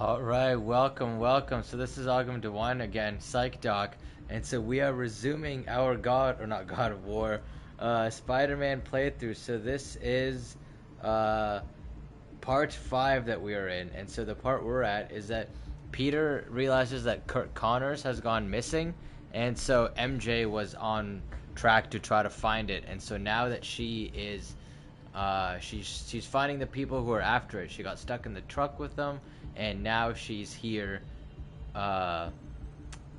Alright, welcome. So this is Agam Dewan again, Psych Doc, and so we are resuming our God of War, Spider-Man playthrough. So this is part 5 that we are in, and so the part we're at is that Peter realizes that Kurt Connors has gone missing, and so MJ was on track to try to find it, and so now that she is she's finding the people who are after it. She got stuck in the truck with them, and now she's here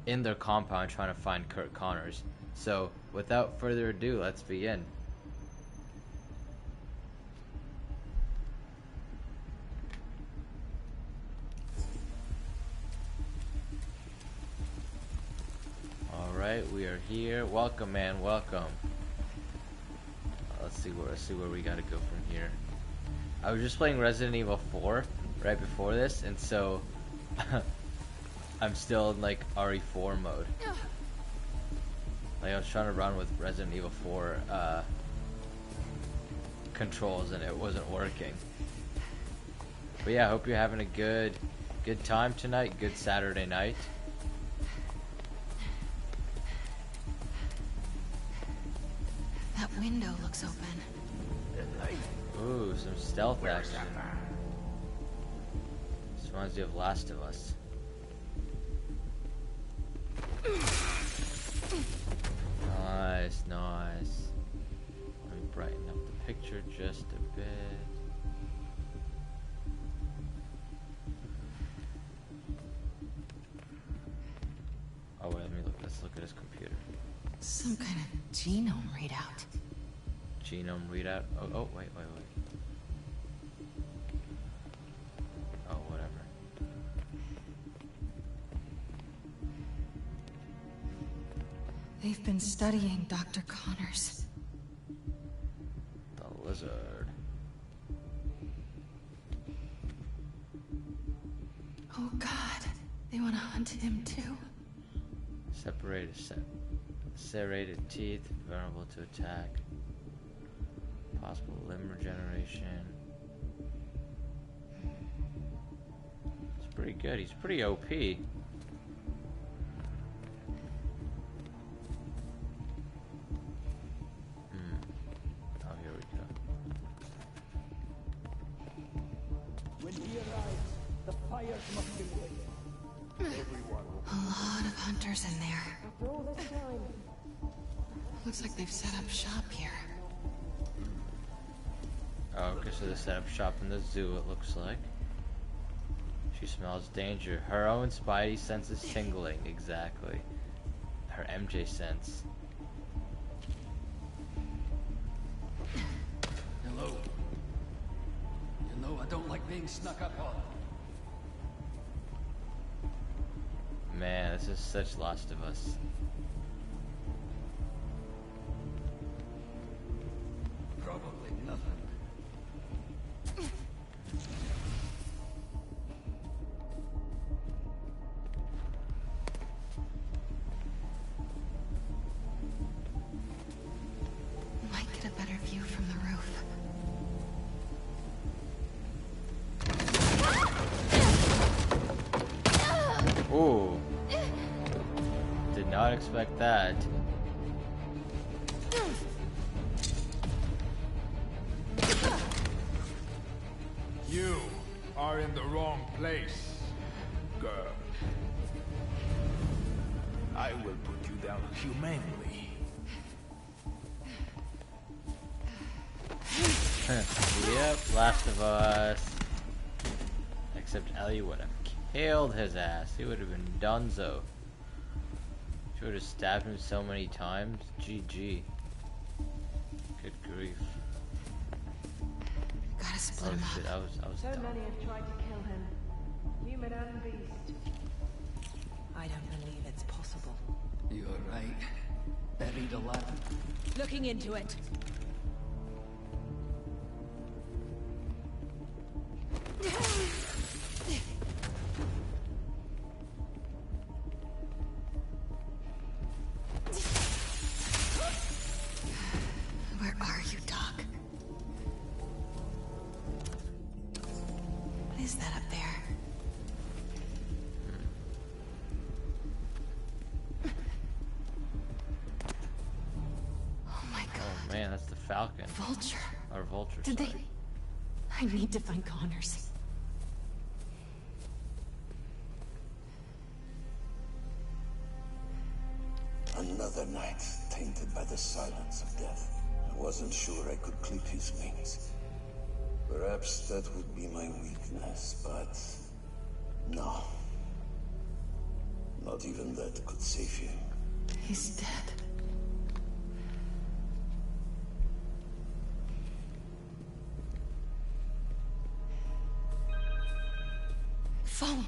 in their compound trying to find Kurt Connors. So without further ado, let's begin. Alright, we are here. Welcome, man, welcome. Let's see where we gotta go from here. I was just playing Resident Evil 4 right before this, and so I'm still in like RE4 mode. Like I was trying to run with Resident Evil 4 controls, and it wasn't working. But yeah, I hope you're having a good time tonight. Good Saturday night. That window looks open. Ooh, some stealth action. This reminds me of Last of Us. Nice. Let me brighten up the picture just a bit. Oh wait, let's look at his computer. Some kind of genome readout. Genome readout? Oh, wait. Oh, whatever. They've been studying Dr. Connors. The lizard. Oh God, they want to hunt him too. Serrated teeth, vulnerable to attack. Possible limb regeneration. It's pretty good. He's pretty OP. Oh, here we go. When he arrives, the fires must be lit. Everyone will A lot of hunters in there. After all this time. Looks like they've set up shop here. Oh, okay, so they set up shop in the zoo, it looks like. She smells danger. Her own Spidey senses tingling, exactly. Her MJ sense. Hello. You know I don't like being snuck up on. Man, this is such Last of Us. Probably nothing. Might get a better view from the roof. Ooh. Did not expect that. You are in the wrong place, girl. I will put you down humanely. Yep, Last of Us. Except Ellie would have killed his ass. He would have been donezo. She would have stabbed him so many times. GG. Good grief. Gotta split him Shit, up. I was So dumb. many have tried to kill him. Human and beast. I don't believe it's possible. You're right. Buried alive. Looking into it. Where are you, Doc? What is that up there? again. Vulture. Or Vulture, Did sorry. they? I need to find Connors. Another night tainted by the silence of death. I wasn't sure I could clip his wings. Perhaps that would be my weakness, but no. Not even that could save him. He's dead. Phone.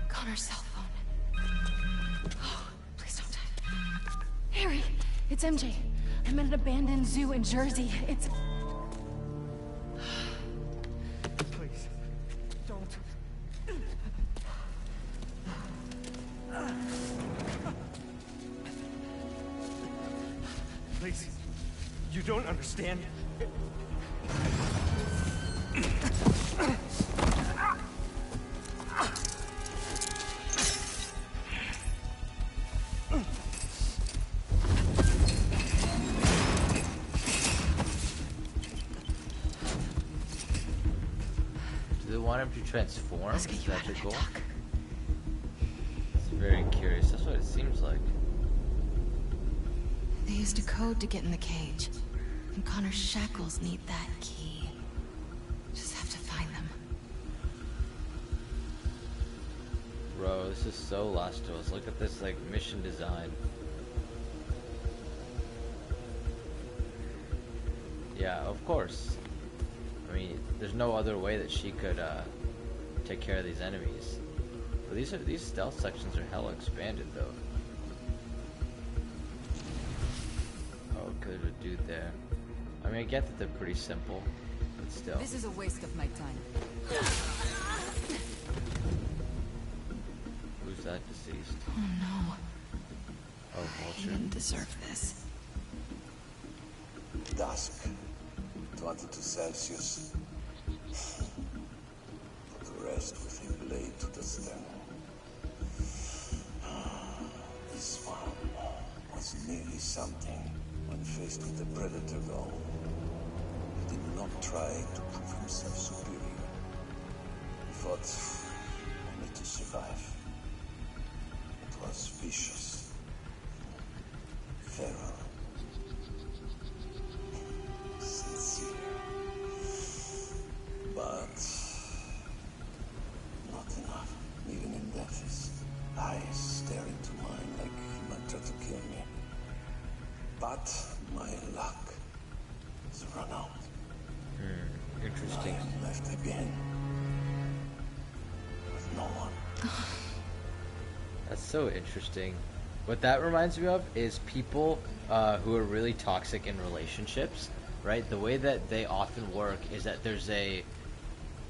Connor's cell phone. Oh, please don't die. Harry, it's MJ. I'm at an abandoned zoo in Jersey. It's... Please, don't. Please, you don't understand. Do they want him to transform? Let's get Is you that out the of there, goal? Doc. It's very curious. That's what it seems like. They used a code to get in the cage. And Connor's shackles need that key. Just have to find them. Bro, this is so Last of Us. Look at this, like, mission design. Yeah, of course. I mean, there's no other way that she could take care of these enemies. But these stealth sections are hella expanded, though. Oh, good, a dude there. I mean, I get that they're pretty simple, but still. This is a waste of my time. Who's that deceased? Oh no. Oh, He Vulture. didn't deserve this. Dusk. 22 Celsius. Put to rest with a blade to the sternum. This one was nearly something when faced with the predator, though. He did not try to prove himself superior. He fought only to survive. It was vicious, feral, sincere, but not enough. Even in death, his eyes stare into mine like he might try to kill me. But my luck has run out. I Interesting. am left again with no one. That's so interesting. What that reminds me of is people who are really toxic in relationships, right? The way that they often work is that there's a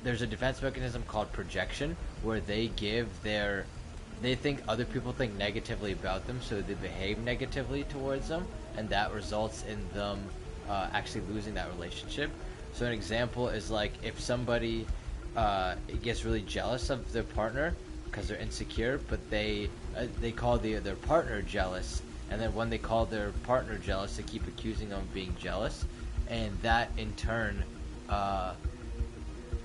defense mechanism called projection, where they think other people think negatively about them, so they behave negatively towards them, and that results in them actually losing that relationship. So an example is like if somebody gets really jealous of their partner because they're insecure, but they call their partner jealous, and then when they call their partner jealous, they keep accusing them of being jealous, and that in turn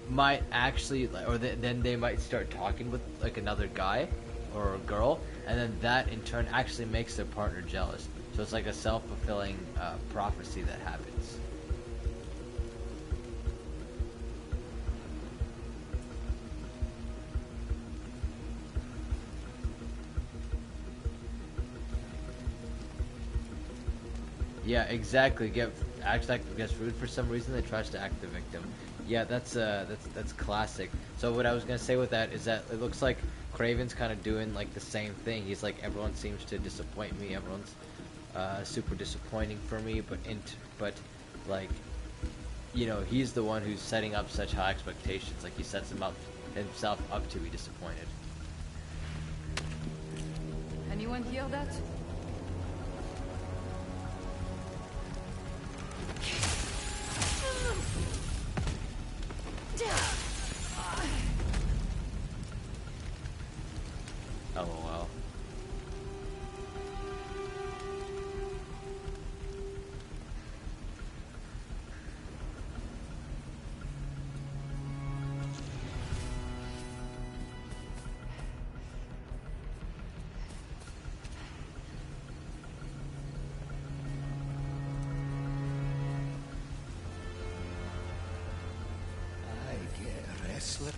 might actually, then they might start talking with like another guy or a girl, and then that in turn actually makes their partner jealous. So it's like a self-fulfilling prophecy that happens. Yeah, exactly. Acts like gets rude for some reason. They tries to act the victim. Yeah, that's classic. So what I was gonna say with that is that it looks like Kraven's kind of doing like the same thing. He's like, everyone seems to disappoint me. Everyone's super disappointing for me. But like, you know, he's the one who's setting up such high expectations. Like he sets himself up to be disappointed. Anyone hear that? LOL. Slip.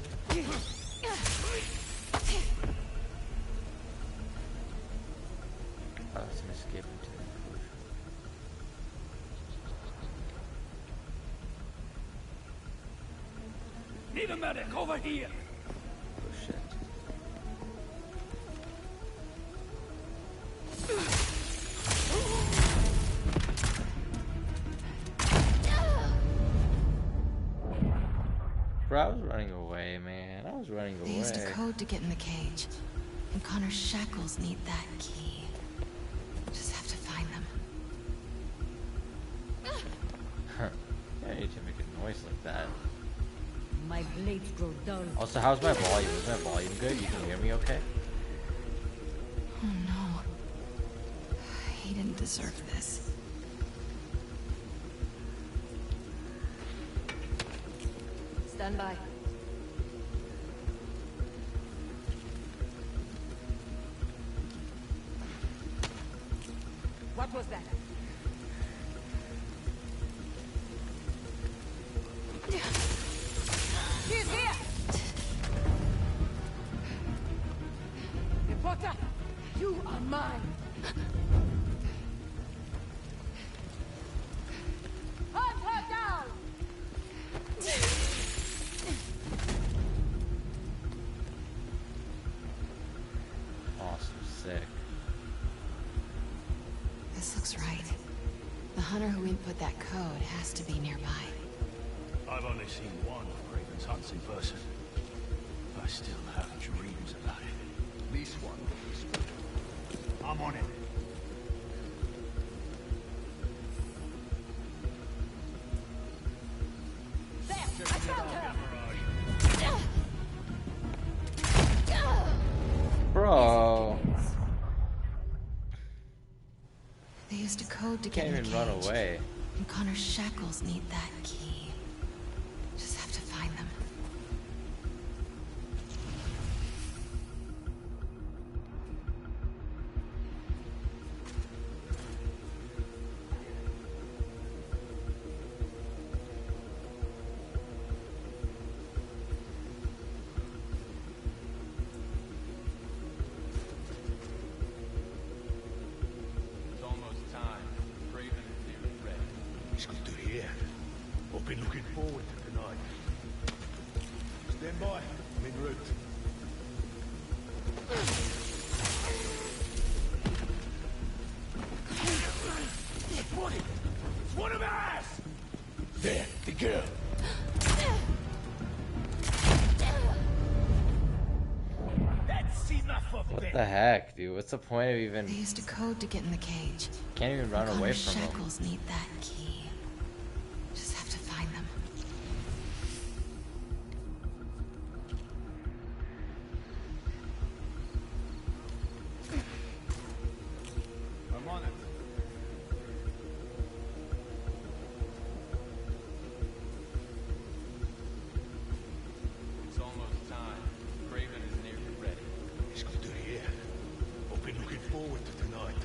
Oh, it's an escape into the enclosure. Need a medic over here! Oh shit. Bro, I was running away, man. I was running away. They used a code to get in the cage. And Connor's shackles need that key. Just have to find them. Yeah, you need to make a noise like that. My blades grow dull. Also, how's my volume? Is my volume good? You can hear me okay? Oh no. He didn't deserve this. Stand by. What was that? He's here! Reporter, you are mine. Hunt her down! Awesome, sick. This looks right. The hunter who input that code has to be nearby. I've only seen one of Kraven's hunts in person. I still have dreams about it. At least one. I'm on it. There! I found her! Bro, They used a code to can't get in the even run cage. away. And Connor's shackles need that key. Just have to find them. It's almost time. Kraven is nearly ready. It's good to hear. I've been looking forward to tonight. Stand by. I'm en route. What? It's one of ours! There, the girl. That's enough of What them. the heck, dude? What's the point of They even... used a code to get in the cage. Can't even run And away Connor's from them. shackles need that key. Just have to find them. I'm on it. It's almost time. Kraven is nearly ready. It's good to hear. I've been looking forward to tonight.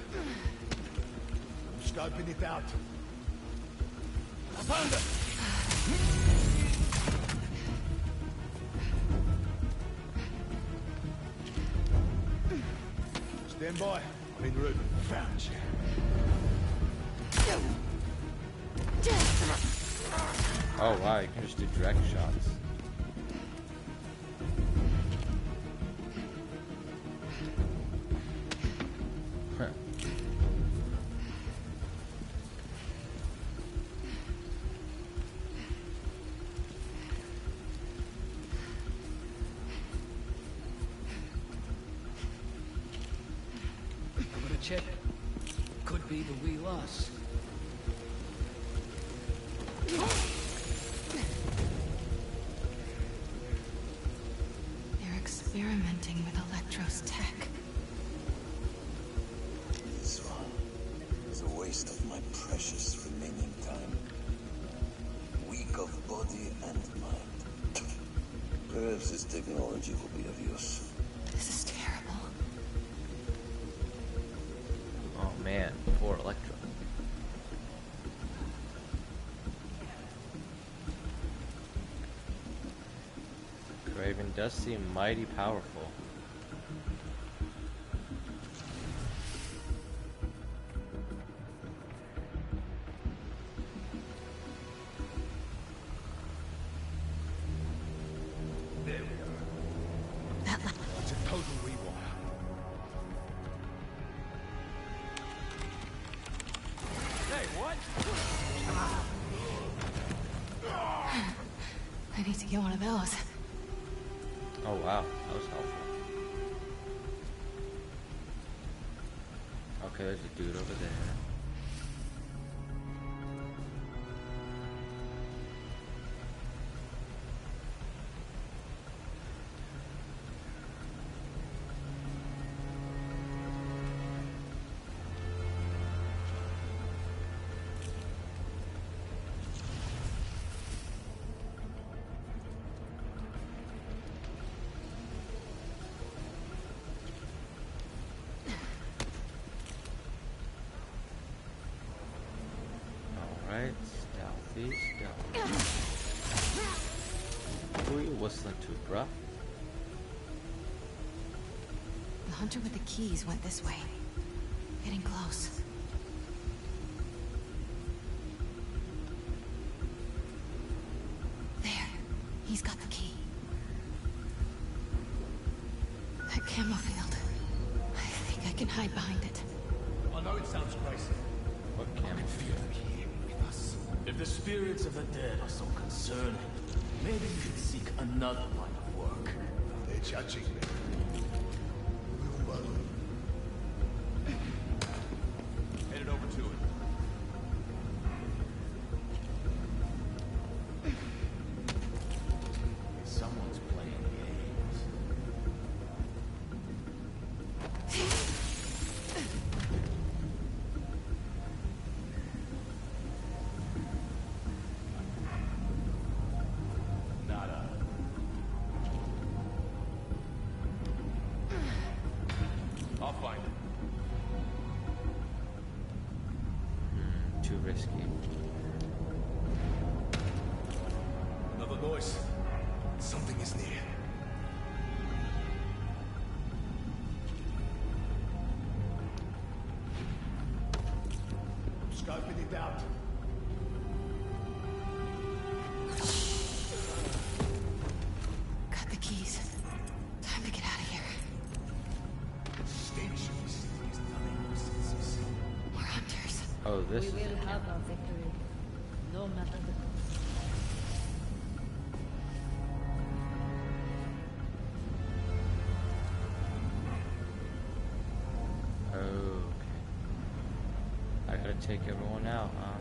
I'm scoping it out. I found her! Stand by. I'm en route. Found you. Oh wow, you can just do direct shots. Huh. I'm gonna check. Could be the wee loss. experimenting with Electro's tech. This one is a waste of my precious remaining time. Weak of body and mind. Perhaps this technology will be of use. This is terrible. Oh man, poor Electro. Kraven does seem mighty powerful. There we are. It's a total rewire. Hey, what? I need to get one of those. Oh wow, that was helpful. Okay, there's a dude over there. Alright, stealthy. Who are you whistling to, bruh? The hunter with the keys went this way. Getting close. There. He's got the key. That camo field. I think I can hide behind it. I know it sounds crazy. What camera? Here with us. If the spirits of the dead are so concerning, maybe you should seek another line of work. They're judging me. We'll follow. Headed over to it. Someone's playing games. Nada. I'll find it. Too risky. Another noise. Something is near. I'm scoping it out. Got the keys. Time to get out of here. Stench of this thing is telling my senses. More hunters. Oh, this We is will a have camera. our victory, no matter the cost. Okay. I gotta take everyone out, huh?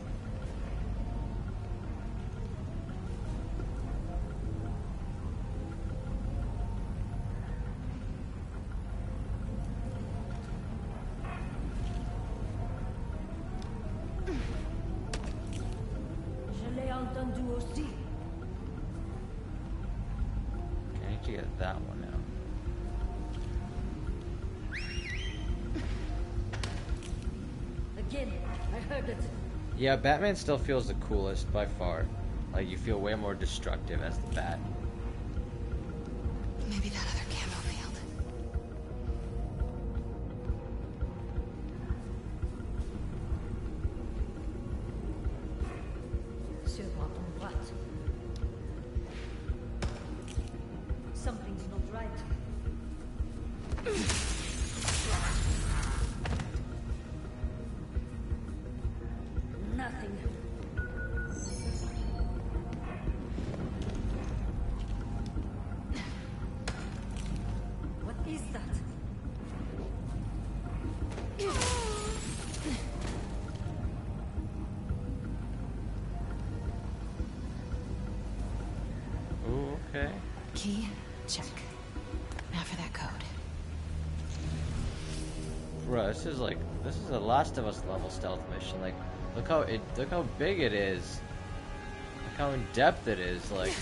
Je l'ai entendu aussi. Okay, I need to get that one out. Again, I heard it. Yeah, Batman still feels the coolest by far. Like, you feel way more destructive as the Bat. Maybe that other camo field. Sur à ton droite. Something's not right. Nothing. What is that? Ooh, okay. Key? Check. Now for Bro, this is a Last of Us level stealth mission. Like, look how big it is. Look how in depth it is. Like.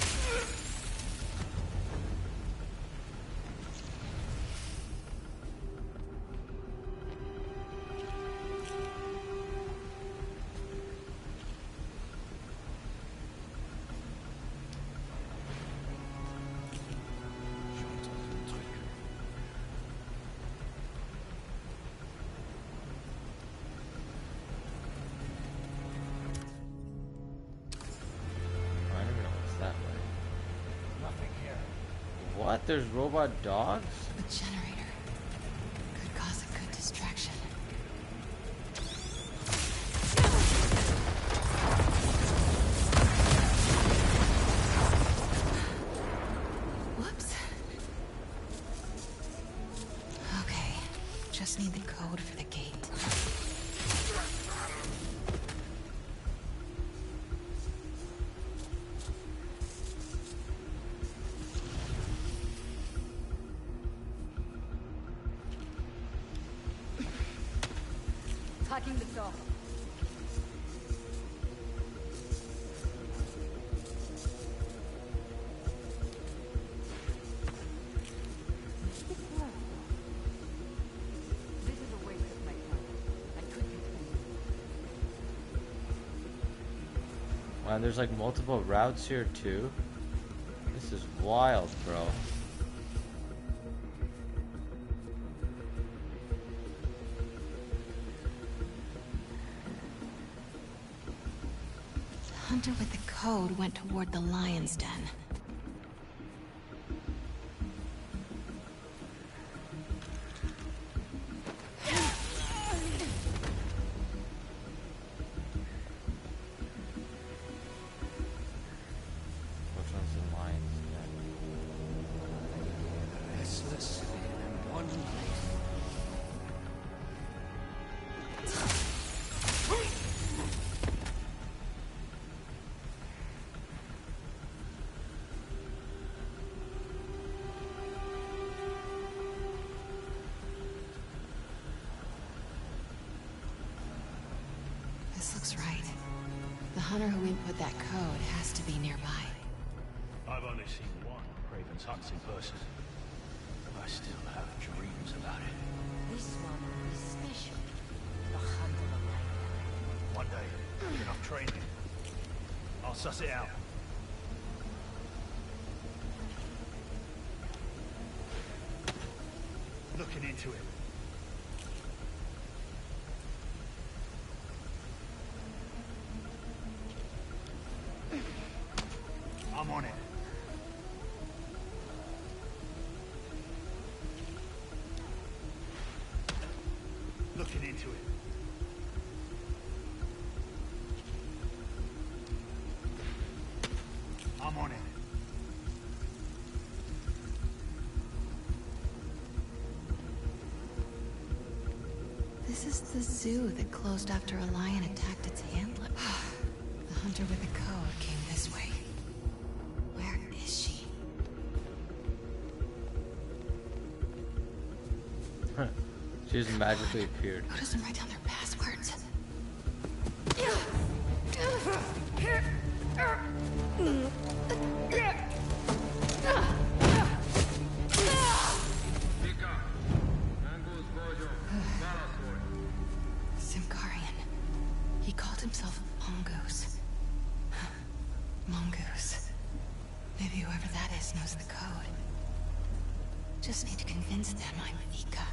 What? There's robot dogs? The generator could cause a good distraction. Whoops. Okay, just need the code for the gate. Hacking the door. This is a waste of my time. I could be Wow, there's like multiple routes here too. This is wild, bro. Hunter with the code went toward the lion's den. Which one's the lion's den? Restless in one place. This looks right. The hunter who input that code has to be nearby. I've only seen one Kraven's hunts in person. I still have dreams about it. This one is special. The hunter of light. One day, with enough training, I'll suss it out. Looking into it. I'm on it. Looking into it. I'm on it. This is the zoo that closed after a lion attacked its handler. The hunter with the code came this way. Where is she? She just magically appeared. Who doesn't write down their passwords? Simkarian. He called himself Mongoose. Mongoose. Maybe whoever that is knows the code. Just need to convince them I'm Vika.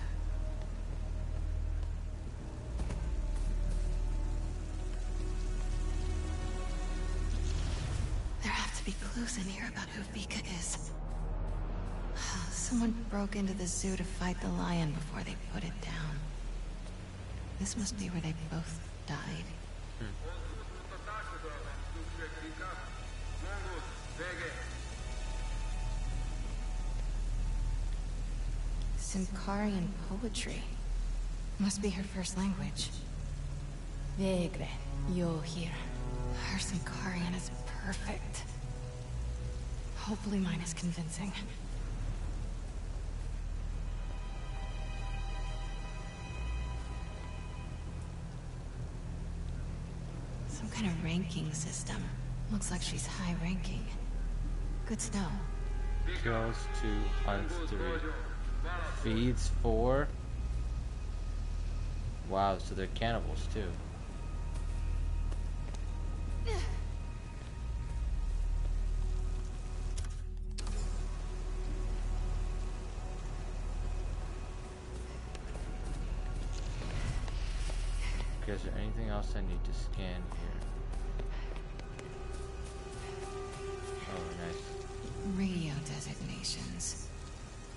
There have to be clues in here about who Vika is. Someone broke into the zoo to fight the lion before they put it down. This must be where they both died. Simkarian poetry. Must be her first language. Vegre, yo here. Her Simkarian is perfect. Hopefully mine is convincing. Some kind of ranking system. Looks like she's high ranking. Good to know. Kills 2, hunts 3, feeds 4. Wow, so they're cannibals too. Okay, is there anything else I need to scan here? Oh, nice. Radio designations.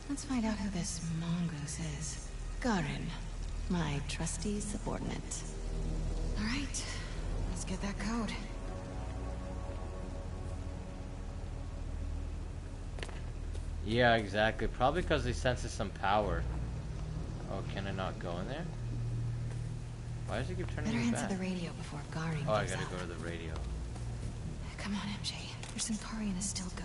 Let's find out who this mongoose is. Garin, my trusty subordinate. Alright, let's get that code. Yeah, exactly. Probably because he senses some power. Oh, can I not go in there? Why does he keep turning Better me answer back? the radio before Garin Oh, I gives gotta up. go to the radio. Come on, MJ. Your Syncarian is still good.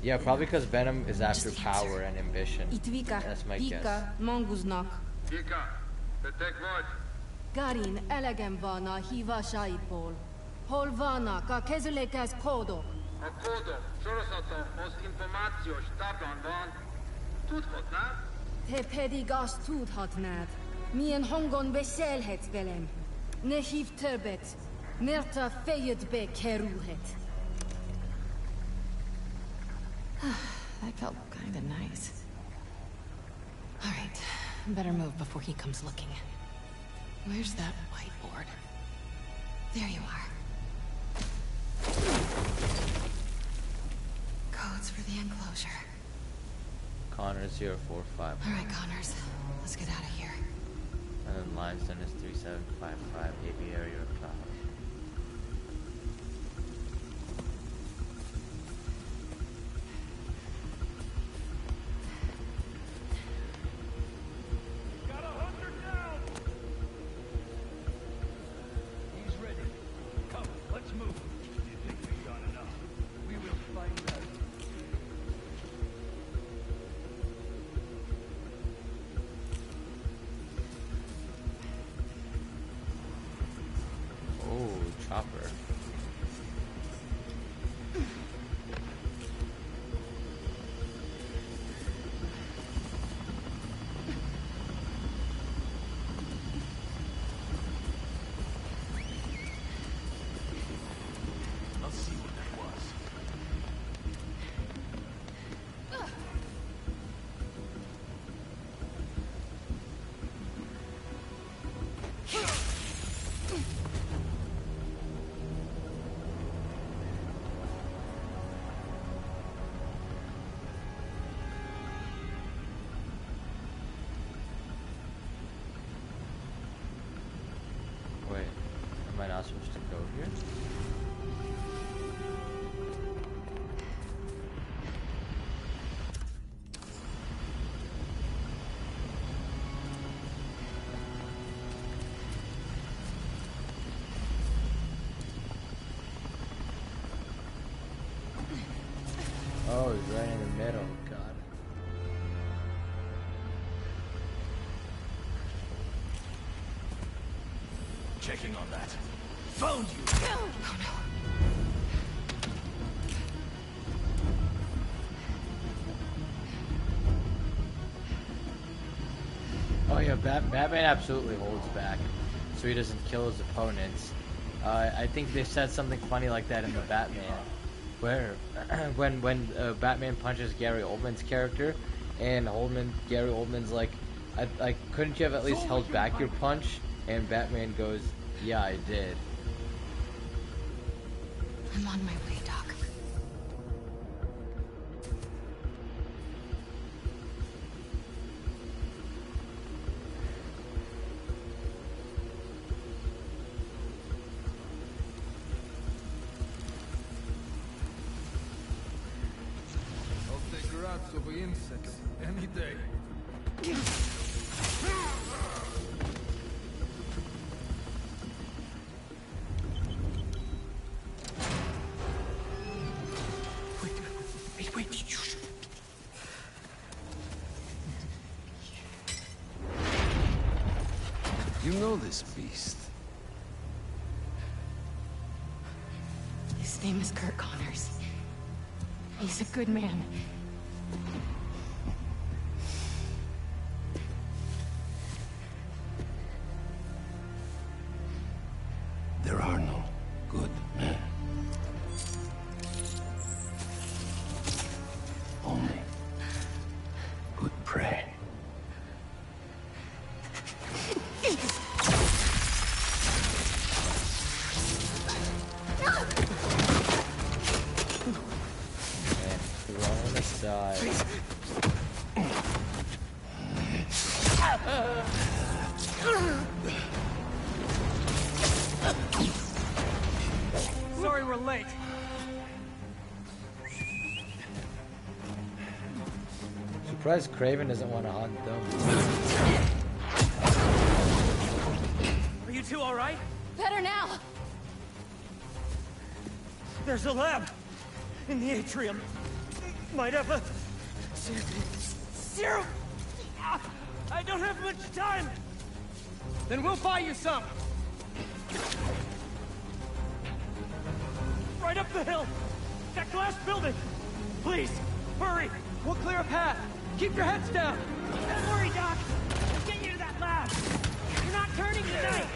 Yeah, probably because Venom is after Just power answer. and ambition. Itvika, That's my guess. Vika, Monguznak. Vika, te tek vagy? Garin, elegem van a hívásaiból. Hol vannak a kezülékhez kódok? A kódok sorozata az információs táblán van. Tudhatnád? Te pedig azt tudhatnád. Milyen hangon beszélhetsz velem. Ne hív többet, mert a fejedbe kerülhet. That felt kinda nice. Alright, better move before he comes looking. Where's that whiteboard? There you are. Codes for the enclosure. Connor 045. Alright, Connors. Let's get out of here. And then limestone is 3755. Aviary or cloud. Got a hunter down! He's ready. Come, let's move. You think we've got enough? We will find out. Oh, chopper. I'll see what that was. Wait, am I not supposed to go here? Oh, he's right in the middle. God. Checking on that. Found you! Oh no. Oh yeah, Batman absolutely holds back, so he doesn't kill his opponents. I think they said something funny like that in the Batman, where when Batman punches Gary Oldman's character, and Gary Oldman's like, I couldn't you have at least held back your punch? And Batman goes, yeah, I did. I'm on my way, Doc. I'll take rats over insects any day. Wait. You know this beast. name is Kurt Connors. He's a good man. There are no good men. Only good prey. Thrown aside. Sorry we're late. Surprised Kraven doesn't want to hunt them. Are you two all right? Better now! There's a lab in the atrium. Might have a serum. I don't have much time. Then we'll buy you some. Right up the hill. That glass building. Please, hurry. We'll clear a path. Keep your heads down. Don't worry, Doc. We'll get you to that lab. You're not turning tonight.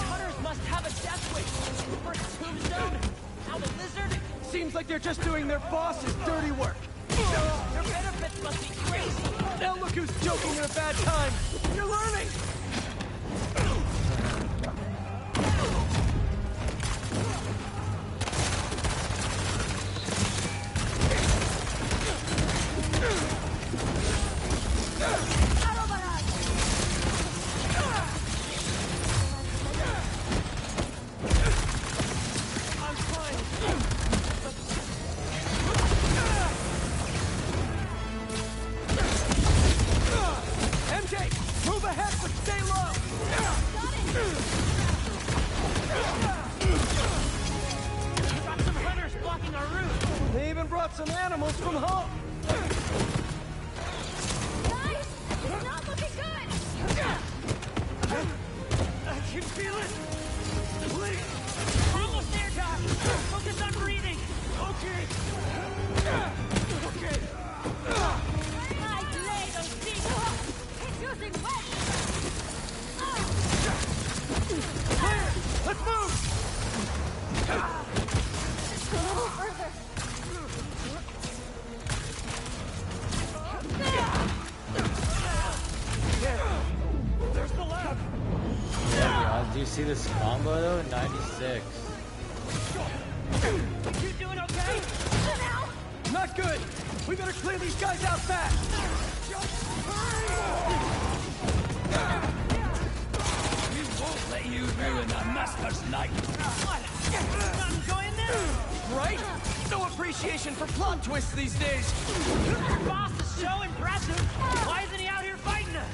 Hunters must have a Deathwish. First tombstone, now the lizard. Seems like they're just doing their boss's dirty work. Their benefits must be crazy. Now look who's joking at a bad time. You're learning. Some animals from home. Guys, it's not looking good! I can feel it. Please. We're almost there, Doc. Focus on breathing. Okay. Okay. My leg on feet! It's using wet! Clear. Let's move. Just a little further. There's the lab. Yeah, do you see this combo though? 96. You doing okay? Not good. We better clear these guys out fast. Just hurry! We won't let you ruin our master's night. What? Not enjoying this? Right? No appreciation for plot twists these days. Your boss is so impressive. Why isn't he out here fighting us?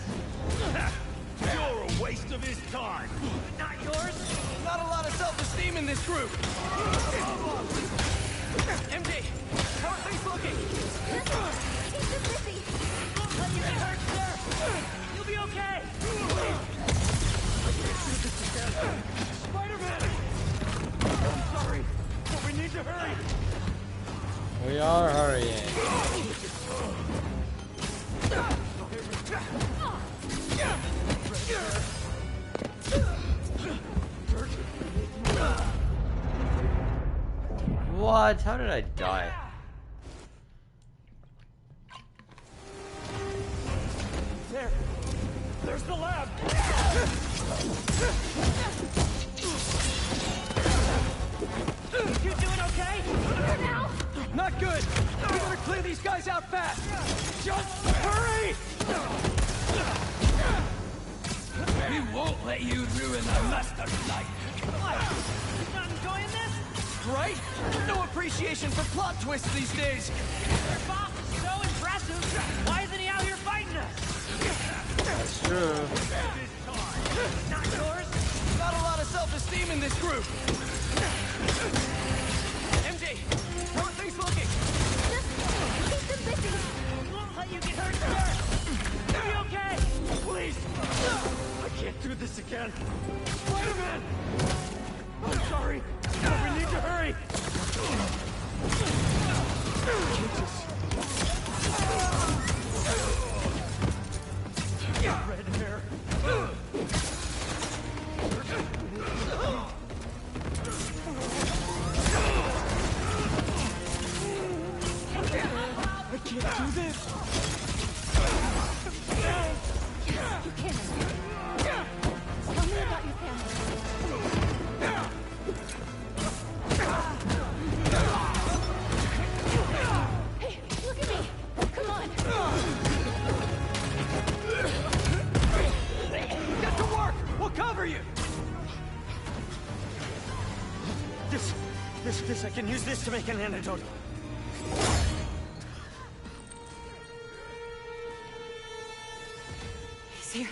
You're a waste of his time. Not yours? Not a lot of self-esteem in this group. MJ, how are things looking? He's too busy. Don't let you get hurt, sir. You'll be okay. Spiderman! I'm sorry, but we need to hurry. We are hurrying. What? How did I die? There's the lab. You doing okay? Now? Not good. We better clear these guys out fast. Just hurry! We won't let you ruin our master's night. What? Not enjoying this? Right? No appreciation for plot twists these days. Your boss is so impressive. Why isn't he out here fighting us? That's true. Not yours? Not a lot of self-esteem in this group. MJ, how are things looking? Just keep them busy. can't do this again. Spiderman! I'm sorry, but we need to hurry. Red hair. I can't do this. You can. Tell me about your family. Hey, look at me. Come on. Get to work. We'll cover you. This, I can use this to make an antidote. He's here.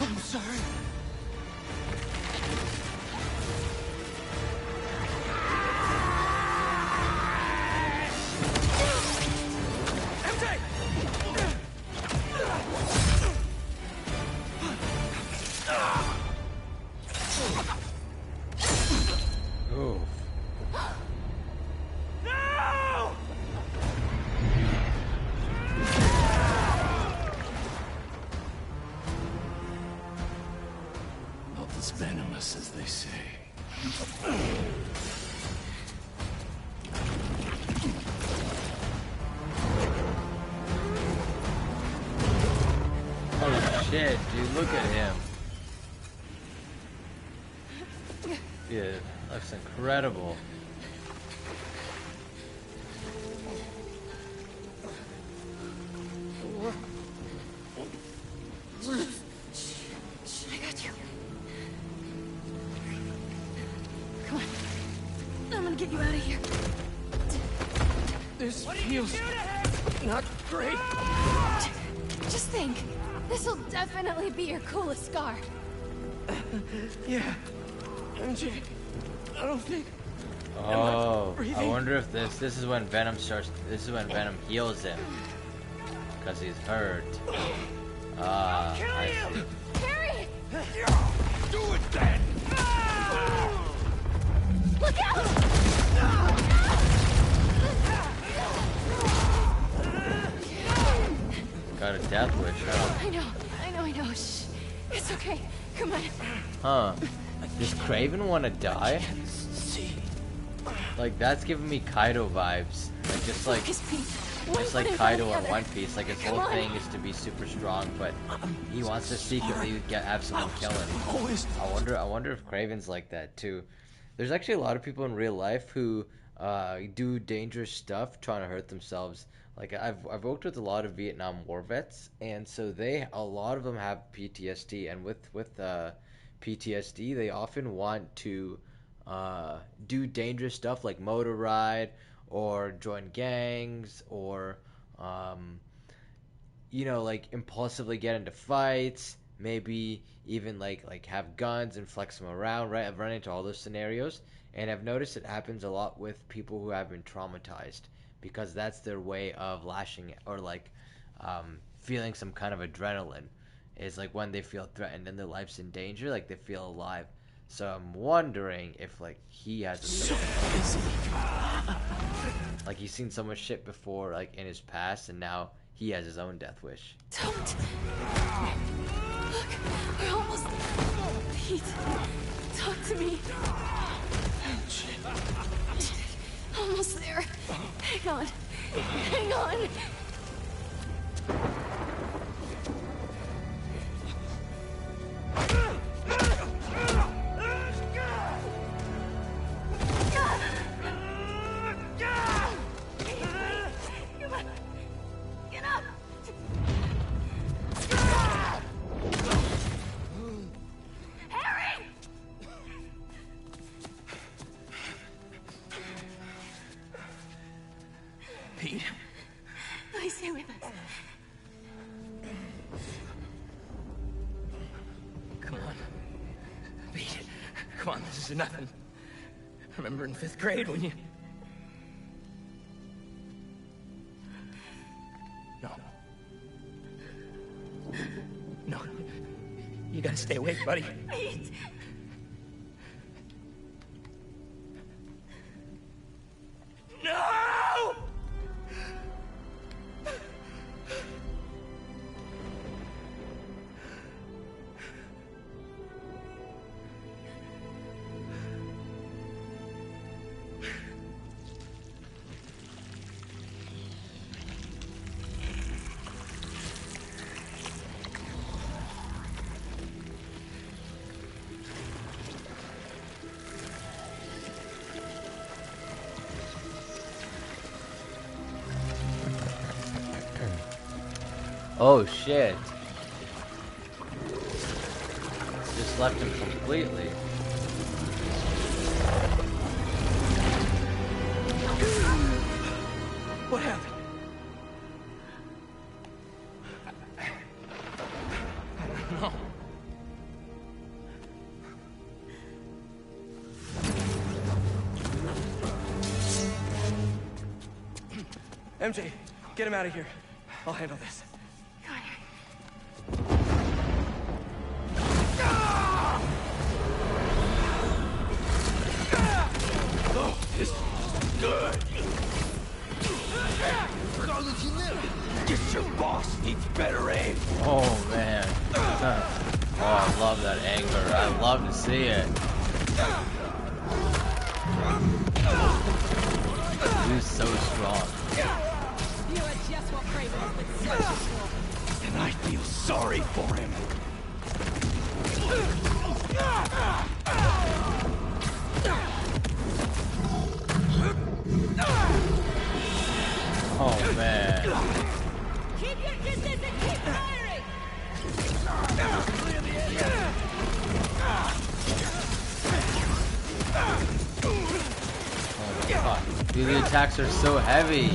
I'm sorry. Ooh. No! Not as venomous as they say. Oh shit, dude, look at him. Yeah, looks incredible. I got you. Come on. I'm gonna get you out of here. This feels not great. Just think. This'll definitely be your coolest scar. Yeah. MJ, I don't think... Oh, I wonder if this is when Venom starts, this is when Venom heals him. Because he's hurt. Ah, I see. Harry! Do it then! Look out! Got a Deathwish, huh? I know. Shh. It's okay. Come on. Huh. Does Kraven want to die? Like, that's giving me Kaido vibes. Like, just like Kaido in One Piece. Like, his whole thing is to be super strong, but he wants to secretly have someone kill him. I wonder if Kraven's like that too. There's actually a lot of people in real life who do dangerous stuff trying to hurt themselves. Like, I've worked with a lot of Vietnam War vets, and so a lot of them have PTSD, and with PTSD, they often want to do dangerous stuff like motor ride or join gangs or like impulsively get into fights, maybe even like have guns and flex them around. Right, I've run into all those scenarios, and I've noticed it happens a lot with people who have been traumatized, because that's their way of lashing or feeling some kind of adrenaline, is like when they feel threatened and their life's in danger, like they feel alive. So I'm wondering if he has like he's seen so much shit before, like in his past, and now he has his own death wish. Don't. Look, we're almost there. Pete, talk to me. Almost there. Hang on. Hang on. Come on, this is nothing. Remember in 5th grade when you... No. No. You gotta stay awake, buddy. Wait. No! Oh shit. Just left him completely. What happened? I don't know. MJ, get him out of here. I'll handle this. Oh, this is good. Guess your boss needs better aim. Oh man. Oh, I love that anger. I love to see it. He's so strong. You are just what Kraven has been searching for. And I feel sorry for him. Oh man. Keep your distance and keep firing! Clear the area. Oh my god. Dude, the attacks are so heavy.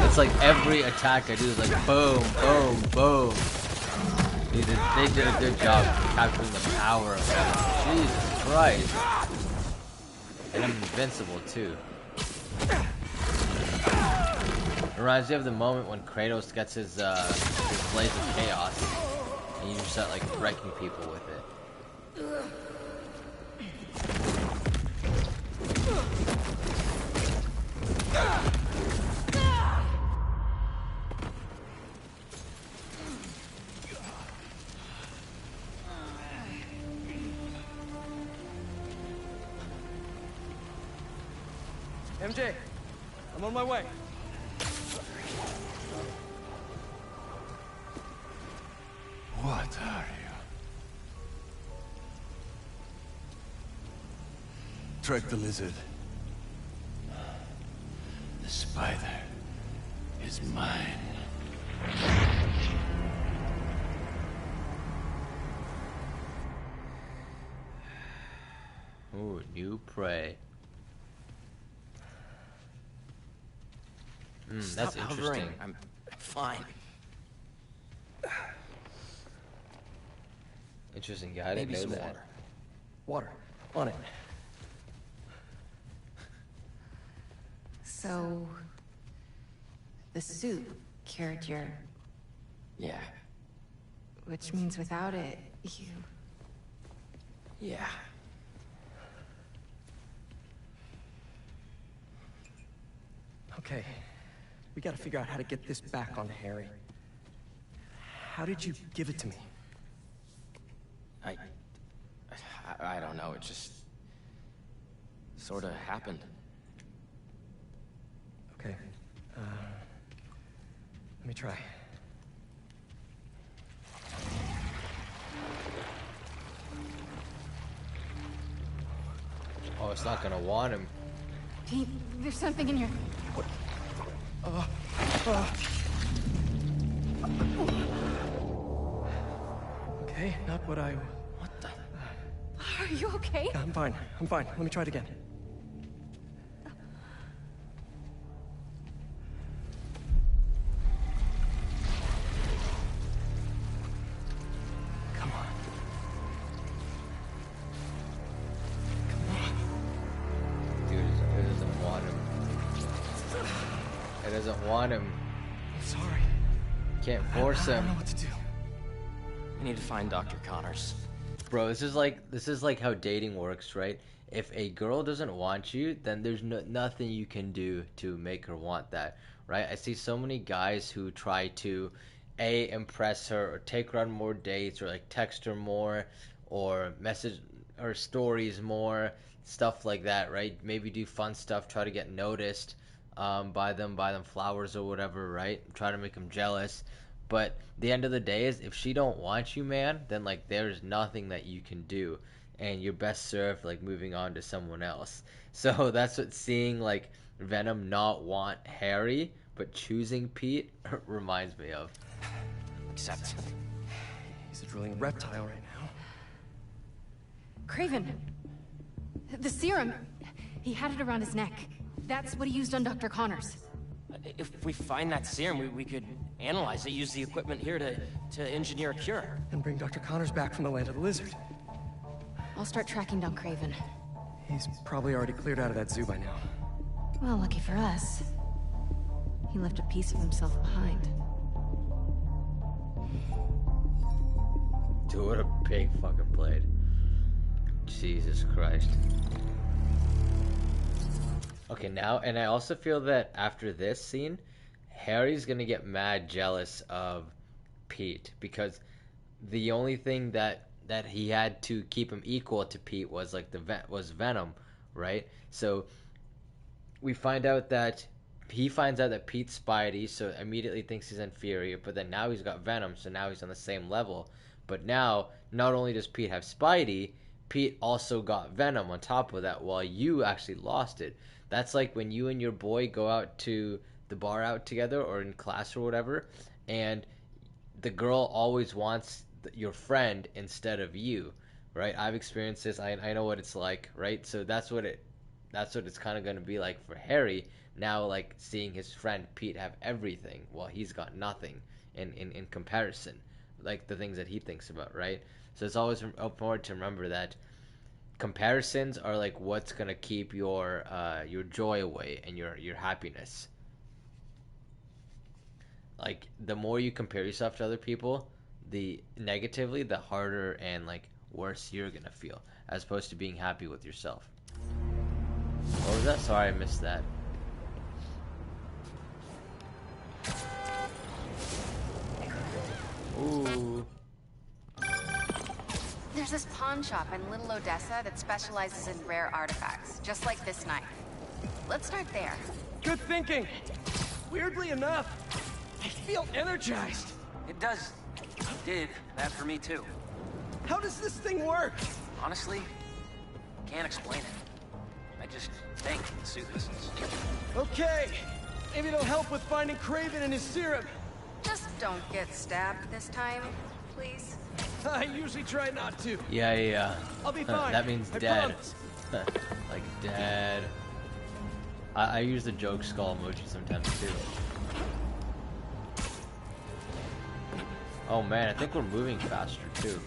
It's like every attack I do is like boom, boom, boom. Dude, they did a good job capturing the power of that. Jesus Christ. And I'm invincible too. Reminds me of the moment when Kratos gets his Blaze of Chaos, and you just start like wrecking people with it. MJ, I'm on my way. What are you? Track the lizard. The spider is mine. Ooh, new prey. That's interesting. I'm fine. Interesting guy. I didn't know that. Water. On it. So, the suit cured your... Yeah. Which means without it, you... Yeah. Okay. We gotta figure out how to get this back onto Harry. How did you give it to me? I don't know, it just... sort of happened. Okay. Let me try. Oh, it's not gonna want him. Pete, there's something in here. What? Okay, not what I... What the... Are you okay? Yeah, I'm fine. I'm fine. Let me try it again. Come on. Come on. doesn't want him. I'm sorry. Can't force I him. don't know what to do. We need to find Dr. Connors. Bro, this is like how dating works, right? If a girl doesn't want you, then there's nothing you can do to make her want that, right? I see so many guys who try to impress her or take her on more dates or like text her more or message her stories more, stuff like that, right? Maybe do fun stuff, try to get noticed, buy them flowers or whatever, right? Try to make them jealous. But the end of the day is if she don't want you, man, then like there's nothing that you can do, and you're best served like moving on to someone else. So that's what seeing like Venom not want Harry but choosing Pete reminds me of. Except he's a drooling reptile right now. Kraven! The serum! He had it around his neck. That's what he used on Dr. Connors. If we find that serum, we could analyze it, use the equipment here to engineer a cure. And bring Dr. Connors back from the land of the lizard. I'll start tracking down Kraven. He's probably already cleared out of that zoo by now. Well, lucky for us. He left a piece of himself behind. Dude, what a pig fucking played. Jesus Christ. Okay, now, and I also feel that after this scene, Harry's gonna get mad jealous of Pete, because the only thing that he had to keep him equal to Pete was like was Venom, right? So we find out that he finds out that Pete's Spidey, so immediately thinks he's inferior, but then now he's got Venom, so now he's on the same level. But now, not only does Pete have Spidey, Pete also got Venom on top of that, while you actually lost it. That's like when you and your boy go out to the bar out together or in class or whatever, and the girl always wants your friend instead of you, right? I've experienced this. I know what it's like, right? So that's what it's kind of going to be like for Harry now, like seeing his friend Pete have everything while he's got nothing in comparison, like the things that he thinks about, right? So it's always important to remember that comparisons are like what's gonna keep your joy away and your happiness. Like the more you compare yourself to other people, the negatively, the harder and like worse you're gonna feel, as opposed to being happy with yourself. What was that? Sorry, I missed that. Ooh. There's this pawn shop in Little Odessa that specializes in rare artifacts, just like this knife. Let's start there. Good thinking. Weirdly enough, I feel energized. It did that for me too. How does this thing work? Honestly, can't explain it. I just think it soothes us. Okay, maybe it'll help with finding Kraven and his serum. Just don't get stabbed this time, please. I usually try not to. Yeah. I'll be fine. That means I dead. promise. Like dead. I use the joke skull emoji sometimes too. Oh man, I think we're moving faster too.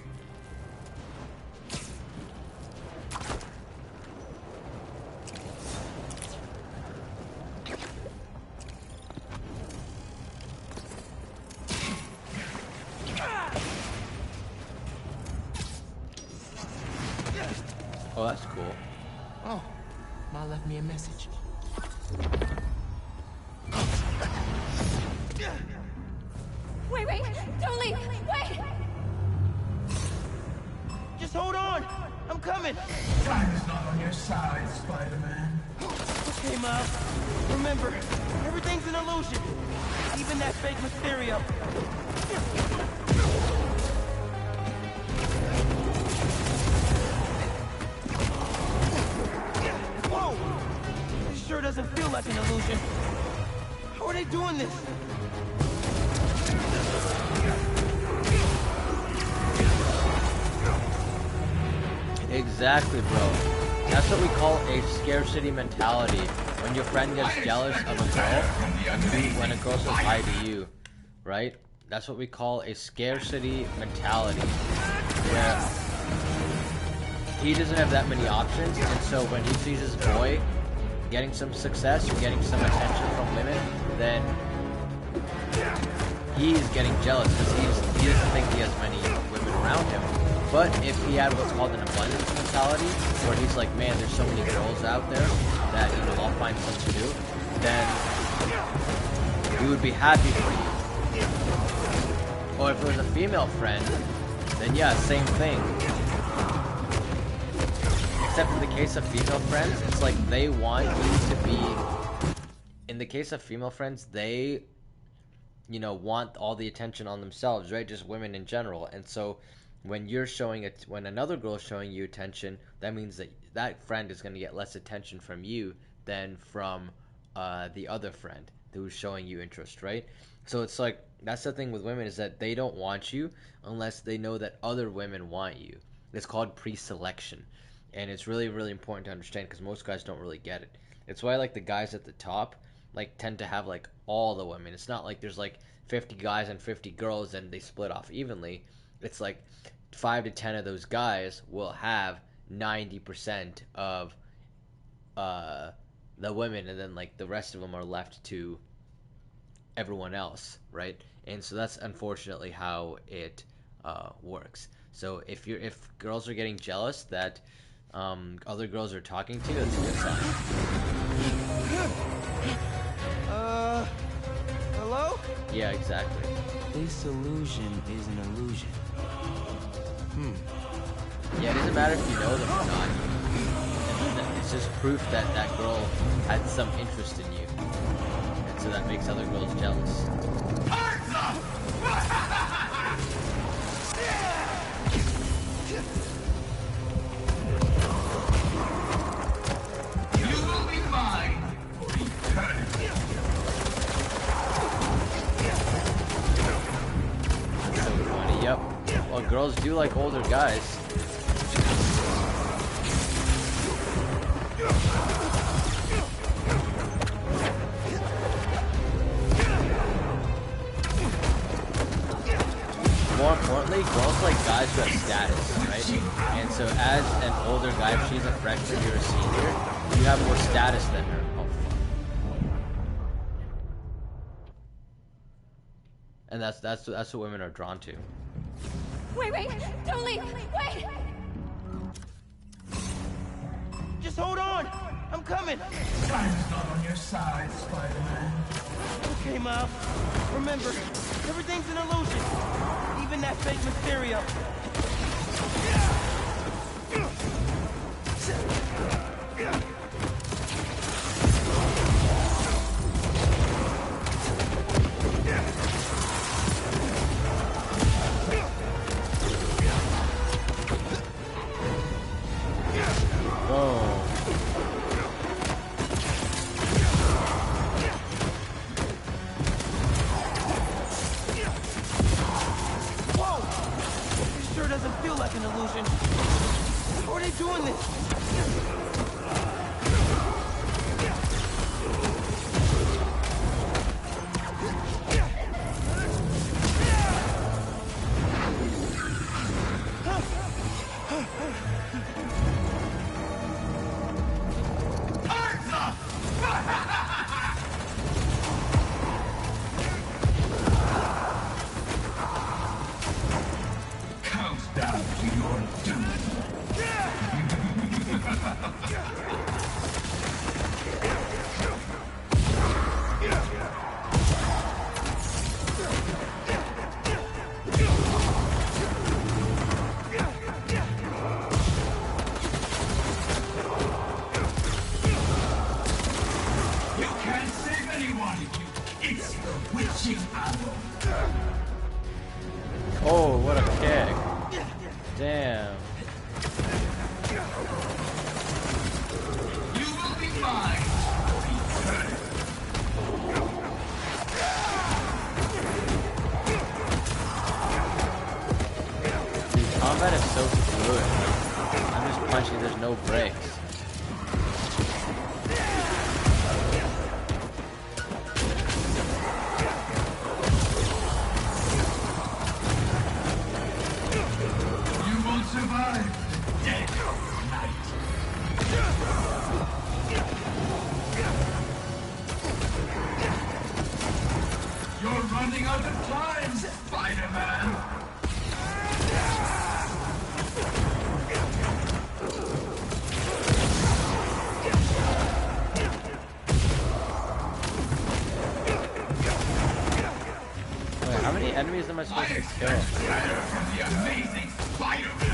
Oh, that's cool. Oh, Ma left me a message. Wait, don't leave! Wait! Just hold on! I'm coming! Time is not on your side, Spider-Man. Okay, Miles. Remember, everything's an illusion. Even that fake Mysterio. Whoa! This sure doesn't feel like an illusion. How are they doing this? Exactly, bro. That's what we call a scarcity mentality. When your friend gets jealous of a girl, when a girl says hi to you, right? That's what we call a scarcity mentality. Where he doesn't have that many options, and so when he sees his boy getting some success, you're getting some attention from women, then he's getting jealous because he doesn't think he has many women around him. But if he had what's called an abundance mentality, where he's like, man, there's so many girls out there that, you know, I'll find something to do, then he would be happy for you. Or if it was a female friend, then yeah, same thing. Except in the case of female friends, it's like they want you to be... In the case of female friends, they, you know, want all the attention on themselves, right? Just women in general. And so when you're showing it, when another girl is showing you attention, that means that that friend is going to get less attention from you than from the other friend who's showing you interest, right? So it's like, that's the thing with women, is that they don't want you unless they know that other women want you. It's called preselection. And it's really, really important to understand because most guys don't really get it. It's why, like, the guys at the top, like, tend to have, like, all the women. It's not like there's, like, 50 guys and 50 girls and they split off evenly. It's like 5 to 10 of those guys will have 90% of the women, and then, like, the rest of them are left to everyone else, right? And so that's unfortunately how it works. So if girls are getting jealous that other girls are talking to you, that's a good sign. Hello? Yeah, exactly. This illusion is an illusion. Yeah, it doesn't matter if you know them or not. It's just proof that that girl had some interest in you. And so that makes other girls jealous. You will be mine for eternity. So funny, yep. Well, girls do like older guys. More importantly, girls like guys who have status, right? And so as an older guy, if she's a freshman, you're a senior, you have more status than her. Oh, fuck. And that's what women are drawn to. Wait, don't leave! Wait! Just hold on! I'm coming! Time's not on your side, Spider-Man. Okay, Miles. Remember, everything's an illusion. Even that fake Mysterio. Oh, what a kick. Damn. You will be mine. Dude, combat is so fluid. I'm just punching, there's no breaks. Survive the dead night. out of time, Spiderman! Wait, how many enemies am I supposed to kill? From the amazing Spider-Man!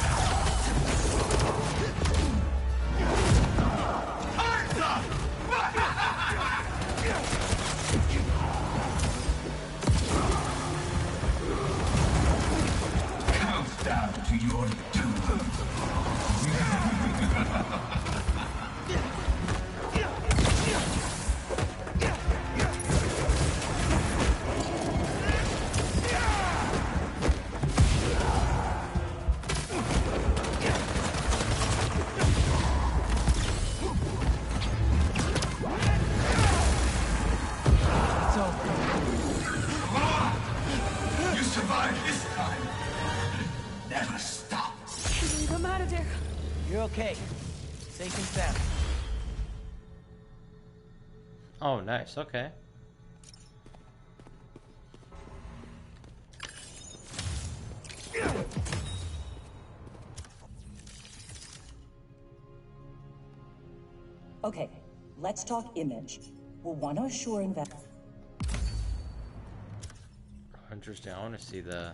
Countdown to your doom. You survived this time. Never stop. Come out of there. You're okay. Safe and sound. Oh, nice. Okay. Okay, let's talk image. We'll want to assure investors. Interesting. I want to see the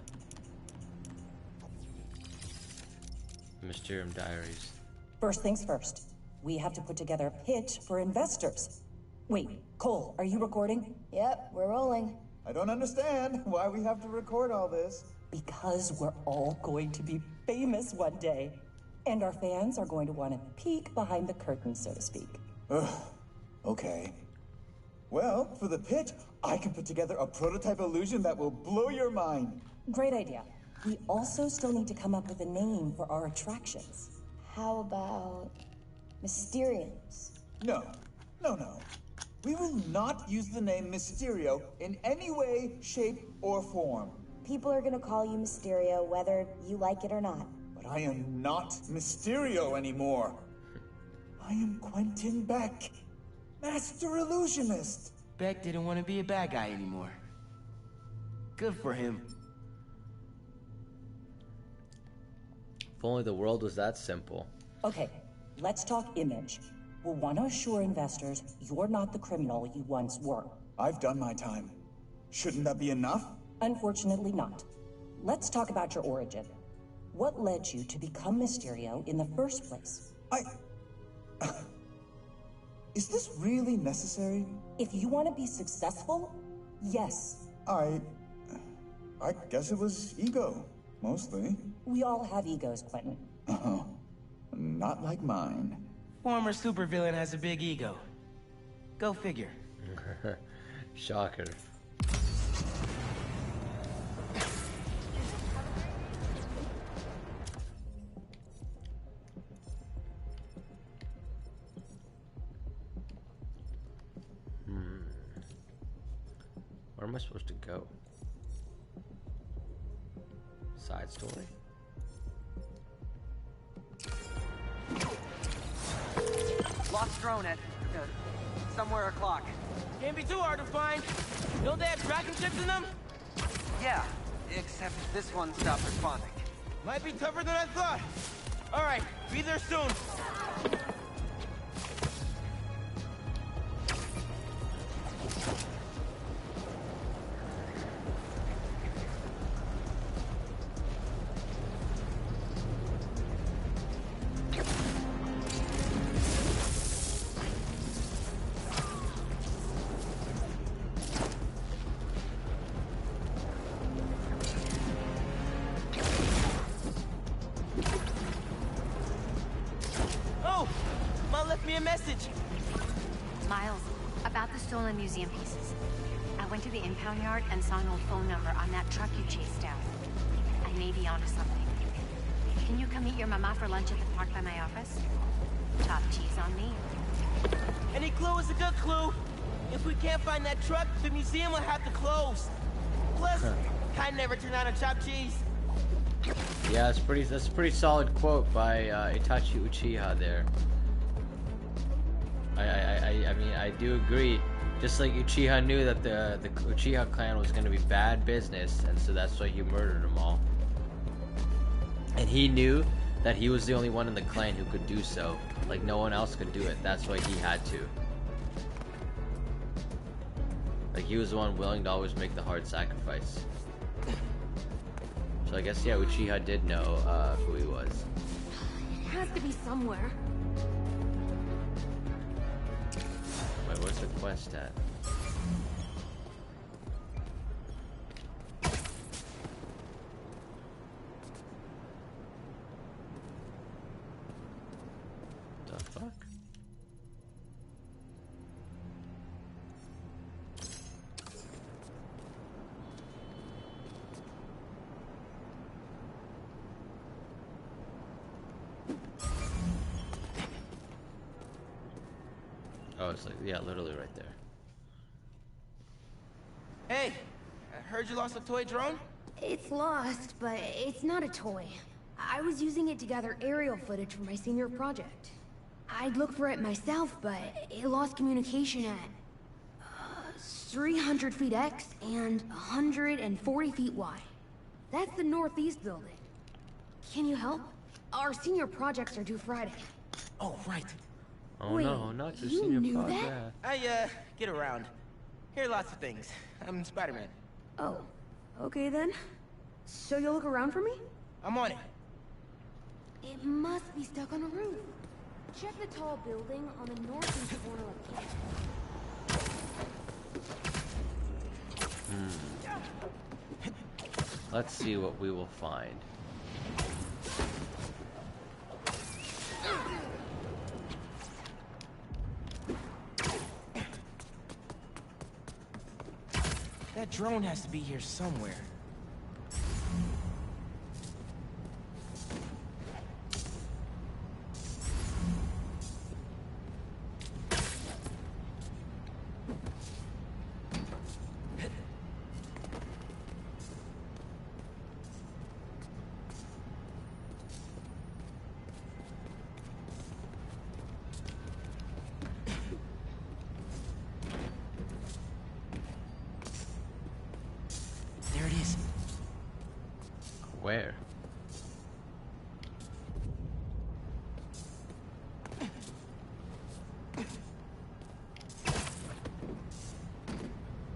Mysterium Diaries. First things first, we have to put together a pitch for investors. Wait, Cole, are you recording? Yep, we're rolling. I don't understand why we have to record all this. Because we're all going to be famous one day. And our fans are going to want to peek behind the curtain, so to speak. Ugh, okay. Well, for the pitch, I can put together a prototype illusion that will blow your mind. Great idea. We also still need to come up with a name for our attractions. How about Mysteriums? No. We will not use the name Mysterio in any way, shape, or form. People are gonna call you Mysterio whether you like it or not. But I am not Mysterio anymore. I am Quentin Beck, Master Illusionist. Beck didn't want to be a bad guy anymore. Good for him. If only the world was that simple. Okay, let's talk image. We'll want to assure investors you're not the criminal you once were. I've done my time. Shouldn't that be enough? Unfortunately not. Let's talk about your origin. What led you to become Mysterio in the first place? Is this really necessary? If you want to be successful, yes. I guess it was ego, mostly. We all have egos, Quentin. Oh, not like mine. Former supervillain has a big ego. Go figure. Shocker. Where am I supposed to go? Side story. Lost drone at somewhere o'clock. Can't be too hard to find. Don't they have tracking chips in them? Yeah, except this one stopped responding. Might be tougher than I thought. All right, be there soon. Museum pieces. I went to the impound yard and saw an old phone number on that truck you chased down. I may be onto something. Can you come meet your mama for lunch at the park by my office? Top cheese on me. Any clue is a good clue. If we can't find that truck, the museum will have to close. Plus, I never turn on a chopped cheese. Yeah, that's a pretty solid quote by Itachi Uchiha there. I mean, I do agree. Just like Uchiha knew that the Uchiha clan was gonna be bad business, and so that's why he murdered them all. And he knew that he was the only one in the clan who could do so. Like, no one else could do it. That's why he had to. Like, he was the one willing to always make the hard sacrifice. So I guess, yeah, Uchiha did know who he was. It has to be somewhere. Wait, where's the quest at? The fuck? Oh, it's like, yeah, literally right there. Hey, I heard you lost a toy drone? It's lost, but it's not a toy. I was using it to gather aerial footage for my senior project. I'd look for it myself, but it lost communication at 300 feet X and 140 feet Y. That's the northeast building. Can you help? Our senior projects are due Friday. Oh, right. Oh Wait, no, not your you senior knew project. that? I, get around. Hear lots of things. I'm Spiderman. Oh, okay then. So you'll look around for me? I'm on it. It must be stuck on a roof. Check the tall building on the northeast corner of campus. Let's see what we will find. That drone has to be here somewhere. Where?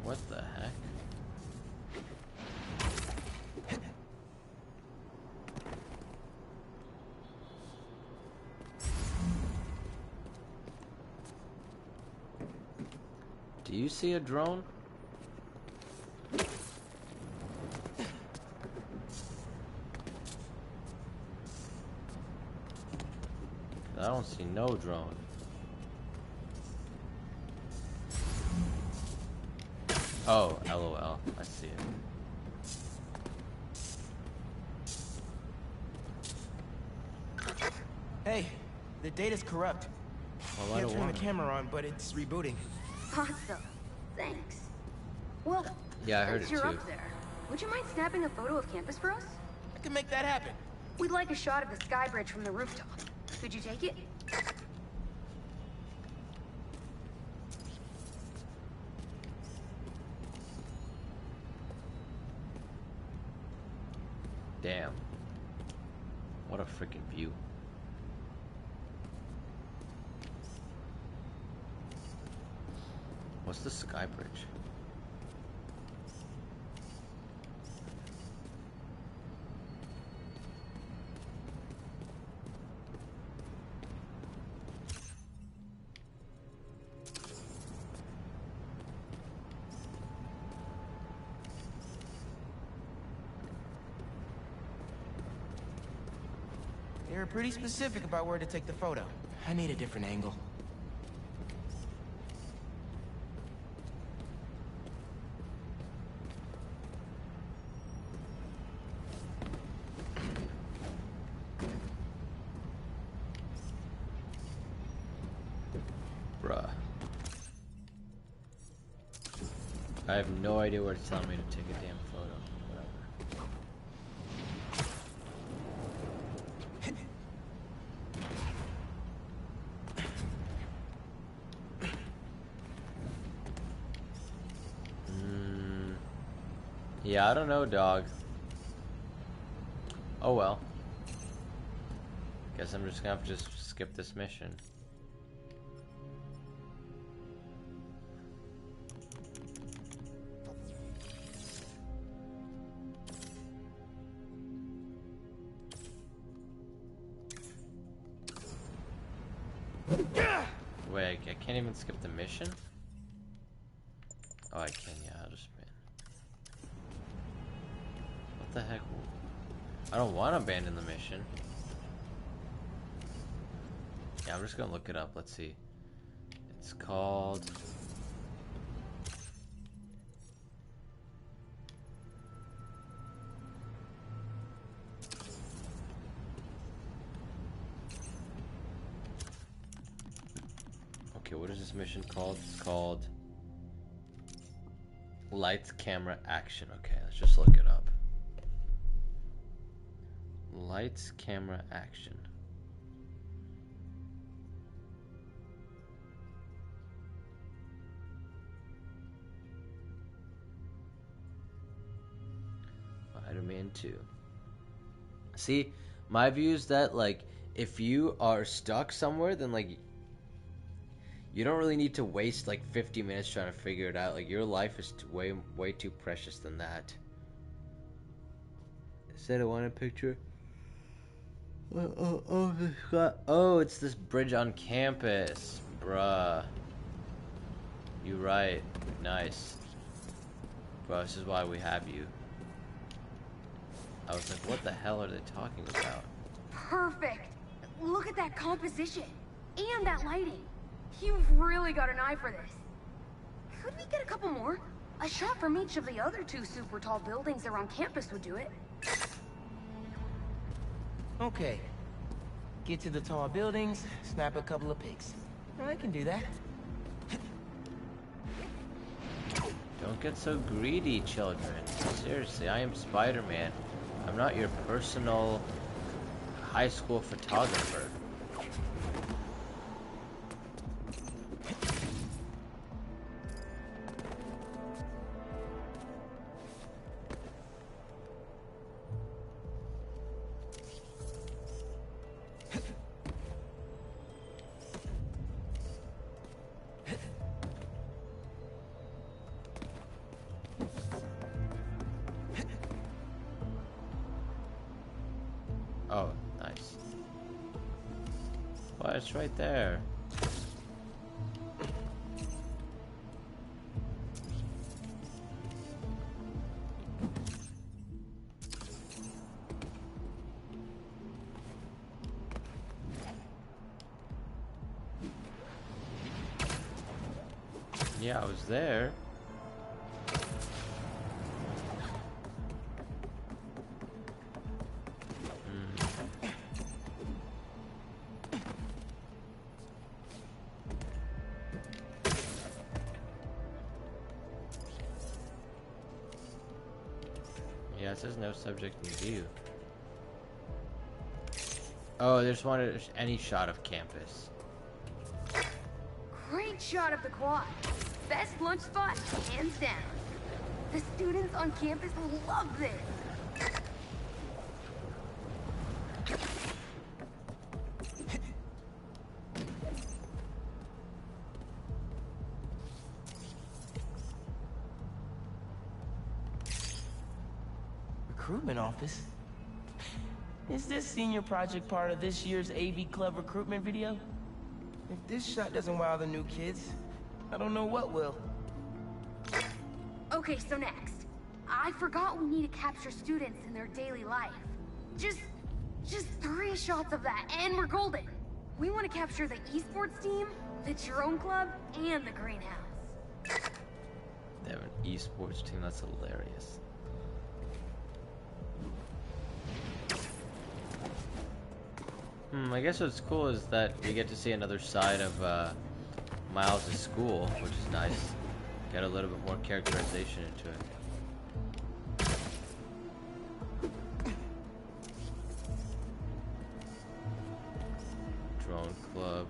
What the heck? Do you see a drone? I don't see no drone. Oh, LOL. I see it. Hey, the data's corrupt. Well, I Can't don't turn want the camera on, but it's rebooting. Awesome. Thanks. Well, yeah, I heard it since too. you're up there, would you mind snapping a photo of campus for us? I can make that happen. We'd like a shot of the sky bridge from the rooftop. Could you take it? Damn. What a freaking view. What's the sky bridge? They were pretty specific about where to take the photo. I need a different angle. Bruh. I have no idea where it's telling me to take a damn photo. Whatever. Yeah, I don't know, dog. Oh well. Guess I'm just gonna have to just skip this mission. Wait, I can't even skip the mission? Oh, I can, yeah, I'll just spin. What the heck? I don't want to abandon the mission. Yeah, I'm just gonna look it up, let's see. It's called... Okay, what is this mission called? It's called Lights, Camera, Action. Okay, let's just look it up. Lights, Camera, Action. Spider-Man 2. See, my view is that, like, if you are stuck somewhere, then, like, you don't really need to waste like 50 minutes trying to figure it out. Like, your life is way too precious than that. Is that a wanted picture? Oh, it's this bridge on campus, bruh. You right. Nice. Bro, this is why we have you. I was like, what the hell are they talking about? Perfect. Look at that composition and that lighting. You've really got an eye for this. Could we get a couple more? A shot from each of the other 2 super tall buildings around campus would do it. Okay. Get to the tall buildings, snap a couple of pics. I can do that. Don't get so greedy, children. Seriously, I am Spider-Man. I'm not your personal high school photographer. Oh, nice. Well, it's right there. Yeah, I was there. Yeah, it says no subject in view. Oh, they just wanted any shot of campus. Great shot of the quad. Best lunch spot, hands down. The students on campus will love this. Recruitment office? Is this senior project part of this year's AV Club recruitment video? If this shot doesn't wow the new kids, I don't know what will. Okay, so next. I forgot we need to capture students in their daily life. Just 3 shots of that, and we're golden. We want to capture the esports team, the drone club, and the greenhouse. They have an esports team, that's hilarious. I guess what's cool is that we get to see another side of Miles' school, which is nice. Get a little bit more characterization into it. Drone club.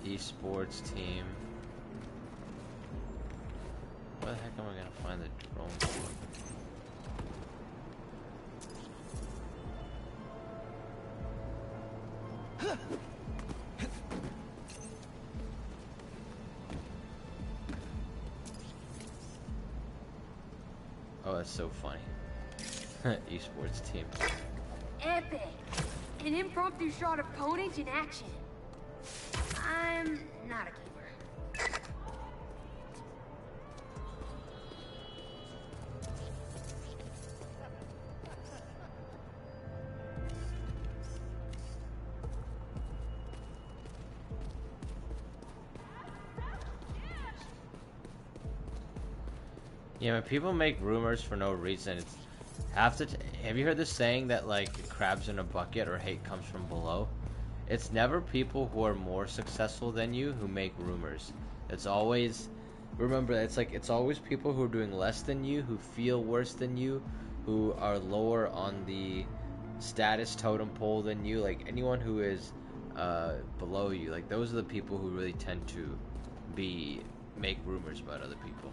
Esports team. Where the heck am I gonna find the drone for? Oh, that's so funny. Esports team. Epic! An impromptu shot of Ponage in action. I'm not a gamer. Yeah, when people make rumors for no reason, it's have you heard this saying that like crabs in a bucket or hate comes from below? It's never people who are more successful than you who make rumors. It's always, remember, it's always people who are doing less than you, who feel worse than you, who are lower on the status totem pole than you. Like anyone who is below you, like those are the people who really tend to make rumors about other people.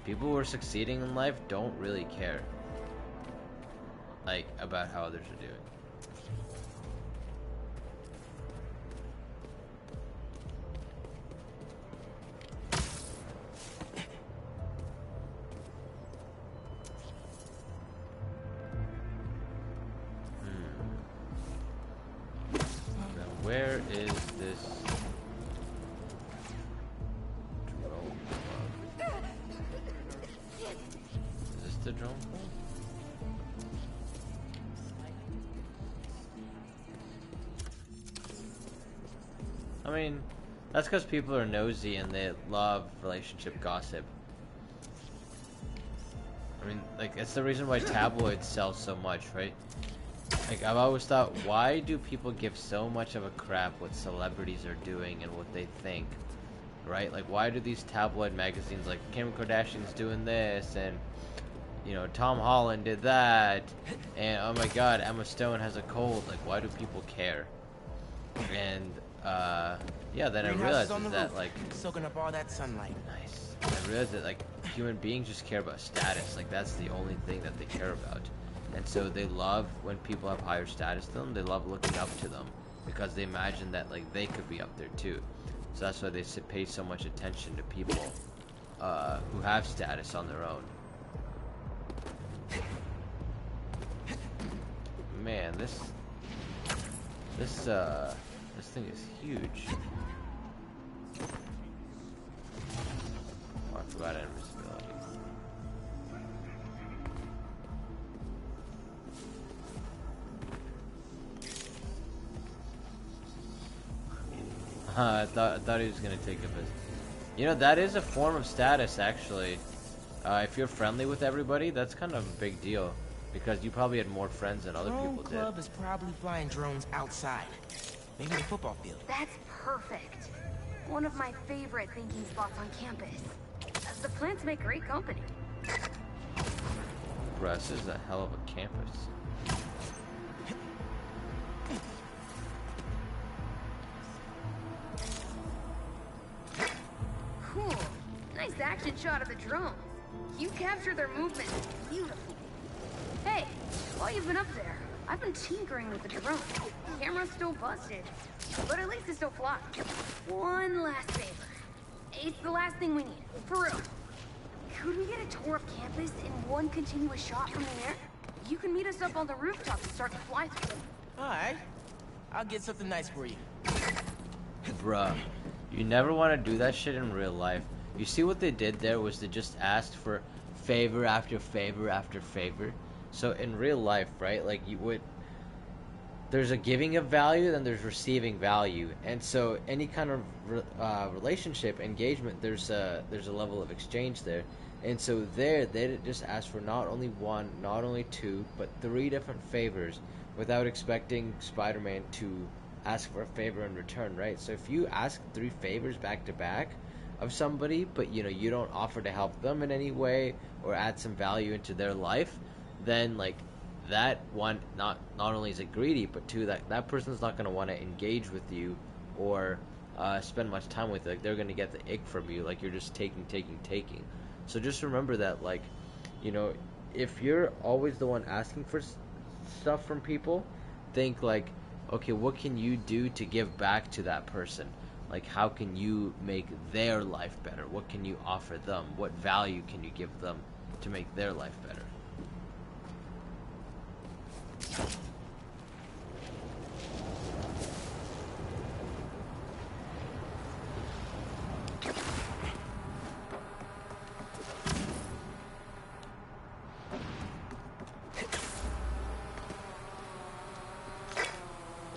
People who are succeeding in life don't really care, like, about how others are doing. Now, where is this drone club? Is this the drone club? I mean, that's because people are nosy and they love relationship gossip. I mean, like, it's the reason why tabloids sell so much, right? Like, I've always thought, why do people give so much of a crap what celebrities are doing and what they think, right? Like, why do these tabloid magazines, like, Kim Kardashian's doing this, and, you know, Tom Holland did that, and, oh my god, Emma Stone has a cold, like, why do people care? And, yeah, then I realized that, like, soaking up all that sunlight. Nice. I realized that, like, human beings just care about status. Like, that's the only thing that they care about. And so they love when people have higher status than them. They love looking up to them because they imagine that, like, they could be up there too. So that's why they pay so much attention to people who have status on their own. Man, this thing is huge. Oh, I forgot invisibility. I thought he was gonna take a visit. You know, that is a form of status, actually. If you're friendly with everybody, that's kind of a big deal. Because you probably had more friends than other people did. Drone Club is probably flying drones outside. Maybe the football field. That's perfect. One of my favorite thinking spots on campus. The plants make great company. Bruh, this is a hell of a campus. Cool. Nice action shot of the drones. You capture their movement beautifully. Hey, while you've been up there, I've been tinkering with the drone. Camera's still busted, but at least it's still flying. One last favor. It's the last thing we need, for real. Could we get a tour of campus in one continuous shot from the air? You can meet us up on the rooftop and start to fly through. Alright. I'll get something nice for you. Bruh, you never want to do that shit in real life. You see what they did there was they just asked for favor after favor after favor. So in real life, right, like you would, there's a giving of value, then there's receiving value, and so any kind of relationship engagement, there's a level of exchange there, and so there they just ask for not only one, not only two, but 3 different favors, without expecting Spider-Man to ask for a favor in return, right? So if you ask 3 favors back to back of somebody, but you know you don't offer to help them in any way or add some value into their life, then like that one, not only is it greedy, but 2, that person's not going to want to engage with you or spend much time with you. Like they're going to get the ick from you, like you're just taking. So just remember that, like, you know, if you're always the one asking for stuff from people, think like, okay, what can you do to give back to that person? Like, how can you make their life better? What can you offer them? What value can you give them to make their life better?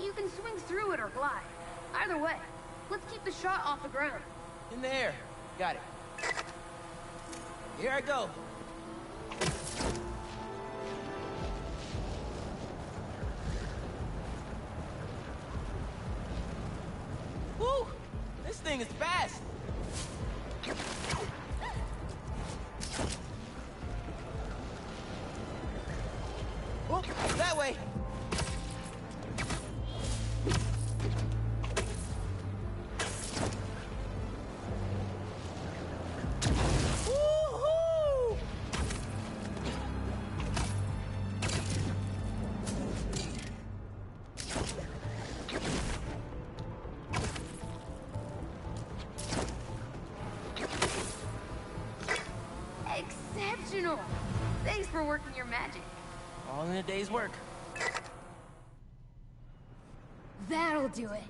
You can swing through it or glide. Either way, let's keep the shot off the ground. In the air. Got it. Here I go. Woo! This thing is fast. Oh, that way. Woo-hoo! Exceptional! Thanks for working your magic. All in a day's work. That'll do it.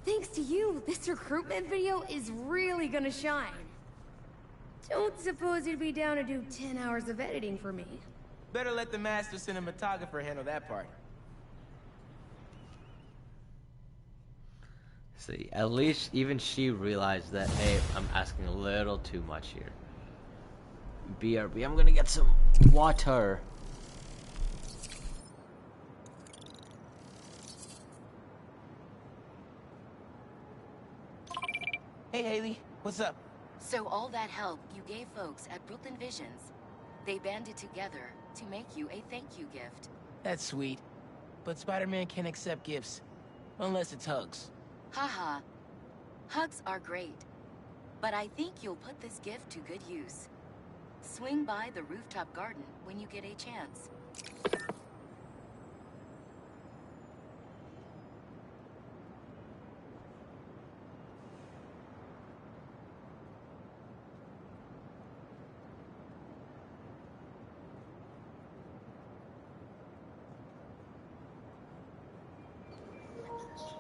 Thanks to you, this recruitment video is really gonna shine. Don't suppose you'd be down to do 10 hours of editing for me. Better let the master cinematographer handle that part. See, at least even she realized that, hey, I'm asking a little too much here. BRB, I'm gonna get some water. Hey, Haley. What's up? So all that help you gave folks at Brooklyn Visions, they banded together to make you a thank you gift. That's sweet. But Spider-Man can't accept gifts. Unless it's hugs. Haha. Hugs are great. But I think you'll put this gift to good use. Swing by the rooftop garden when you get a chance.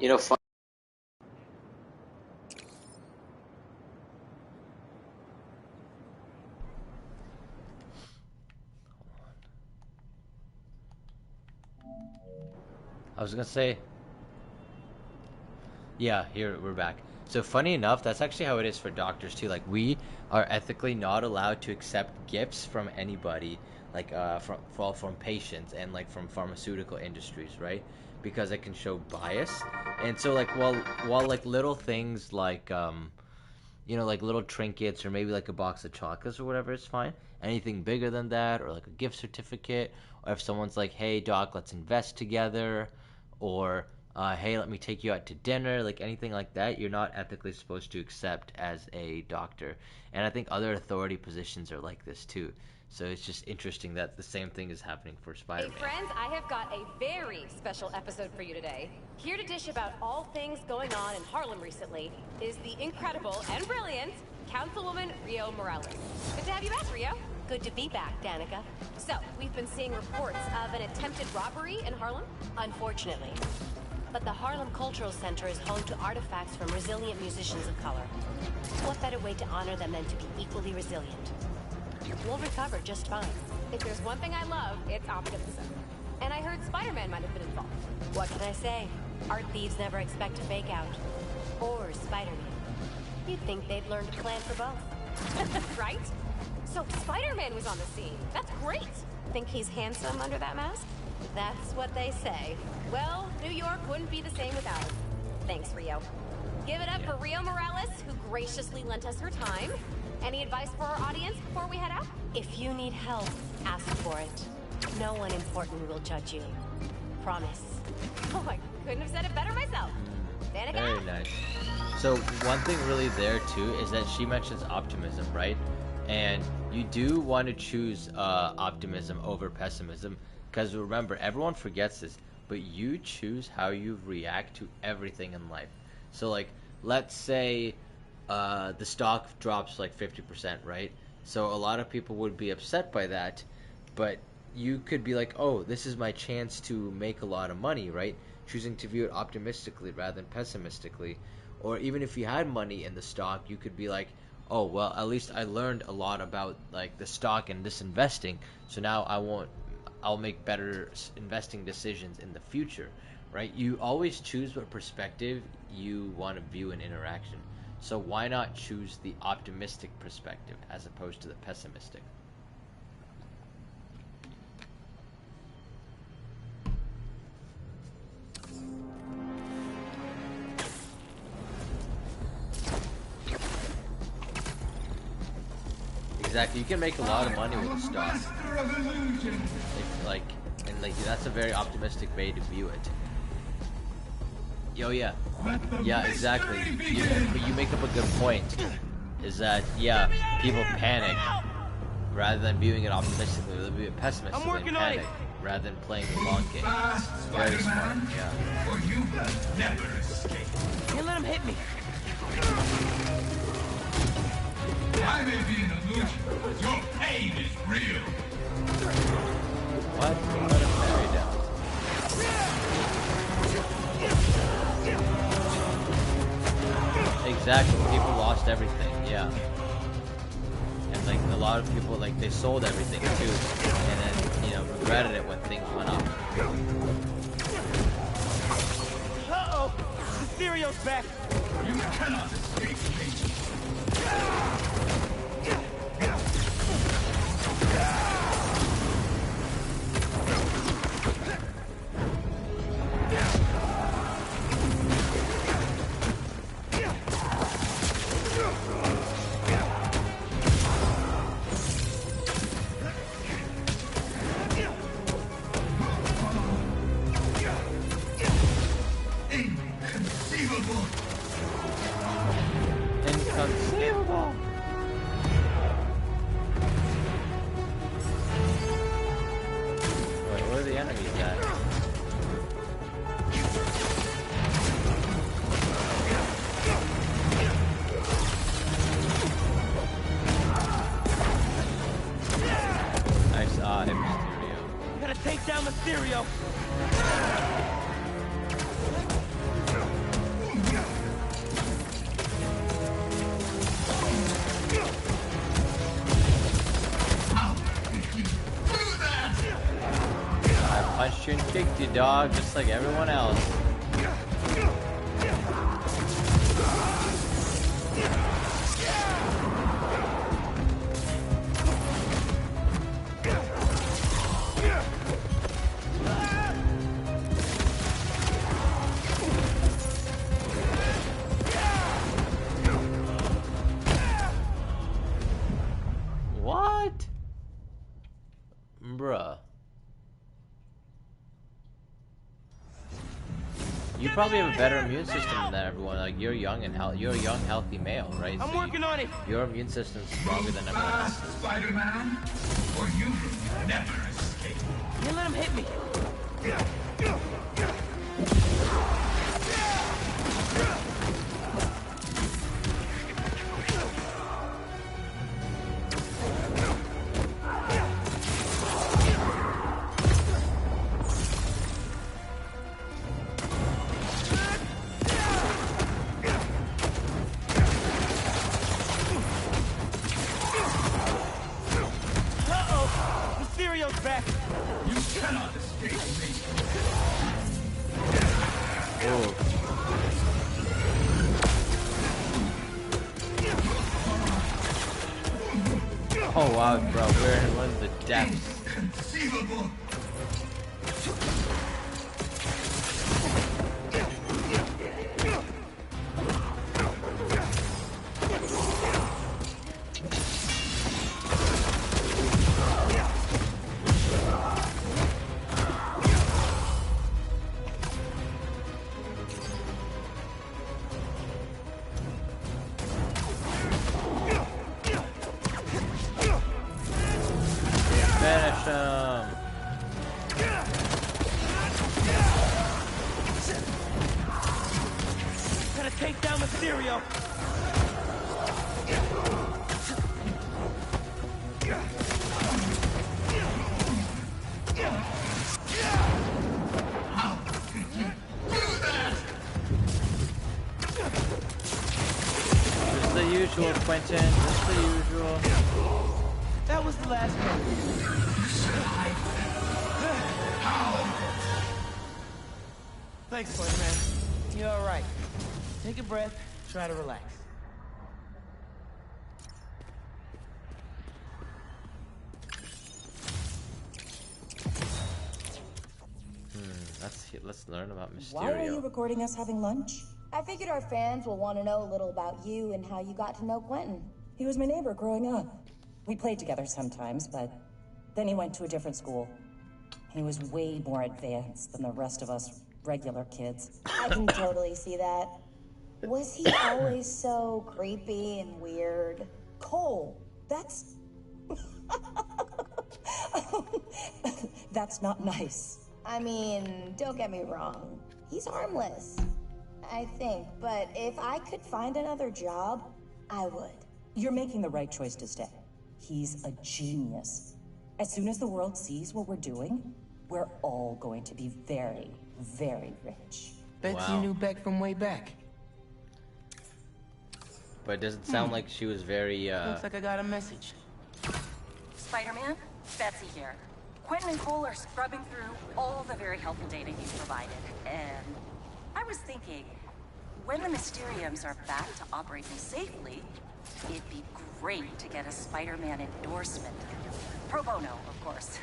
You know, I was gonna say, yeah, here we're back. So funny enough, that's actually how it is for doctors too. Like, we are ethically not allowed to accept gifts from anybody, like from patients and like from pharmaceutical industries, right? Because it can show bias. And so like while like little things like you know, like little trinkets or maybe like a box of chocolates or whatever is fine. Anything bigger than that, or like a gift certificate, or if someone's like, hey doc, let's invest together, or hey, let me take you out to dinner, like anything like that, you're not ethically supposed to accept as a doctor. And I think other authority positions are like this too. So it's just interesting that the same thing is happening for Spider-Man. Hey friends, I have got a very special episode for you today. Here to dish about all things going on in Harlem recently is the incredible and brilliant Councilwoman Rio Morales. Good to have you back, Rio. Good to be back, Danica. So, we've been seeing reports of an attempted robbery in Harlem? Unfortunately. But the Harlem Cultural Center is home to artifacts from resilient musicians of color. What better way to honor them than to be equally resilient? We'll recover just fine. If there's one thing I love, it's optimism. And I heard Spider-Man might have been involved. What can I say? Art thieves never expect a fake out. Or Spider-Man. You'd think they'd learn to plan for both. Right? So Spider-Man was on the scene. That's great. Think he's handsome under that mask? That's what they say. Well, New York wouldn't be the same without him. Thanks, Rio. Give it up for Rio Morales, who graciously lent us her time. Any advice for our audience before we head out? If you need help, ask for it. No one important will judge you. Promise. Oh, I couldn't have said it better myself. Danica? Very nice. So one thing really there too is that she mentions optimism, right? And you do want to choose optimism over pessimism, because remember, everyone forgets this, but you choose how you react to everything in life. So like, let's say the stock drops like 50%, right? So a lot of people would be upset by that, but you could be like, oh, this is my chance to make a lot of money, right? Choosing to view it optimistically rather than pessimistically. Or even if you had money in the stock, you could be like, oh, well, at least I learned a lot about like the stock and this investing, so now I'll make better investing decisions in the future, right? You always choose what perspective you want to view an interaction. So why not choose the optimistic perspective as opposed to the pessimistic? Exactly, you can make a lot of money with the stock. That's a very optimistic way to view it. Yo, yeah, exactly. But you make up a good point. Is that people panic rather than viewing it optimistically. They'll view it pessimistically and panic rather than playing the long game. Very smart. Yeah. Or you will never escape. Can't let him hit me. I may be an illusion, but your pain is real. What? Let him marry down. Exactly. People lost everything. Yeah. And like a lot of people, like they sold everything too, and then regretted it when things went up. Uh-oh! Mysterio's back. You cannot escape me. Inconceivable. Wait, where are the enemies at? Nice, hit Mysterio. You gotta take down Mysterio. Punched you and kicked you, dog, just like everyone else. What? Bruh. You probably have a better immune system than everyone. Like you're young and you're a young, healthy male, right? I'm working on it. Your immune system's stronger than everyone else. Spider-Man, or you will never escape. Can't let him hit me. Back. You cannot escape me. Oh. Oh wow, bro, we're in one of the depths. Inconceivable. Mysterio! Just the usual, Quentin. Just the usual. That was the last one. Thanks, Spider-Man. You're alright. Take a breath, try to relax. Let's learn about Mysterio. Why are you recording us having lunch? I figured our fans will want to know a little about you and how you got to know Quentin. He was my neighbor growing up. We played together sometimes, but then he went to a different school. He was way more advanced than the rest of us regular kids. I can totally see that. Was he always so creepy and weird? Cole, that's... That's not nice. I mean, don't get me wrong. He's harmless, I think. But if I could find another job, I would. You're making the right choice to stay. He's a genius. As soon as the world sees what we're doing, we're all going to be very, very rich. Bet you knew Beck from way back. But it doesn't sound like she was very, Looks like I got a message. Spider-Man, Betsy here. Quentin and Cole are scrubbing through all the very helpful data you provided, and I was thinking, when the Mysteriums are back to operating safely, it'd be great to get a Spider-Man endorsement. Pro bono, of course.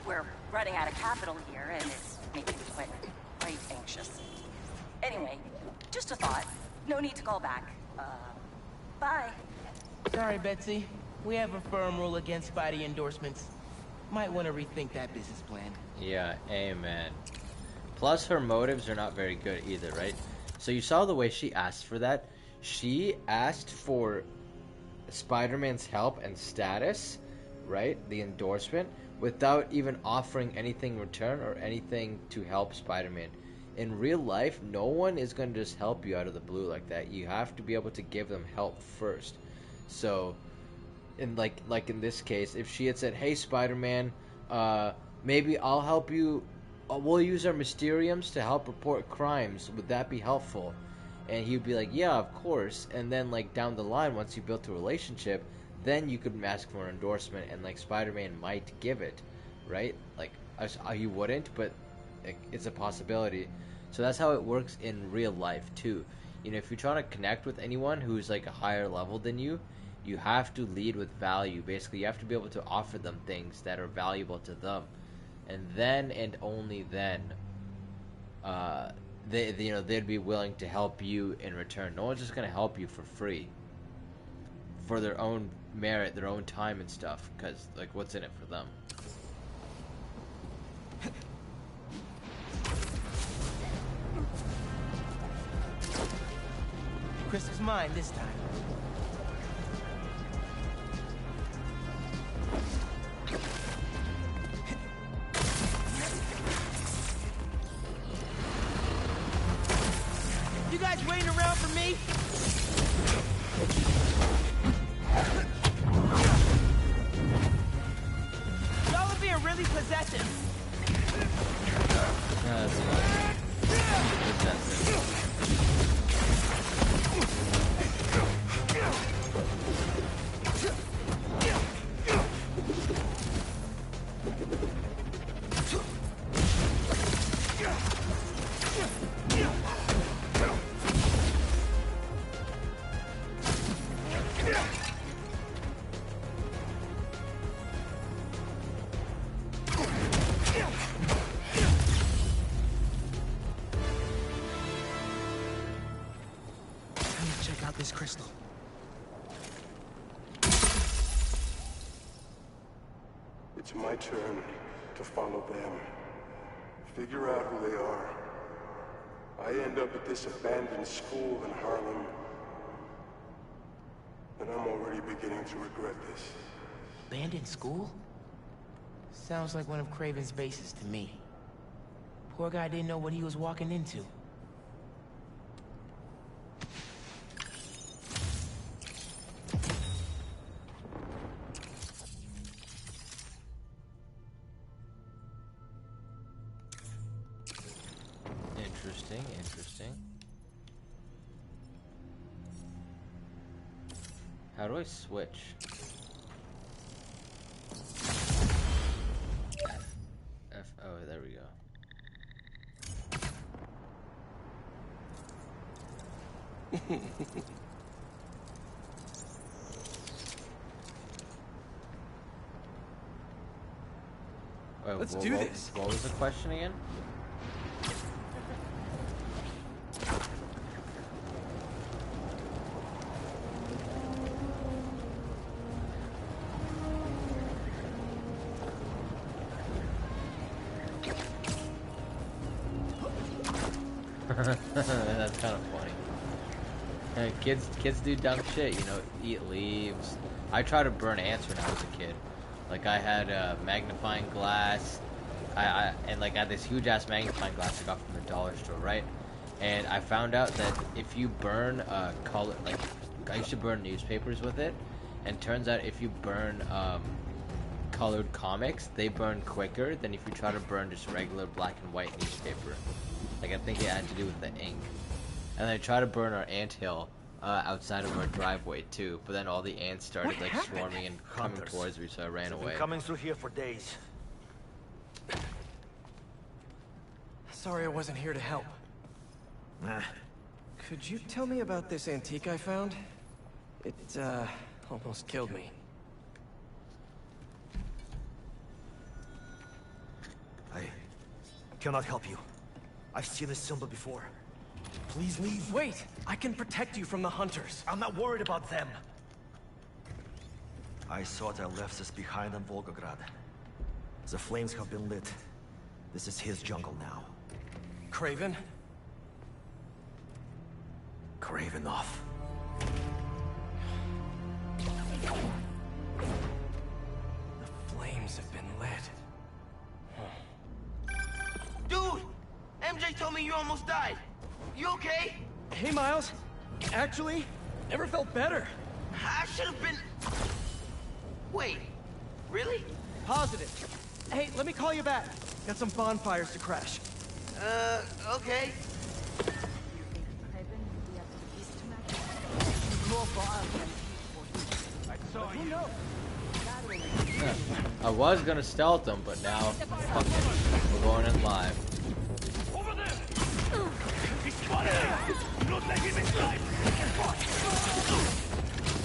We're running out of capital here, and it's making Quentin quite anxious. Anyway, just a thought. No need to call back. Bye. Sorry, Betsy. We have a firm rule against Spidey endorsements. Might want to rethink that business plan. Yeah, amen. Plus, her motives are not very good either, right? So you saw the way she asked for that. She asked for Spider-Man's help and status, right? The endorsement, without even offering anything in return or anything to help Spider-Man. In real life, no one is going to just help you out of the blue like that. You have to be able to give them help first. So, in like in this case, if she had said, "Hey, Spider-Man, maybe I'll help you. We'll use our Mysteriums to help report crimes. Would that be helpful?" And he'd be like, "Yeah, of course." And then like down the line, once you built a relationship, then you could ask for an endorsement, and like Spider-Man might give it, right? Like he wouldn't, but it's a possibility. So that's how it works in real life too. You know, if you're trying to connect with anyone who's like a higher level than you, you have to lead with value. Basically, you have to be able to offer them things that are valuable to them, and then and only then, they'd be willing to help you in return. No one's just gonna help you for free, for their own merit, their own time and stuff. Because like, what's in it for them? Chris is mine this time. You guys waiting around for me? Y'all are being really possessive. That's fine. Possessive. This crystal. It's my turn to follow them. Figure out who they are. I end up at this abandoned school in Harlem, and I'm already beginning to regret this. Abandoned school? Sounds like one of Kraven's bases to me. Poor guy didn't know what he was walking into. How do I switch? F. Oh, there we go. Wait, Let's do this. What was the question again? That's kind of funny. Kids do dumb shit, you know, eat leaves. I tried to burn ants when I was a kid. Like I had a magnifying glass. I had this huge ass magnifying glass I got from the dollar store, right? And I found out that if you burn color, like I used to burn newspapers with it, and turns out if you burn colored comics, they burn quicker than if you try to burn just regular black and white newspaper. Like I think it had to do with the ink. And I tried to burn our anthill outside of our driveway too, but then all the ants started like swarming and coming towards me, so I ran away. Been coming through here for days. Sorry I wasn't here to help. Nah. Could you tell me about this antique I found? It, almost killed me. I cannot help you. I've seen this symbol before. Please leave. Wait! I can protect you from the hunters. I'm not worried about them. I thought I left this behind in Volgograd. The flames have been lit. This is his jungle now. Kraven? Kraven off. The flames have been lit. Dude! MJ told me you almost died. You okay? Hey, Miles. Actually, never felt better. I should have been... Wait, really? Positive. Hey, let me call you back. Got some bonfires to crash. Okay. I was gonna stealth them, but now fuck it. We're going in live. Over there! He's spotted! Not let him inside!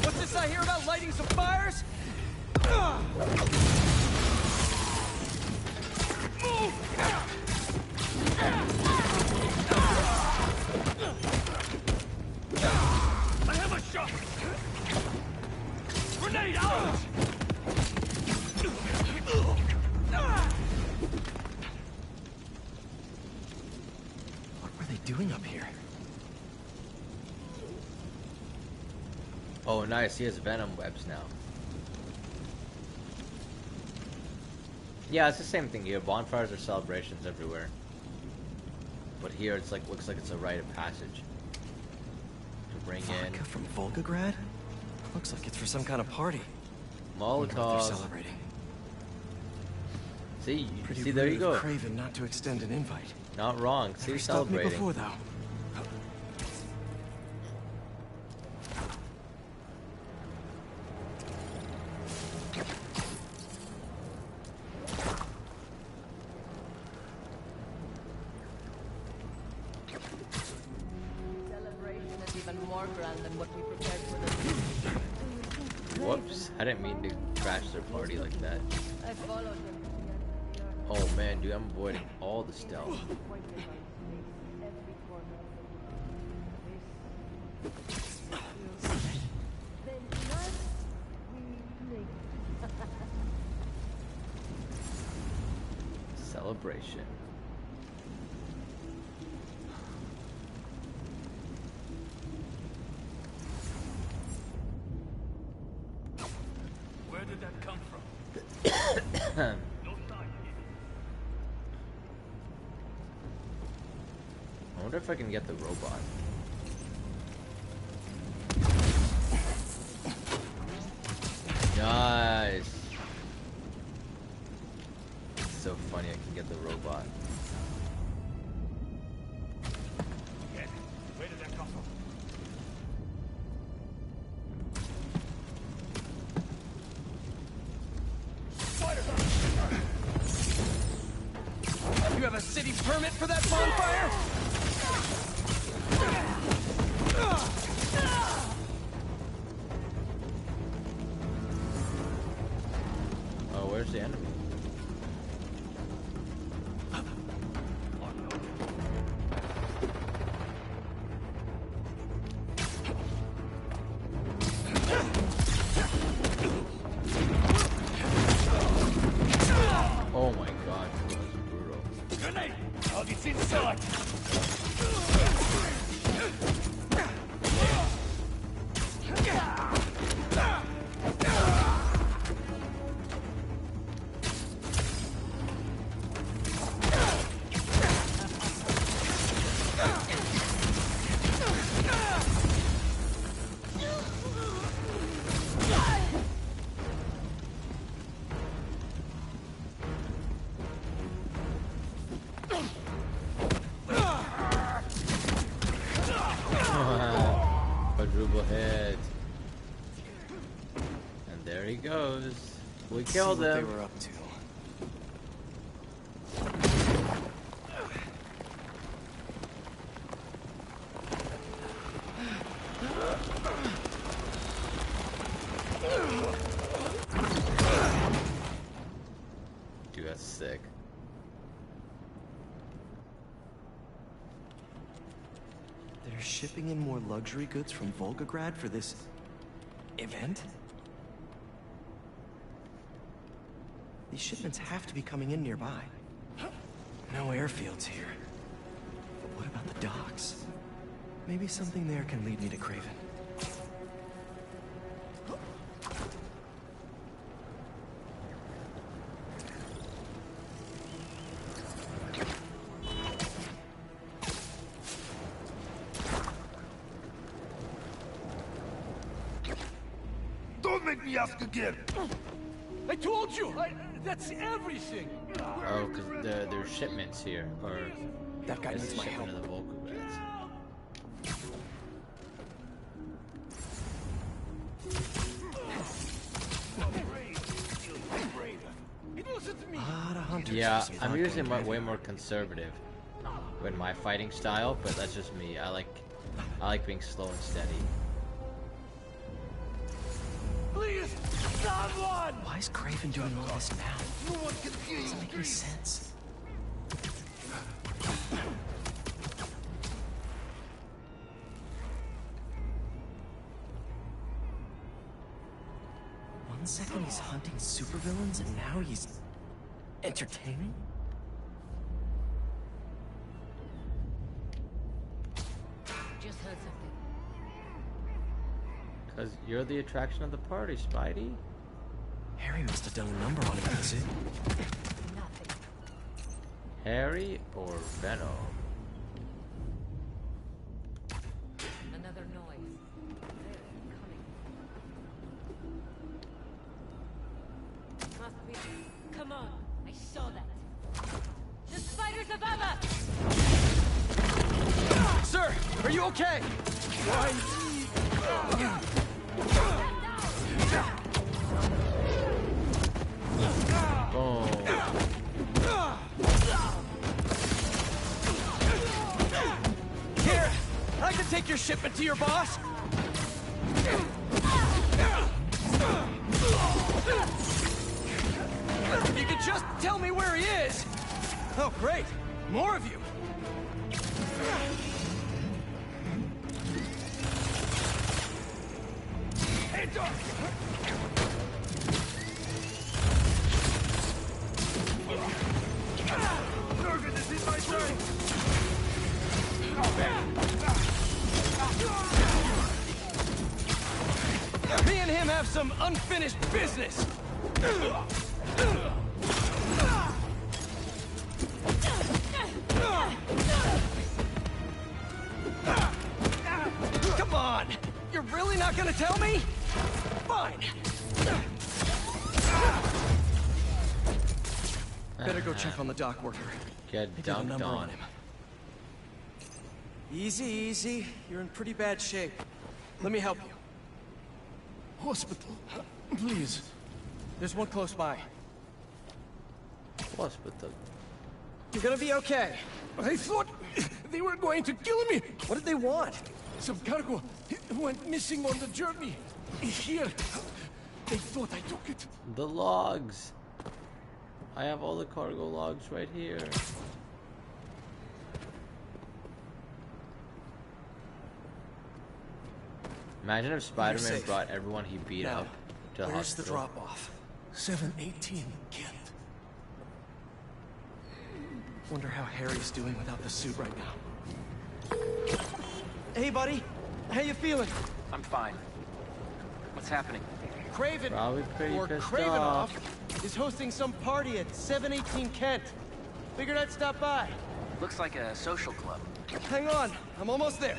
What's this I hear about lighting some fires? Move! I have a shot! Grenade out! What were they doing up here? Oh, nice. He has venom webs now. Yeah, it's the same thing here. Bonfires are celebrations everywhere. But here, it's like looks like it's a rite of passage to bring Vodka in from Volgograd? Looks like it's for some kind of party. Molotov. They're celebrating. See, Pretty see, there rude you go. of Kraven not to extend an invite. Not wrong. See, Never stopped me celebrating. before, though. Celebration is even more grand than what we prepared for the... Whoops! I didn't mean to crash their party like that. I followed him. Oh man, dude, I'm avoiding all the stealth. Celebration. Where did that come from? I wonder if I can get the robot. Nice. It's so funny I can get the robot. Where did that come from? the enemy? Oh my god, that was brutal. Grenade! Target's inside! Quadruple hit. And there he goes. We killed Let's see what him. they were up to. Dude, that's sick. They're shipping in more luxury goods from Volgograd for this event? These shipments have to be coming in nearby. No airfields here. But what about the docks? Maybe something there can lead me to Kraven. Don't make me ask again. I told you! That's everything! Oh, because there's shipments here. Or that guy it's needs a my shipment help. of the Volgograds. Yeah, I'm usually way more conservative with my fighting style, but that's just me. I like being slow and steady. Please, someone! Why is Kraven doing all this now? No one can hear you. Doesn't make any sense. One second he's hunting supervillains, and now he's entertaining? Just heard something. Because you're the attraction of the party, Spidey. Harry must have done a number on him, that's it. Nothing. Harry or Venom? Another noise. They're coming. Must be. Come on. I saw that. The spiders of Ava! Sir, are you okay? Why? Boom. Here, I can take your shipment to your boss. If you could just tell me where he is. Oh, great. More of you. Hey, dog. Nervous, this is my turn. Me and him have some unfinished business. Come on! You're really not gonna tell me? Fine. Better go check on the dock worker. Get Maybe the dunked number on. him. Easy, easy. You're in pretty bad shape. Let me help you. Hospital, please. There's one close by. Hospital. You're gonna be okay. I thought they were going to kill me. What did they want? Some cargo went missing on the journey. Here. They thought I took it. The logs. I have all the cargo logs right here. Imagine if Spider-Man brought everyone he beat up to the Where's the hospital. drop-off? 718 Kent. Wonder how Harry's doing without the suit right now. Hey, buddy. How you feeling? I'm fine. What's happening? Kraven, Probably pretty or pissed Kravenoff, is hosting some party at 718 Kent. Figured I'd stop by. Looks like a social club. Hang on, I'm almost there.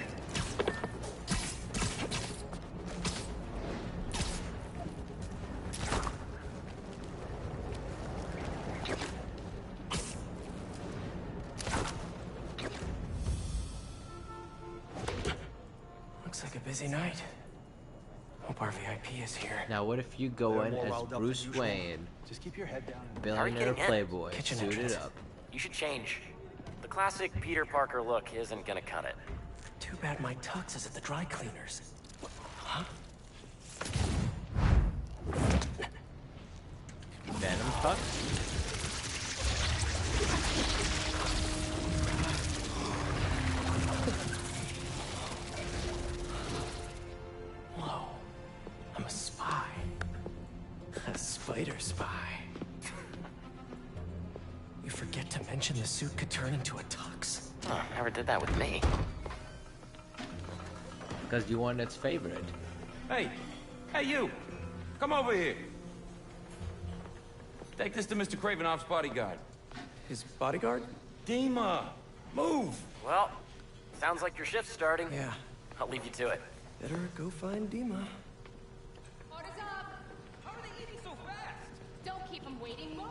Looks like a busy night. Hope our VIP is here. Now, what if you go in as Bruce Wayne, Just keep your head down. billionaire playboy, Kitchen suited entrance. up? You should change. The classic Peter Parker look isn't gonna cut it. Too bad my tux is at the dry cleaners. Huh? Venom Tuck? Whoa. I'm a spy. A spider spy. You forget to mention the suit could turn into a tux. Oh, never did that with me. Because you want its favorite. Hey! Hey, you! Come over here! Take this to Mr. Kravenoff's bodyguard. His bodyguard? Dima! Move! Well, sounds like your shift's starting. Yeah. I'll leave you to it. Better go find Dima. Orders up! How are they eating so fast? Don't keep them waiting, move!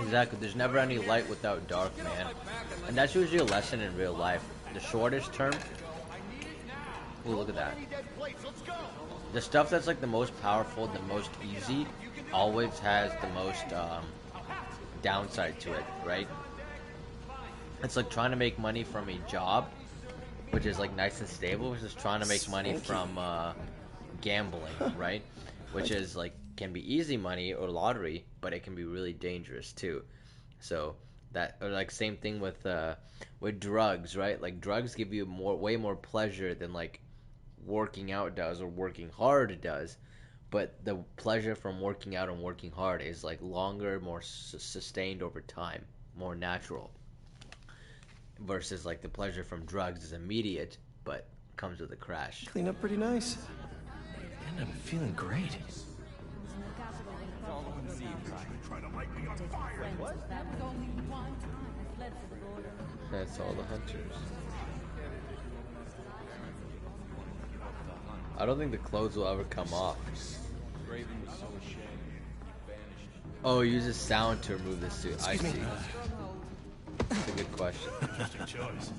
Exactly, there's never any light without dark, man. And that's usually a lesson in real life. The shortest term... Ooh, look at that. The stuff that's like the most powerful, the most easy, always has the most downside to it, right? It's like trying to make money from a job, which is like nice and stable, versus trying to make money from gambling, right? Which is like, can be easy money or lottery, but it can be really dangerous too. So that, or like same thing with drugs, right? Like drugs give you way more pleasure than like working out does or working hard does, but the pleasure from working out and working hard is like longer, more sustained over time, more natural, versus like the pleasure from drugs is immediate but comes with a crash. Clean up pretty nice. And I'm feeling great. That's all the hunters. I don't think the clothes will ever come off. Oh, it uses sound to remove the suit. I see. That's a good question. Interesting choice.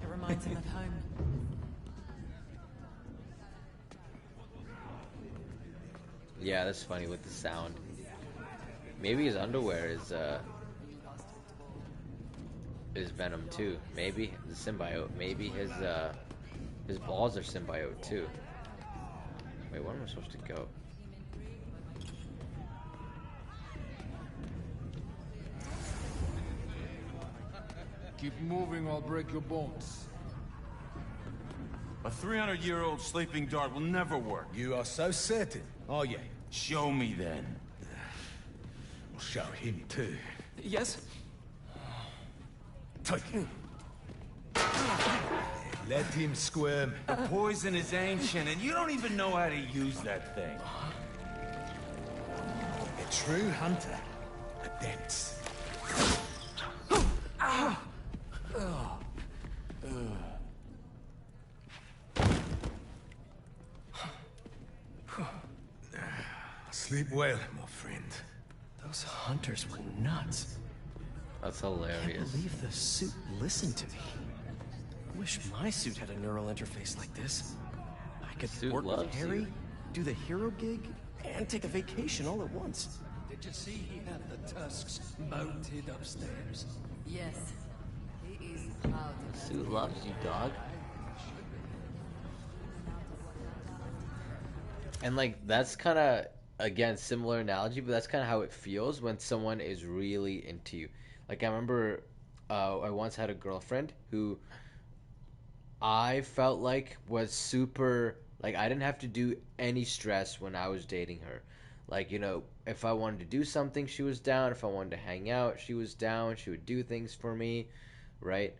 It reminds him of home. Yeah, that's funny with the sound. Maybe his underwear is Venom too. Maybe the symbiote. Maybe his balls are symbiote too. Wait, where am I supposed to go? Keep moving, I'll break your bones. A 300-year-old sleeping dart will never work. You are so certain, are you? Show me then. I'll show him too. Yes? Take him. Let him squirm. The poison is ancient, and you don't even know how to use that thing. A true hunter. A dense. Sleep well, my friend. Those hunters were nuts. That's I hilarious. can't believe the suit listened to me. Wish my suit had a neural interface like this. I could Suit work with loves Harry, you. do the hero gig, and take a vacation all at once. Did you see he had the tusks mounted upstairs? Yes. He is proud of that. Suit loves you, dog. And like that's kind of again, similar analogy, but that's kind of how it feels when someone is really into you. Like I remember, I once had a girlfriend who I felt like was super. Like I didn't have to do any stress when I was dating her. Like, if I wanted to do something, she was down. If I wanted to hang out, she was down. She would do things for me, right?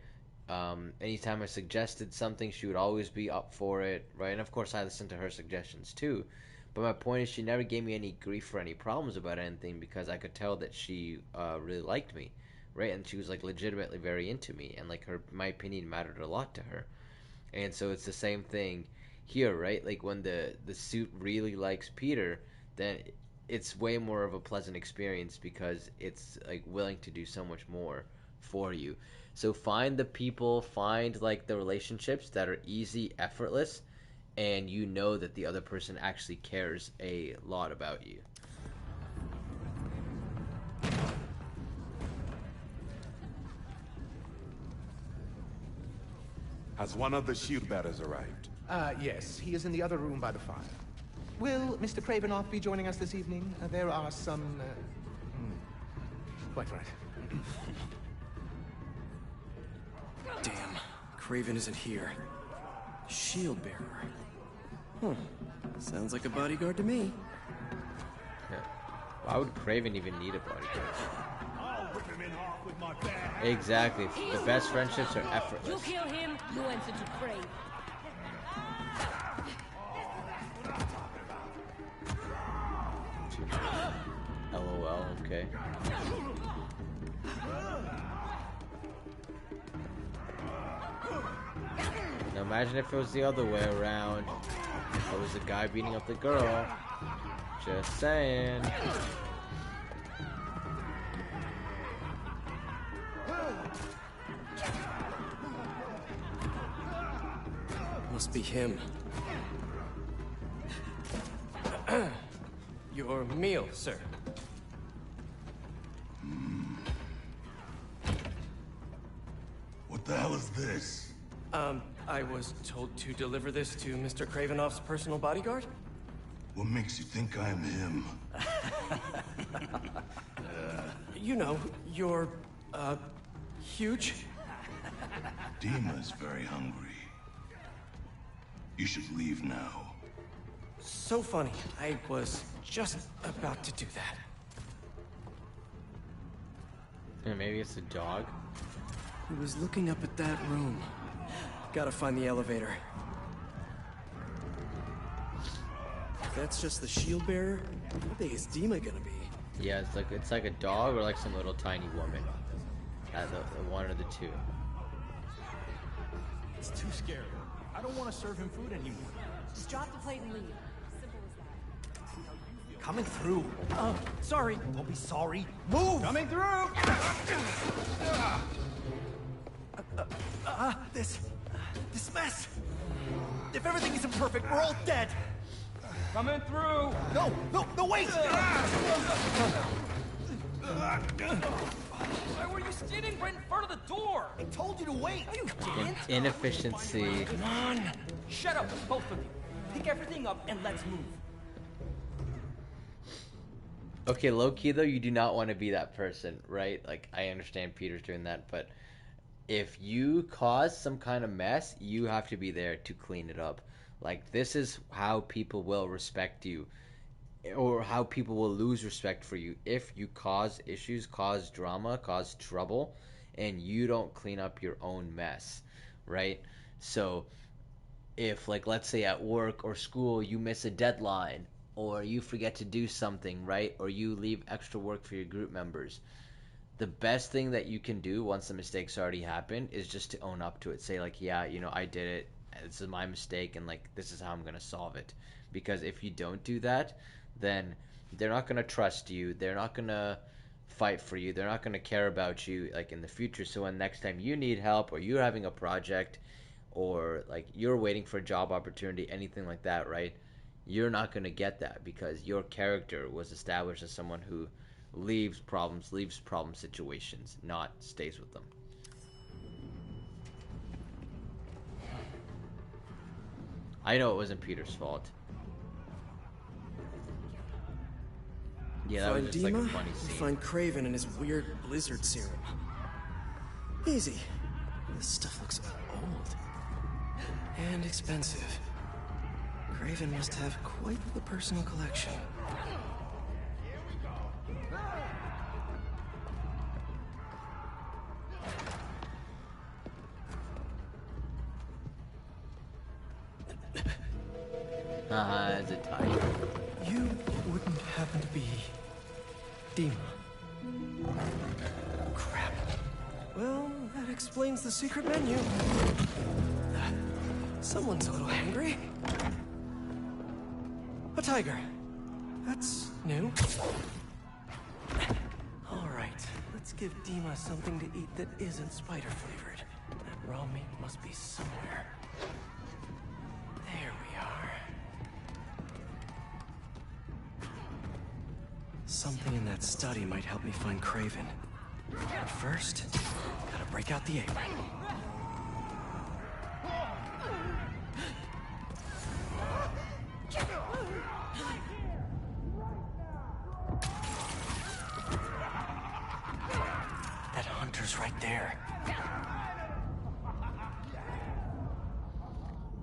Anytime I suggested something, she would always be up for it, right? And of course, I listened to her suggestions too. But my point is, she never gave me any grief or any problems about anything because I could tell that she really liked me, right? And she was like legitimately very into me, and like my opinion mattered a lot to her. And so it's the same thing here, right? Like when the suit really likes Peter, then it's way more of a pleasant experience because it's like willing to do so much more for you. So find the people, find like the relationships that are easy, effortless, and you know that the other person actually cares a lot about you. Has one of the shield bearers arrived? Yes. He is in the other room by the fire. Will Mr. Kravinoff be joining us this evening? There are some... Quite right. Damn, Kraven isn't here. Shield bearer. Huh. Sounds like a bodyguard to me. Why would Kraven even need a bodyguard? I'll rip him in half with my bare hands. Exactly. The best friendships are effortless. You kill him, you answer to Kraven. LOL, okay. Now imagine if it was the other way around. It was the guy beating up the girl. Just saying. Must be him. Your meal, sir. What the hell is this? I was told to deliver this to Mr. Kravinoff's personal bodyguard? What makes you think I'm him? You know, you're, huge. Dima's very hungry. You should leave now. So funny. I was just about to do that. Yeah, maybe it's a dog. He was looking up at that room. Gotta find the elevator. If that's just the shield bearer, what big is Dima gonna be? Yeah, it's like a dog or like some little tiny woman. The one or the two. It's too scary. I don't want to serve him food anymore. Just drop the plate and leave. Simple as that. Coming through. Sorry. Don't be sorry. Move! Coming through! This mess. If everything isn't perfect, we're all dead. Coming through. No, wait! Why were you standing right in front of the door? I told you to wait. You didn't. Inefficiency. Come on. Shut up, both of you. Pick everything up and let's move. Okay, low-key though, you do not want to be that person, right? Like, I understand Peter's doing that, but if you cause some kind of mess, you have to be there to clean it up. Like, this is how people will respect you, or how people will lose respect for you if you cause issues, cause drama, cause trouble, and you don't clean up your own mess, right? So if, like, let's say at work or school you miss a deadline, or you forget to do something, right? Or you leave extra work for your group members, the best thing that you can do once the mistake's already happened is just to own up to it. Say, like, yeah, I did it, this is my mistake, and like, this is how I'm gonna solve it. Because if you don't do that, then they're not gonna trust you, they're not gonna fight for you, they're not gonna care about you, like, in the future. So when next time you need help, or you're having a project, or like you're waiting for a job opportunity, anything like that, right? You're not gonna get that because your character was established as someone who leaves problem situations, not stays with them. I know it wasn't Peter's fault. Yeah, that was Find just like a Dima, funny scene. find Kraven and his weird blizzard serum. Easy. This stuff looks old. And expensive. Kraven must have quite the personal collection. Haha, it's a tiger. You wouldn't happen to be Dima? Crap. Well, that explains the secret menu. Someone's a little hungry. A tiger. That's new. All right, let's give Dima something to eat that isn't spider-flavored. That raw meat must be somewhere. There we are. Something in that study might help me find Kraven. But first, gotta break out the apron. That hunter's right there.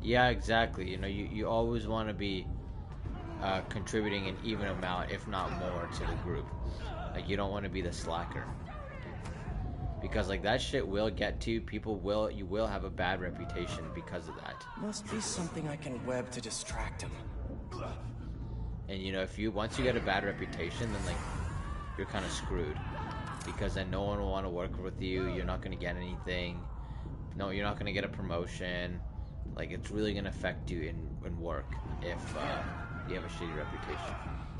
Yeah, exactly. You know, you always want to be contributing an even amount, if not more, to the group. Like, you don't want to be the slacker. Because, like, that shit will get to you. You will have a bad reputation because of that. Must be something I can web to distract him. And, you know, once you get a bad reputation, then, like, you're kind of screwed. Because then no one will want to work with you. You're not going to get anything. No, you're not going to get a promotion. Like, it's really going to affect you in work if you have a shitty reputation.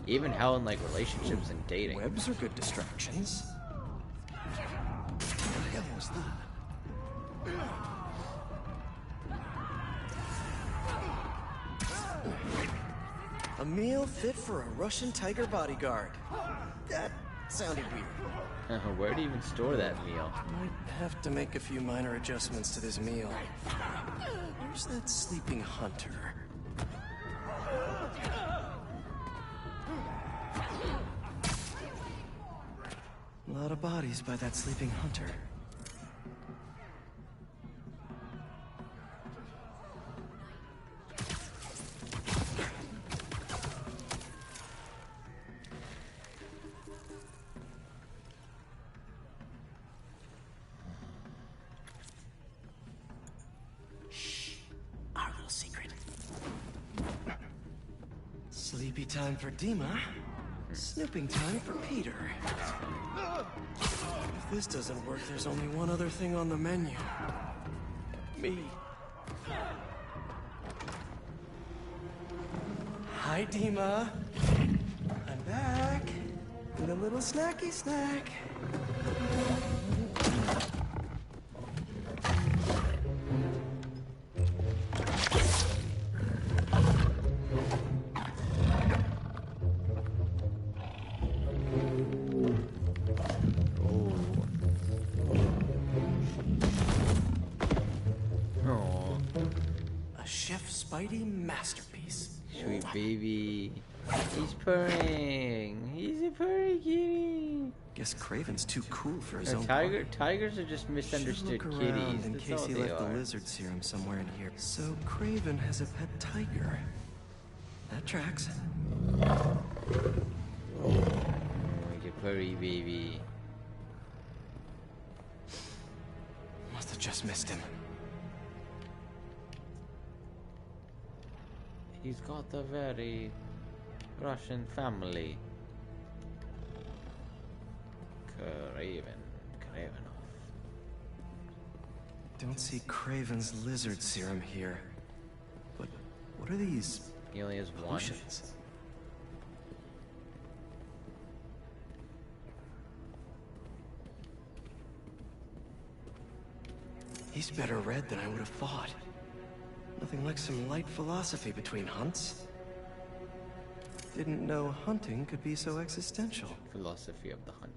Even hell in, like, relationships and dating. Webs are good distractions. What the hell was that? A meal fit for a Russian tiger bodyguard. That sounded weird. Where do you even store that meal? Might have to make a few minor adjustments to this meal. Where's that sleeping hunter? A lot of bodies by that sleeping hunter. Our little secret. Sleepy time for Dima. Snooping time for Peter. If this doesn't work, there's only one other thing on the menu. Me. Hi, Dima. I'm back. With a little snacky snack. Spidey masterpiece. Sweet baby. He's purring. He's a purry kitty. Guess Kraven's too cool for his own Tigers are just misunderstood Should look kitties. around in That's case all he they left the are. lizard serum somewhere in here. So Kraven has a pet tiger. That tracks. Oh, you purry baby. Must have just missed him. He's got a very Russian family. Kraven. Don't see Kraven's lizard serum here. But what are these? He only has one. Potions? He's better read than I would have thought. Nothing like some light philosophy between hunts. Didn't know hunting could be so existential. Philosophy of the hunt.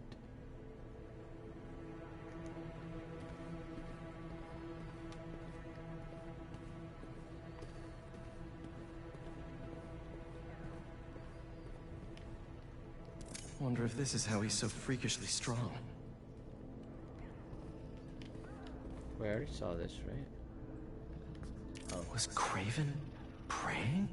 Wonder if this is how he's so freakishly strong. We already saw this, right? Oh. Was Kraven praying?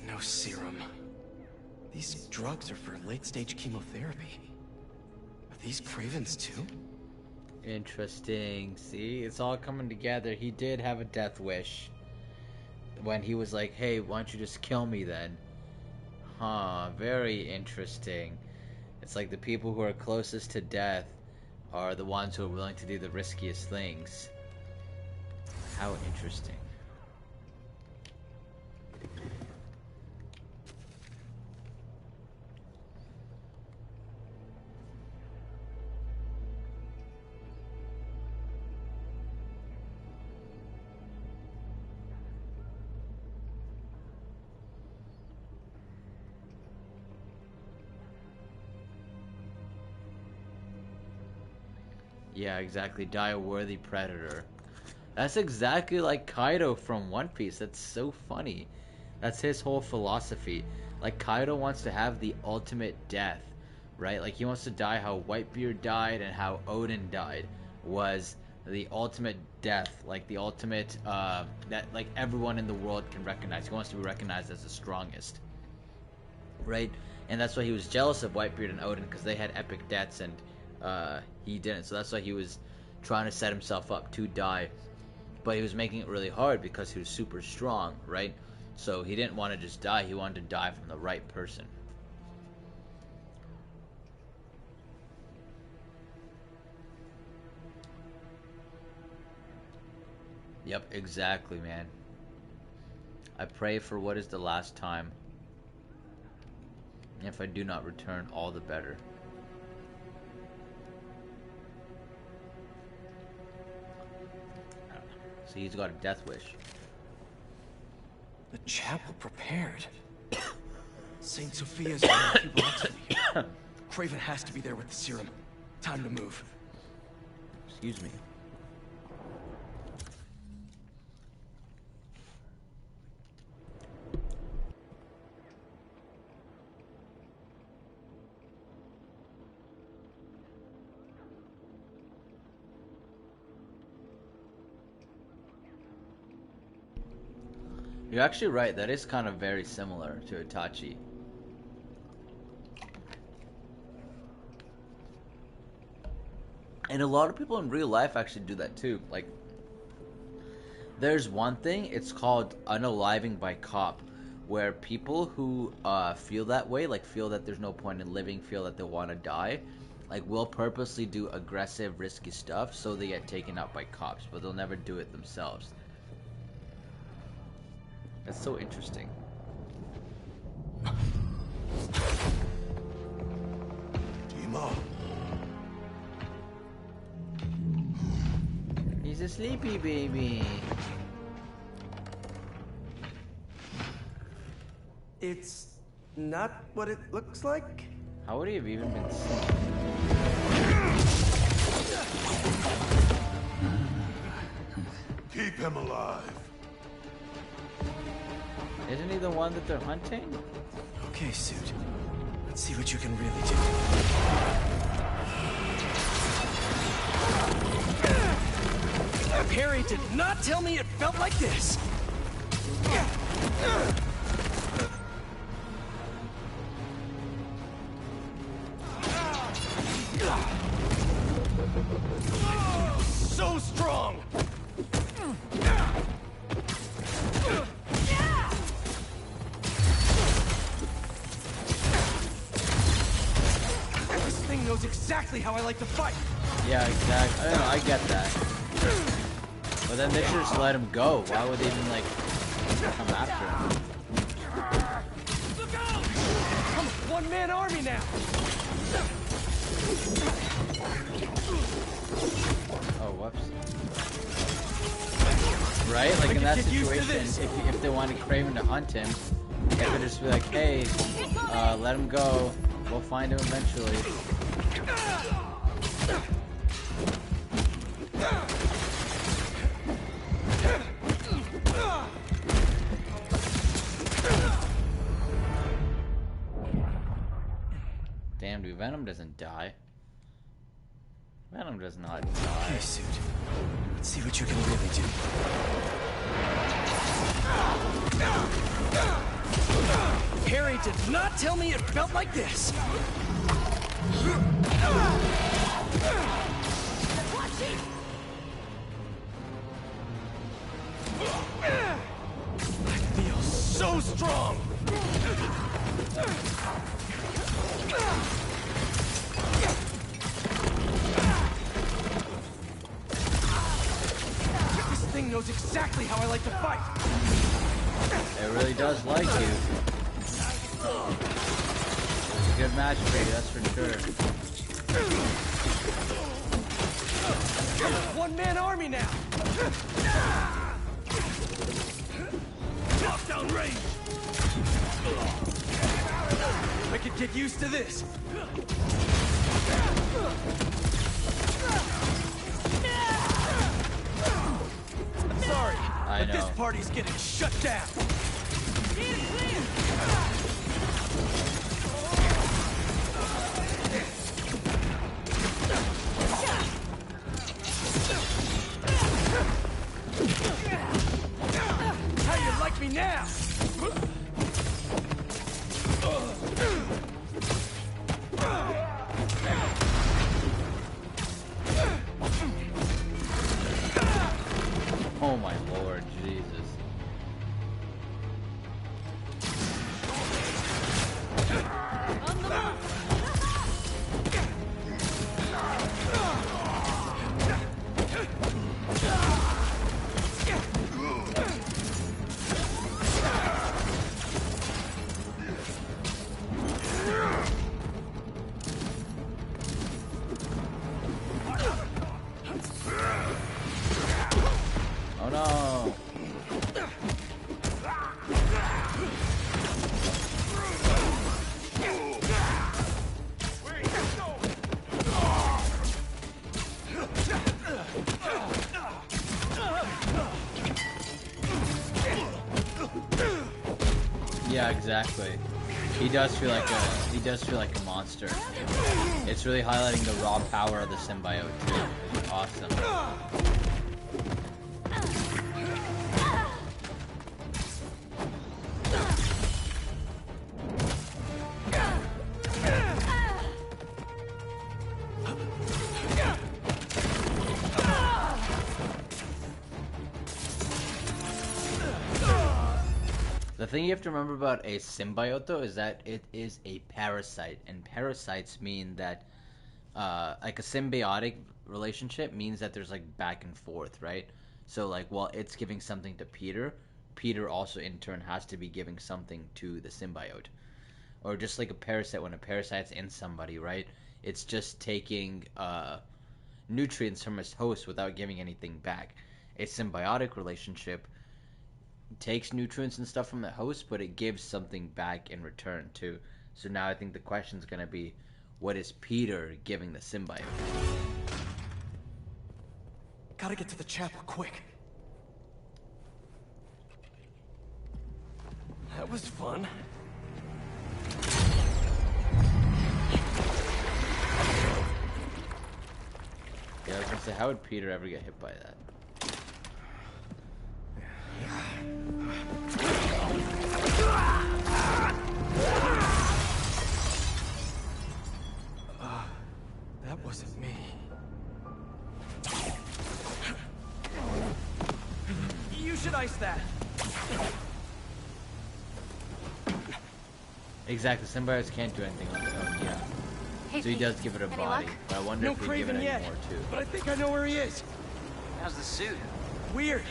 No serum. These drugs are for late-stage chemotherapy. Are these Kraven's too? Interesting. See, it's all coming together. He did have a death wish. When he was like, hey, why don't you just kill me then? Huh, very interesting. It's like the people who are closest to death are the ones who are willing to do the riskiest things. How interesting. Yeah, exactly. Die a worthy predator. That's exactly like Kaido from One Piece. That's so funny. That's his whole philosophy. Like, Kaido wants to have the ultimate death, right? Like, he wants to die how Whitebeard died and how Odin died was the ultimate death. Like, the ultimate, that, like, everyone in the world can recognize. He wants to be recognized as the strongest, right? And that's why he was jealous of Whitebeard and Odin, because they had epic deaths and he didn't. So that's why he was trying to set himself up to die, but he was making it really hard because he was super strong, right? So he didn't want to just die, he wanted to die from the right person. Yep, exactly, man. I pray for what is the last time. If I do not return, all the better. So he's got a death wish. The chapel prepared. Saint Sophia's only a few blocks from here. Kraven has to be there with the serum. Time to move. Excuse me. You're actually right, that is kind of very similar to Itachi. And a lot of people in real life actually do that too. Like, there's one thing, it's called unaliving by cop, where people who feel that way, like feel that there's no point in living, feel that they want to die, like will purposely do aggressive, risky stuff so they get taken out by cops, but they'll never do it themselves. That's so interesting. Timo. He's a sleepy baby. It's not what it looks like? How would he have even been seen? Keep him alive. Isn't he the one that they're hunting? Okay, Suit. Let's see what you can really do. Harry did not tell me it felt like this. So strong. This thing knows exactly how I like to fight. Yeah, exactly. I know, I get that. But then they should just let him go. Why would they even, like, come after him? Look out! I'm a one-man army now. Oh, whoops. Right? Like, in that situation, if they wanted Kraven to hunt him, they could just be like, hey, let him go. We'll find him eventually. Damn, dude, Venom doesn't die. Venom does not die. Hey, Suit. Let's see what you can really do. Harry did not tell me it felt like this. I feel so strong. This thing knows exactly how I like to fight. It really does like you. It's a good match for you, that's for sure. One-man army now. Lockdown range. I could get used to this. Sorry, I but know. this party's getting shut down. How you like me now? Oh my lord, Jesus. Oh no. Yeah, exactly. He does feel like a monster. It's really highlighting the raw power of the symbiote too. It's awesome. The thing you have to remember about a symbiote, though, is that it is a parasite, and parasites mean that, like a symbiotic relationship means that there's like back and forth, right? So like while it's giving something to Peter, Peter also in turn has to be giving something to the symbiote. Or just like a parasite, when a parasite's in somebody, right? It's just taking nutrients from its host without giving anything back. A symbiotic relationship takes nutrients and stuff from the host, but it gives something back in return too. So now I think the question's gonna be, what is Peter giving the symbiote? Gotta get to the chapel quick. That was fun. Yeah, I was gonna say, how would Peter ever get hit by that? That wasn't me. You should ice that. Exactly, symbiotes can't do anything on their own, yeah. Hey, So he Pete, does give it a any body, luck? but I wonder No if he'd give it Kraven any yet, more too. but I think I know where he is. How's the suit? Weird.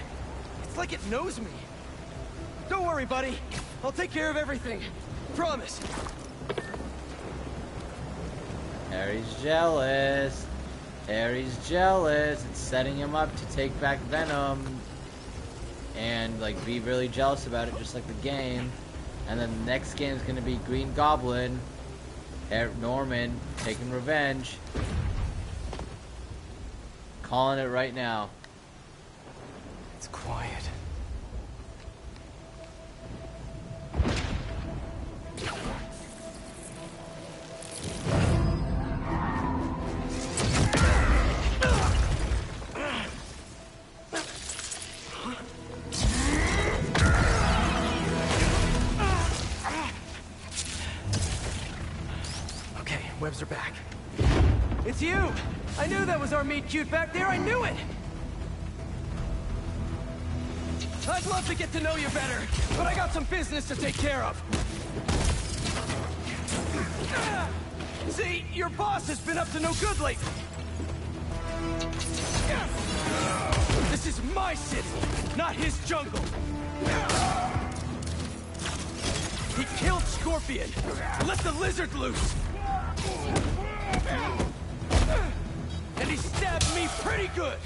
It's like it knows me. Don't worry, buddy. I'll take care of everything. Promise. Harry's jealous. Harry's jealous. It's setting him up to take back Venom. And, like, be really jealous about it, just like the game. And then the next game is going to be Green Goblin. Norman taking revenge. Calling it right now. It's quiet. Webs are back. It's you! I knew that was our meet cute back there, I knew it! I'd love to get to know you better, but I got some business to take care of. See, your boss has been up to no good lately. This is my city, not his jungle. He killed Scorpion, let the lizard loose. And he stabbed me pretty good.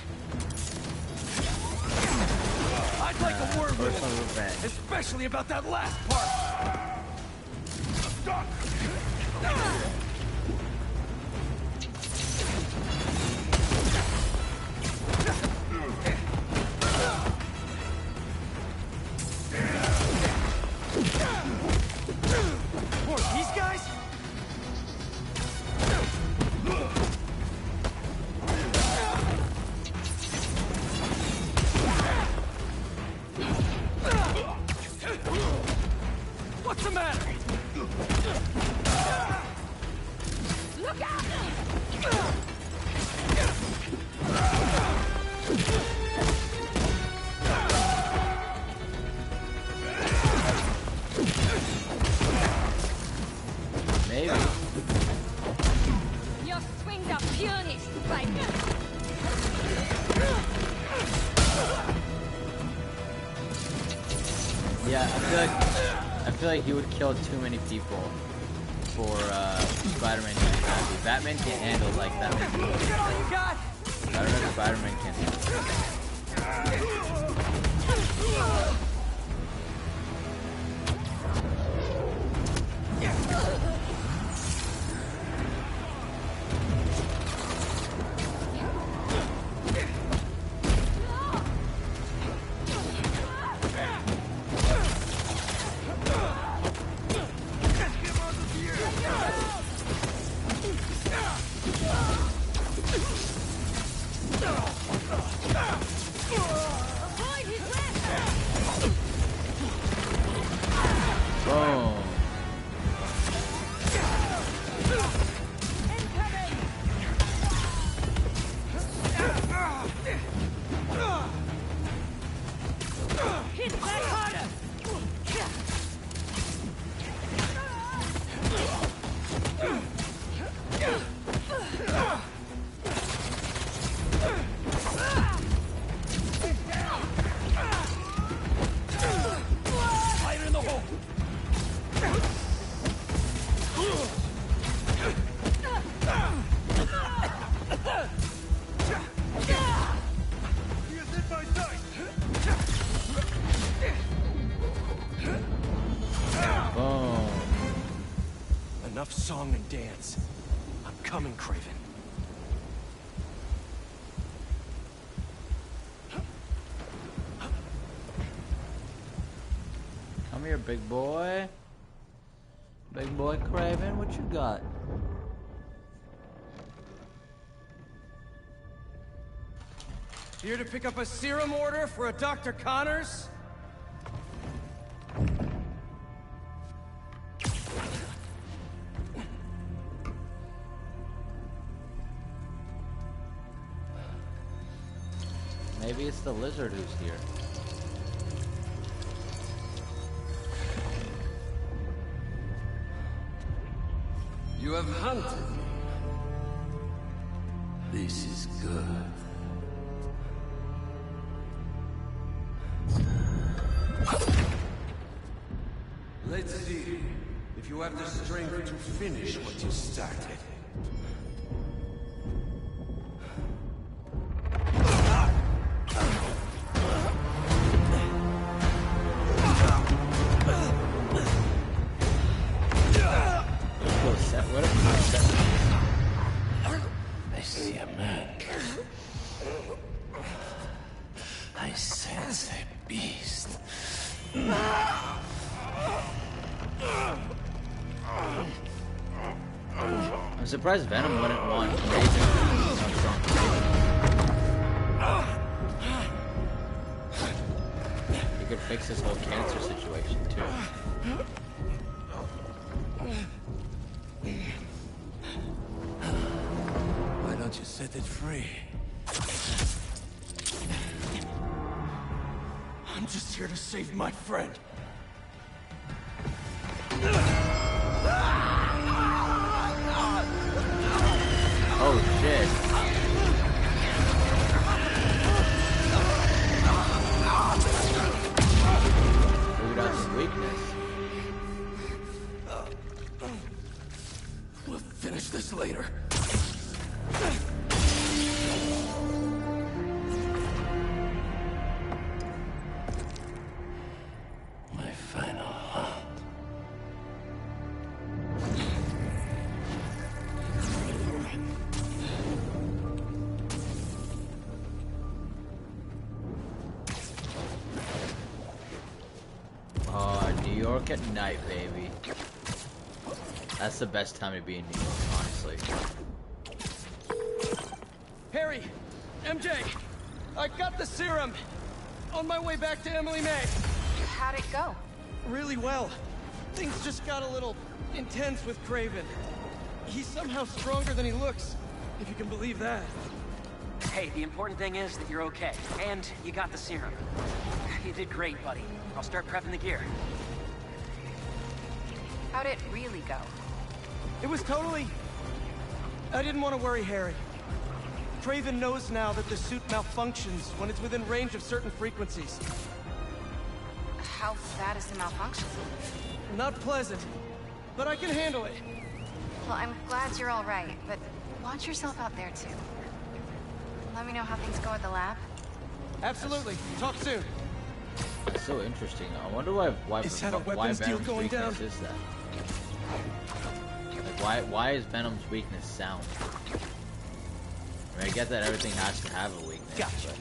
I'd like a word with him, especially about that last part. More of these guys? What's the matter? Look out! Maybe. Your swings are puny, Spider. Yeah, I feel like he would kill too many people for Spider-Man to be happy. Batman can't handle like that many people. Is that all you got? I don't know if Spider-Man can handle. Enough song and dance. I'm coming, Kraven. Come here, big boy. Big boy Kraven, what you got? Here to pick up a serum order for a Dr. Connors? Maybe it's the lizard who's here. You have hunted me. This is good. Let's see if you have the strength to finish what you started. I'm surprised Venom wouldn't want Kraven. He could fix this whole cancer situation too. Why don't you set it free? I'm just here to save my friend. Oh shit. Figured out his weakness. We'll finish this later. My final hunt. New York at night, baby. That's the best time to be in New York, honestly. Harry! MJ! I got the serum! On my way back to Emily May! How'd it go? Really well. Things just got a little intense with Kraven. He's somehow stronger than he looks, if you can believe that. Hey, the important thing is that you're okay, and you got the serum. You did great, buddy. I'll start prepping the gear. How'd it really go? It was totally... I didn't want to worry Harry. Kraven knows now that the suit malfunctions when it's within range of certain frequencies. How bad is the malfunction? Not pleasant, but I can handle it. Well, I'm glad you're all right, but watch yourself out there too. Let me know how things go at the lab. Absolutely. Talk soon. That's so interesting. I wonder why weapons deal Venom's going weakness down? is that. Like, why is Venom's weakness sound? I mean, I get that everything has to have a weakness. Gotcha.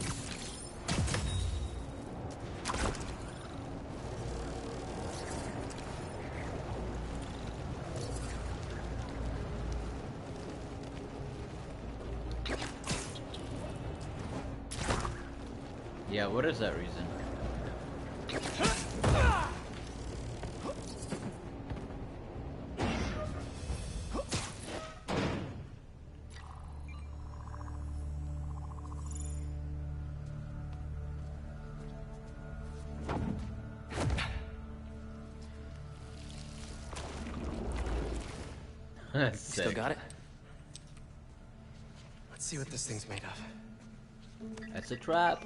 Yeah, what is that reason? That's Still sick. got it? Let's see what this thing's made of. That's a trap.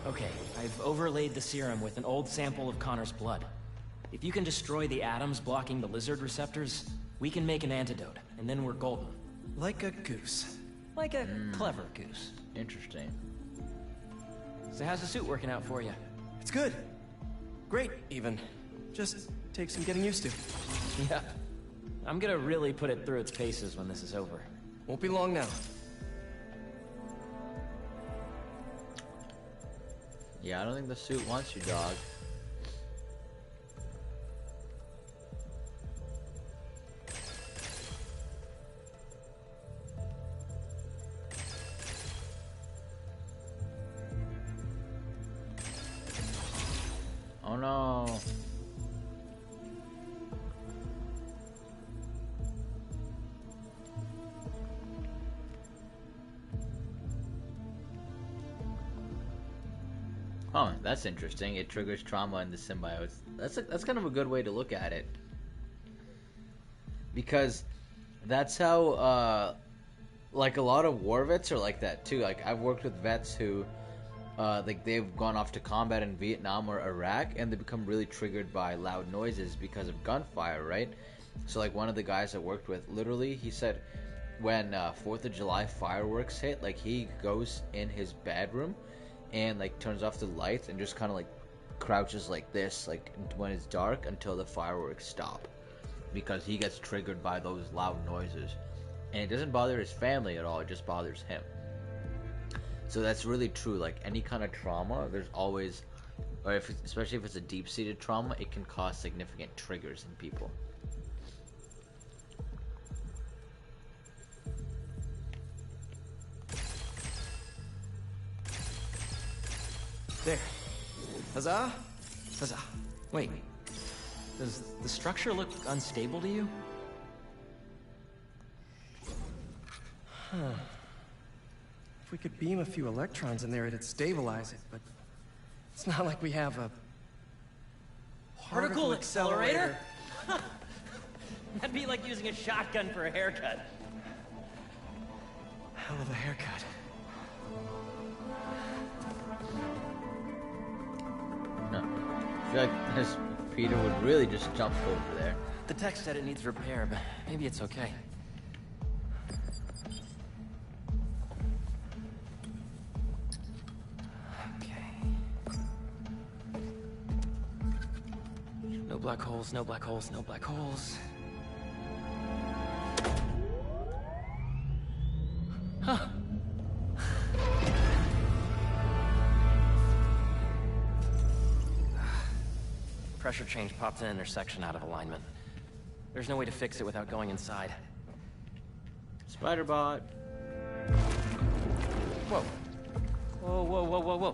Okay, I've overlaid the serum with an old sample of Connor's blood. If you can destroy the atoms blocking the lizard receptors, we can make an antidote, and then we're golden. Like a goose. Like a clever goose. Interesting. So how's the suit working out for you? It's good. Great, even. Just takes some getting used to. Yeah. I'm gonna really put it through its paces when this is over. Won't be long now. Yeah, I don't think the suit wants you, dog. Oh no. Oh, that's interesting. It triggers trauma in the symbiotes. That's kind of a good way to look at it. Because that's how like a lot of war vets are like that too. Like I've worked with vets who like they've gone off to combat in Vietnam or Iraq and they become really triggered by loud noises because of gunfire, right? So like one of the guys I worked with, literally he said when 4th of July fireworks hit, like he goes in his bedroom and like turns off the lights and just kind of like crouches like this, like when it's dark until the fireworks stop, because he gets triggered by those loud noises, and it doesn't bother his family at all. It just bothers him. So that's really true. Like any kind of trauma, there's always, or especially if it's a deep-seated trauma, it can cause significant triggers in people. There. Huzzah! Huzzah. Wait. Does the structure look unstable to you? Huh. If we could beam a few electrons in there, it'd stabilize it, but it's not like we have a particle accelerator? That'd be like using a shotgun for a haircut. Hell of a haircut. No. I feel like this Peter would really just jump over there. The text said it needs repair, but maybe it's okay. No black holes, no black holes, no black holes. Huh. Pressure change popped an intersection out of alignment. There's no way to fix it without going inside. Spiderbot. Whoa. Whoa, whoa, whoa, whoa, whoa.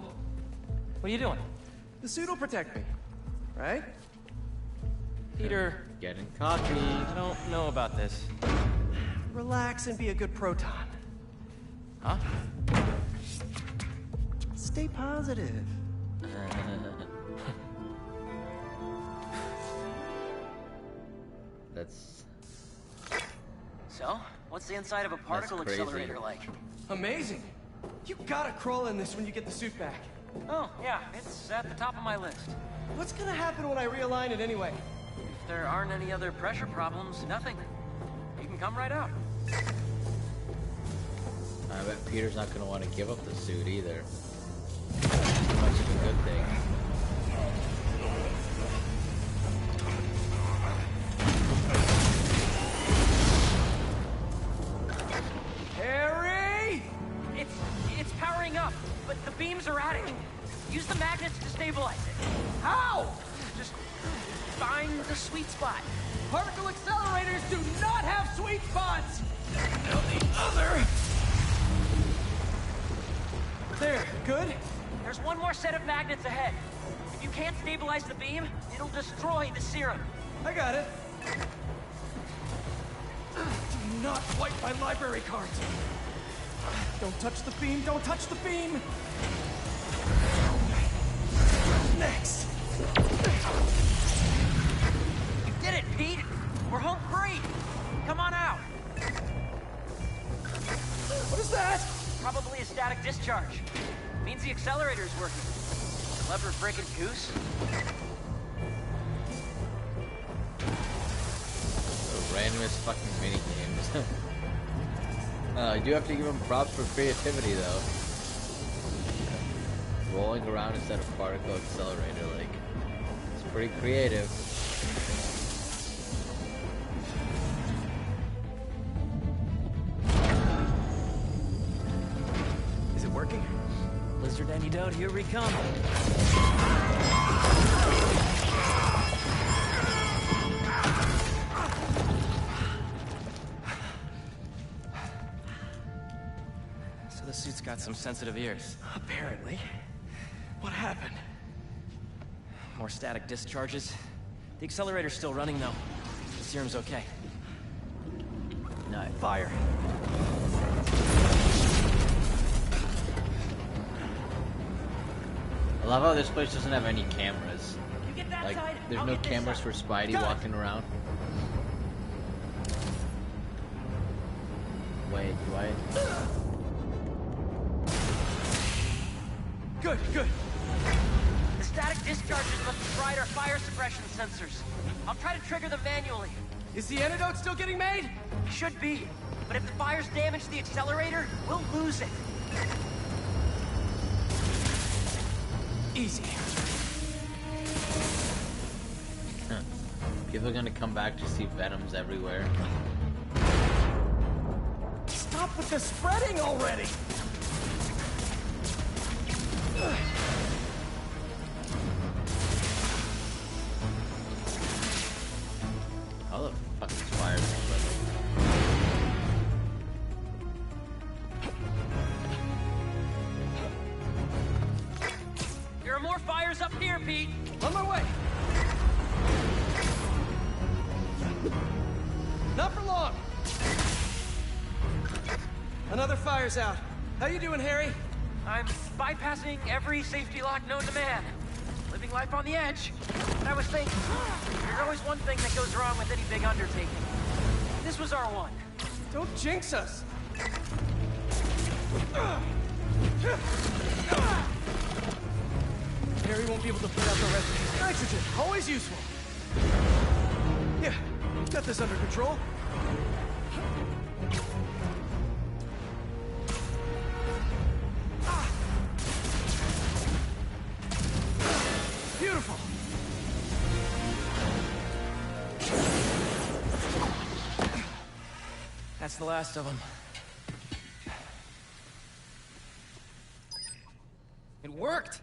What are you doing? The suit will protect me, right? Peter. Getting cocky. I don't know about this. Relax and be a good proton. Huh? Stay positive. That's... So, what's the inside of a particle accelerator like? Amazing. You gotta crawl in this when you get the suit back. Oh, yeah, it's at the top of my list. What's gonna happen when I realign it anyway? If there aren't any other pressure problems, nothing. You can come right out. I bet Peter's not gonna want to give up the suit either. Too much of a good thing. Harry! It's powering up, but the beams are adding. Use the magnets to stabilize it. How? Just find the sweet spot. Particle accelerators do not have sweet spots! Now the other... There, good? There's one more set of magnets ahead. If you can't stabilize the beam, it'll destroy the serum. I got it. Do not wipe my library cards. Don't touch the beam, don't touch the beam! Next! You did it, Pete! We're home free! Come on out! What is that? Probably a static discharge. Means the accelerator's working. Clever frickin' goose. The randomest fucking mini games. I do have to give him props for creativity though. Rolling around instead of particle accelerator, like, it's pretty creative. Is it working? Lizard antidote, here we come. So the suit's got some sensitive ears. Apparently. What happened? More static discharges. The accelerator's still running though. The serum's okay. No, Fire. I love how this place doesn't have any cameras. Like, there's no cameras for Spidey walking around. Wait, do I? Good, good. The static discharges must have fried our fire suppression sensors. I'll try to trigger them manually. Is the antidote still getting made? Should be. But if the fires damage the accelerator, we'll lose it. Easy. Huh. People are gonna come back to see Venoms everywhere. Stop with the spreading already! How the fuck is Spiderman? There are more fires up here, Pete. On my way. Not for long. Another fire's out. How you doing, Harry? I'm bypassing every safety lock known to man. Living life on the edge. And I was thinking, there's always one thing that goes wrong with any big undertaking. This was our one. Don't jinx us. Harry won't be able to put out the rest of these. Nitrogen, always useful. Yeah, got this under control. Beautiful. That's the last of them. It worked.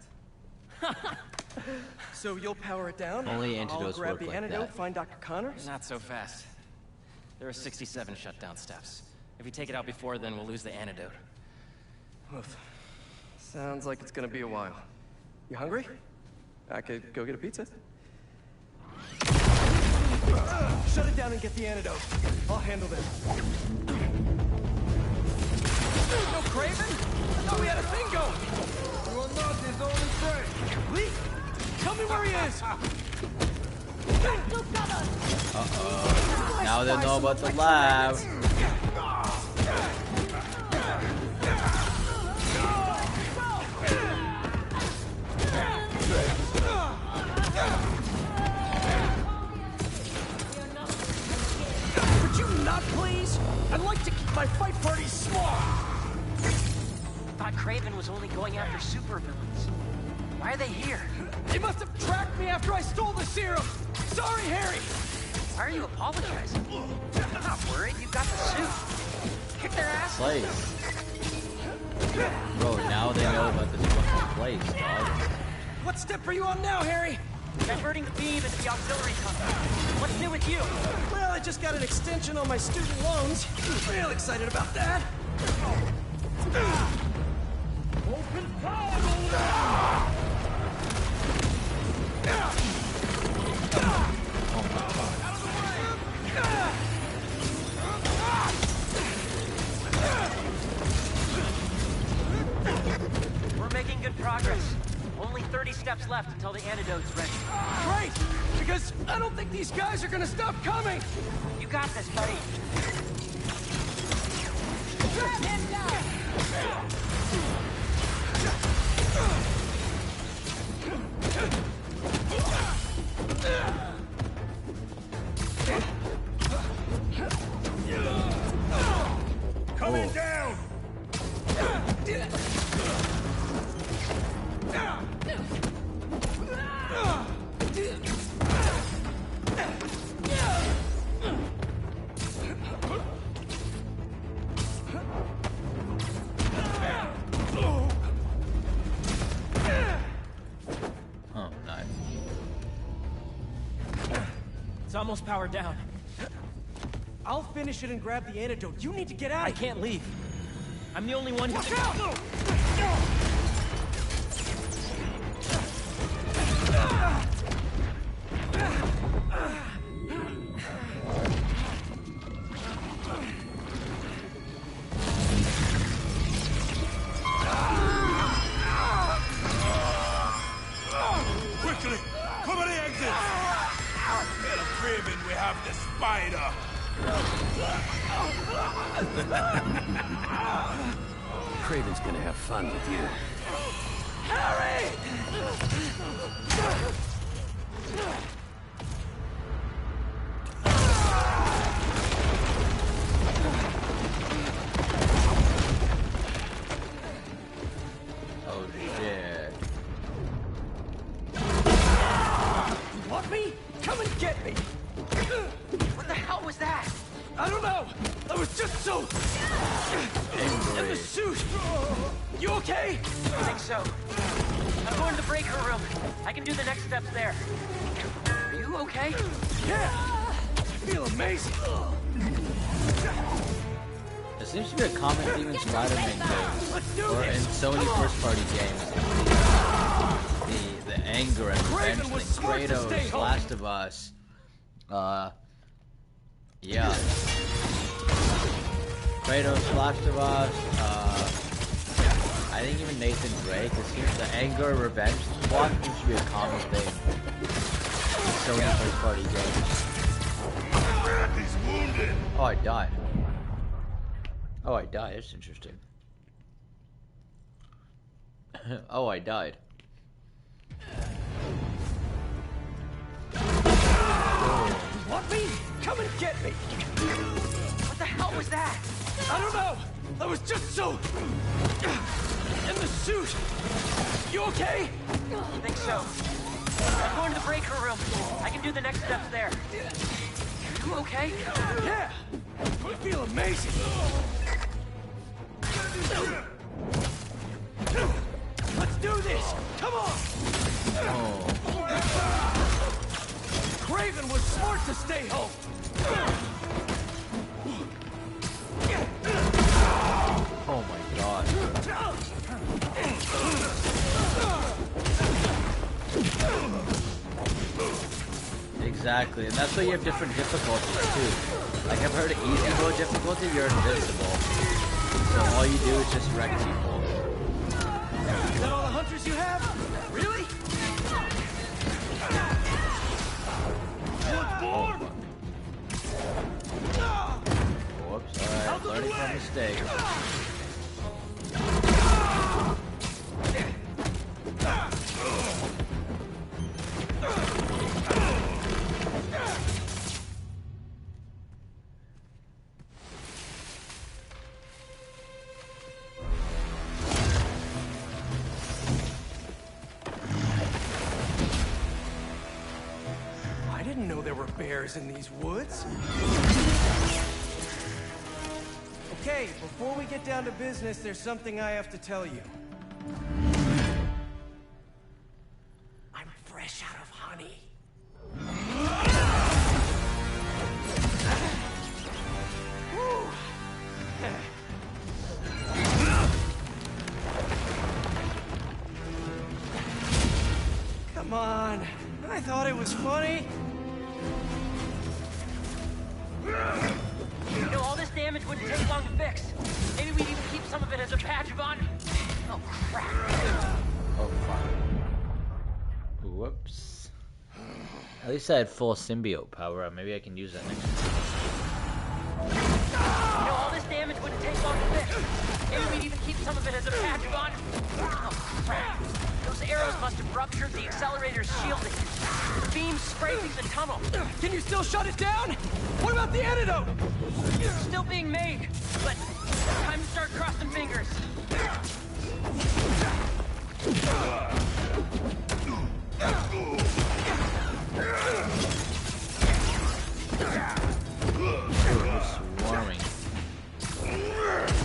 So you'll power it down? Only antidotes I'll grab work the like antidote, that. find Dr. Connors? Not so fast. There are 67 shutdown steps. If we take it out before then, we'll lose the antidote. Oof. Sounds like it's gonna be a while. You hungry? I could go get a pizza. Shut it down and get the antidote. I'll handle this. No Kraven? I thought we had a thing going. You are not his only prey. Lee, tell me where he is. Uh-oh. Now they know about the lab. Could you not, please? I'd like to keep my fight parties small. Thought Kraven was only going after supervillains. Why are they here? They must have tracked me after I stole the serum. Sorry, Harry. Why are you apologizing? I'm not worried. You got the suit. Kick their ass. Place. Bro, now they know about this fucking place, dog. What step are you on now, Harry? Diverting the beam into the auxiliary tunnel. What's new with you? Well, I just got an extension on my student loans. Real excited about that. Open fire! We're making good progress. Only 30 steps left until the antidote's ready. Great! Because I don't think these guys are gonna stop coming! You got this, buddy. Grab him down! Coming down! Oh, nice. It's almost powered down. I'll finish it and grab the antidote. You need to get out. I can't leave. I'm the only one who Watch can... out! Quickly! Cover the exit! Instead of Kraven, we have the spider! Kraven's gonna have fun with you. Harry! Oh shit. You want me? Come and get me! What the hell was that? I don't know! I was just so... In the suit! You okay? I think so. I'm going to the breaker room. I can do the next steps there. Are you okay? Yeah! I feel amazing! There seems to be a common theme in Spider-Man games, or in Sony first-party games. The anger and revenge, like Kratos, Last of Us. Yeah. Kratos, Last of Us. I think even Nathan Drake. It seems the anger and revenge plot seems to be a common thing in Sony first-party games. He's wounded. Oh, I died. Oh, I died. That's interesting. Oh, I died. Want me? Come and get me! What the hell was that? I don't know! I was just so... in the suit! You okay? I think so. I'm going to the breaker room. I can do the next steps there. Are you okay? Yeah! I feel amazing! Let's do this! Come on! Oh. Kraven was smart to stay home! Oh my god. Exactly, and that's why you have different difficulties too. Like I've heard easy mode difficulty, you're invincible. So all you do is just wreck people. Is that all the hunters you have? Really? Whoops, alright, learning from mistakes. I didn't know there were bears in these woods. Okay, before we get down to business, there's something I have to tell you. I'm fresh out of honey. Come on, I thought it was funny. You know, all this damage wouldn't take long to fix. Maybe we'd even keep some of it as a patch of honor. Oh, crap. Oh, fuck. Whoops. At least I had full symbiote power. Maybe I can use that next time. You know, all this damage wouldn't take long to fix. Maybe we'd even keep some of it as a patch of honor. Oh, crap. Those arrows must have ruptured the accelerator's shielding. The beam's scraping the tunnel. Can you still shut it down? What about the antidote? Still being made, but time to start crossing fingers. Swarming.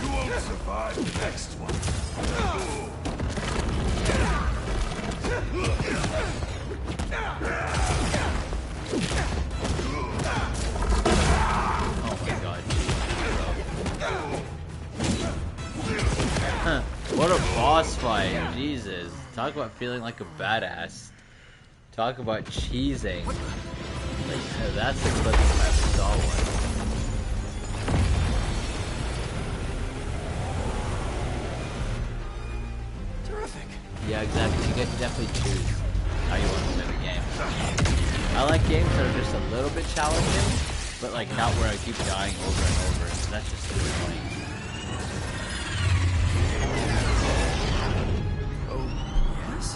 You won't survive the next one. Oh my god. What a boss fight. Jesus. Talk about feeling like a badass. Talk about cheesing. Like, that's the clip from episode 1. Terrific. Yeah, exactly. You get to definitely choose how you want to play the game. I like games that are just a little bit challenging, but like not where I keep dying over and over. That's just too annoying. Oh, yes?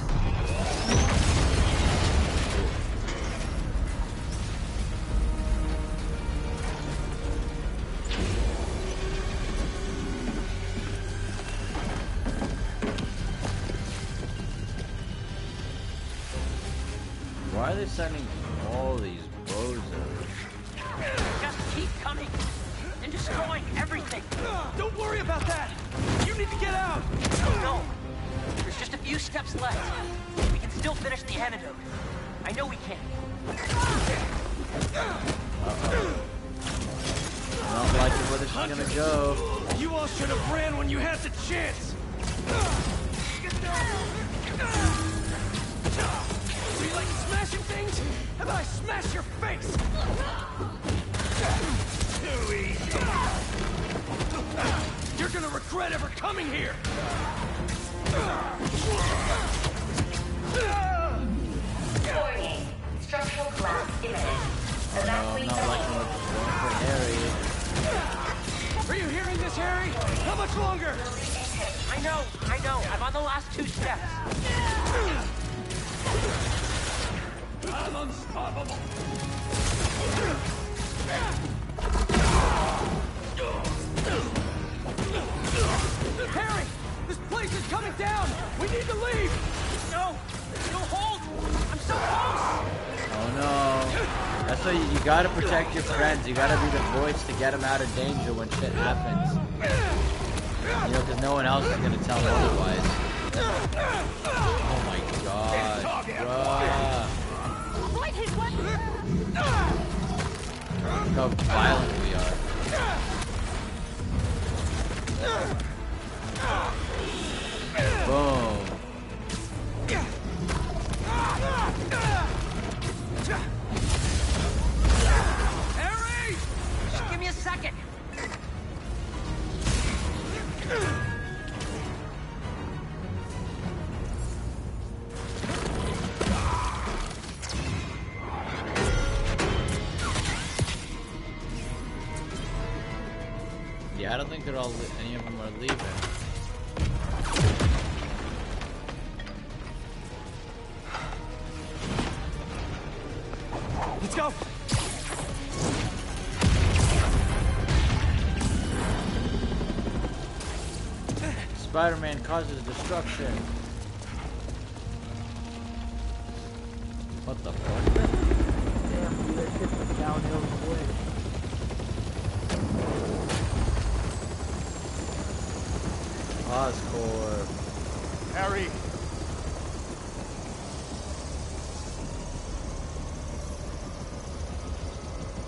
Why are they sending all these bozos? Just keep coming and destroying everything. Don't worry about that. You need to get out. No, there's just a few steps left. We can still finish the antidote. I know we can. Not liking where this is gonna go. You all should have ran when you had the chance. Do you like smashing things? How about I smash your face? Too easy. You're gonna regret ever coming here. Warning. Structural collapse imminent. Evacuate not liking what's going for Harry. Are you hearing this, Harry? How much longer? I know. I'm on the last 2 steps. I'm unstoppable. Harry! This place is coming down! We need to leave! No! Hold! I'm so close! Oh no. That's why you gotta protect your friends. You gotta be the voice to get them out of danger when shit happens. You know, because no one else is gonna tell them otherwise. Oh my god. Bruh. Avoid his weapon! Look how violent we are. Boom. Harry! Just give me a second. Yeah, I don't think they're all any of them are leaving. Let's go! Spider-Man causes destruction. What the fuck? Damn, dude, that shit went downhill quick. Oscorp. Harry!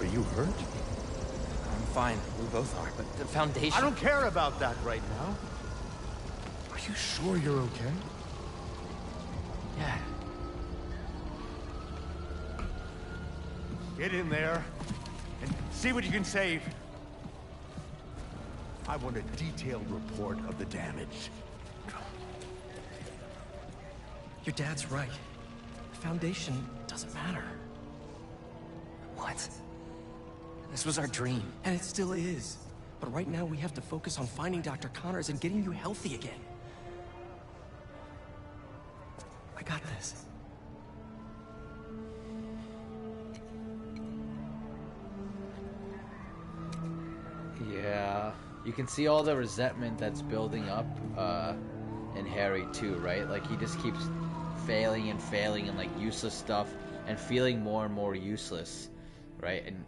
Are you hurt? I'm fine. We both are, but the Foundation... I don't care about that right now. Are you sure you're okay? Yeah. Get in there and see what you can save. I want a detailed report of the damage. Your dad's right. The Foundation doesn't matter. What? This was our dream. And it still is. But right now we have to focus on finding Dr. Connors and getting you healthy again. I got this. Yeah. You can see all the resentment that's building up in Harry too, right? Like he just keeps failing and like useless stuff and feeling more and more useless, right? And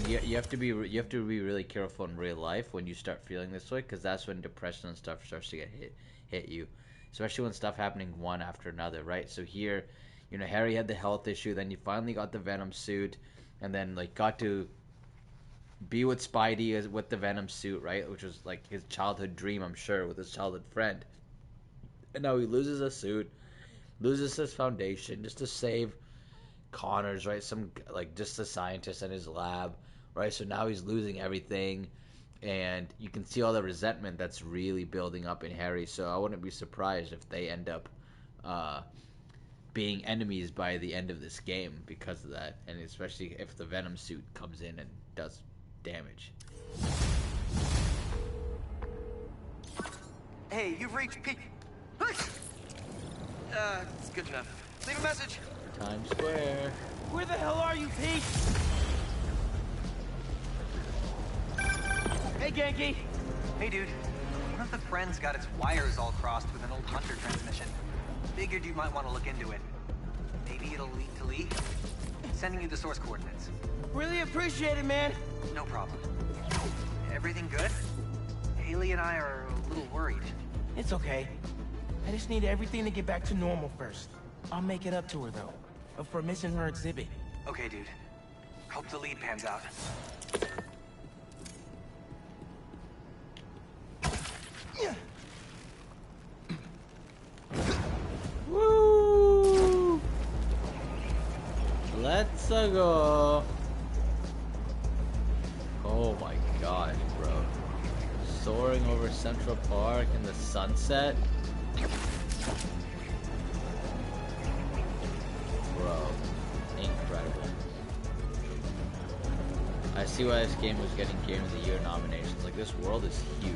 you have to be really careful in real life when you start feeling this way, because that's when depression and stuff starts to get hit you, especially when stuff happening one after another, right? So here, you know, Harry had the health issue, then you finally got the Venom suit, and then like got to be with Spidey with the Venom suit, right? Which was like his childhood dream, I'm sure, with his childhood friend. And now he loses a suit, loses his foundation just to save Connors, right? Some like just a scientist in his lab, right? So now he's losing everything, and you can see all the resentment that's really building up in Harry. So I wouldn't be surprised if they end up being enemies by the end of this game because of that, and especially if the Venom suit comes in and does damage. Hey, you've reached Pete. It's good enough. Leave a message. Times Square. Where the hell are you, Pete? Hey, Genki. Hey, dude. One of the friends got its wires all crossed with an old Hunter transmission. Figured you might want to look into it. Maybe it'll lead to Lee. Sending you the source coordinates. Really appreciate it, man. No problem. Everything good? Haley and I are a little worried. It's okay. I just need everything to get back to normal first. I'll make it up to her, though, for missing her exhibit. Okay, dude. Hope the lead pans out. Woo! Let's go. Oh my god, bro. Soaring over Central Park in the sunset. Bro, incredible. I see why this game was getting Game of the Year nominations. Like, this world is huge.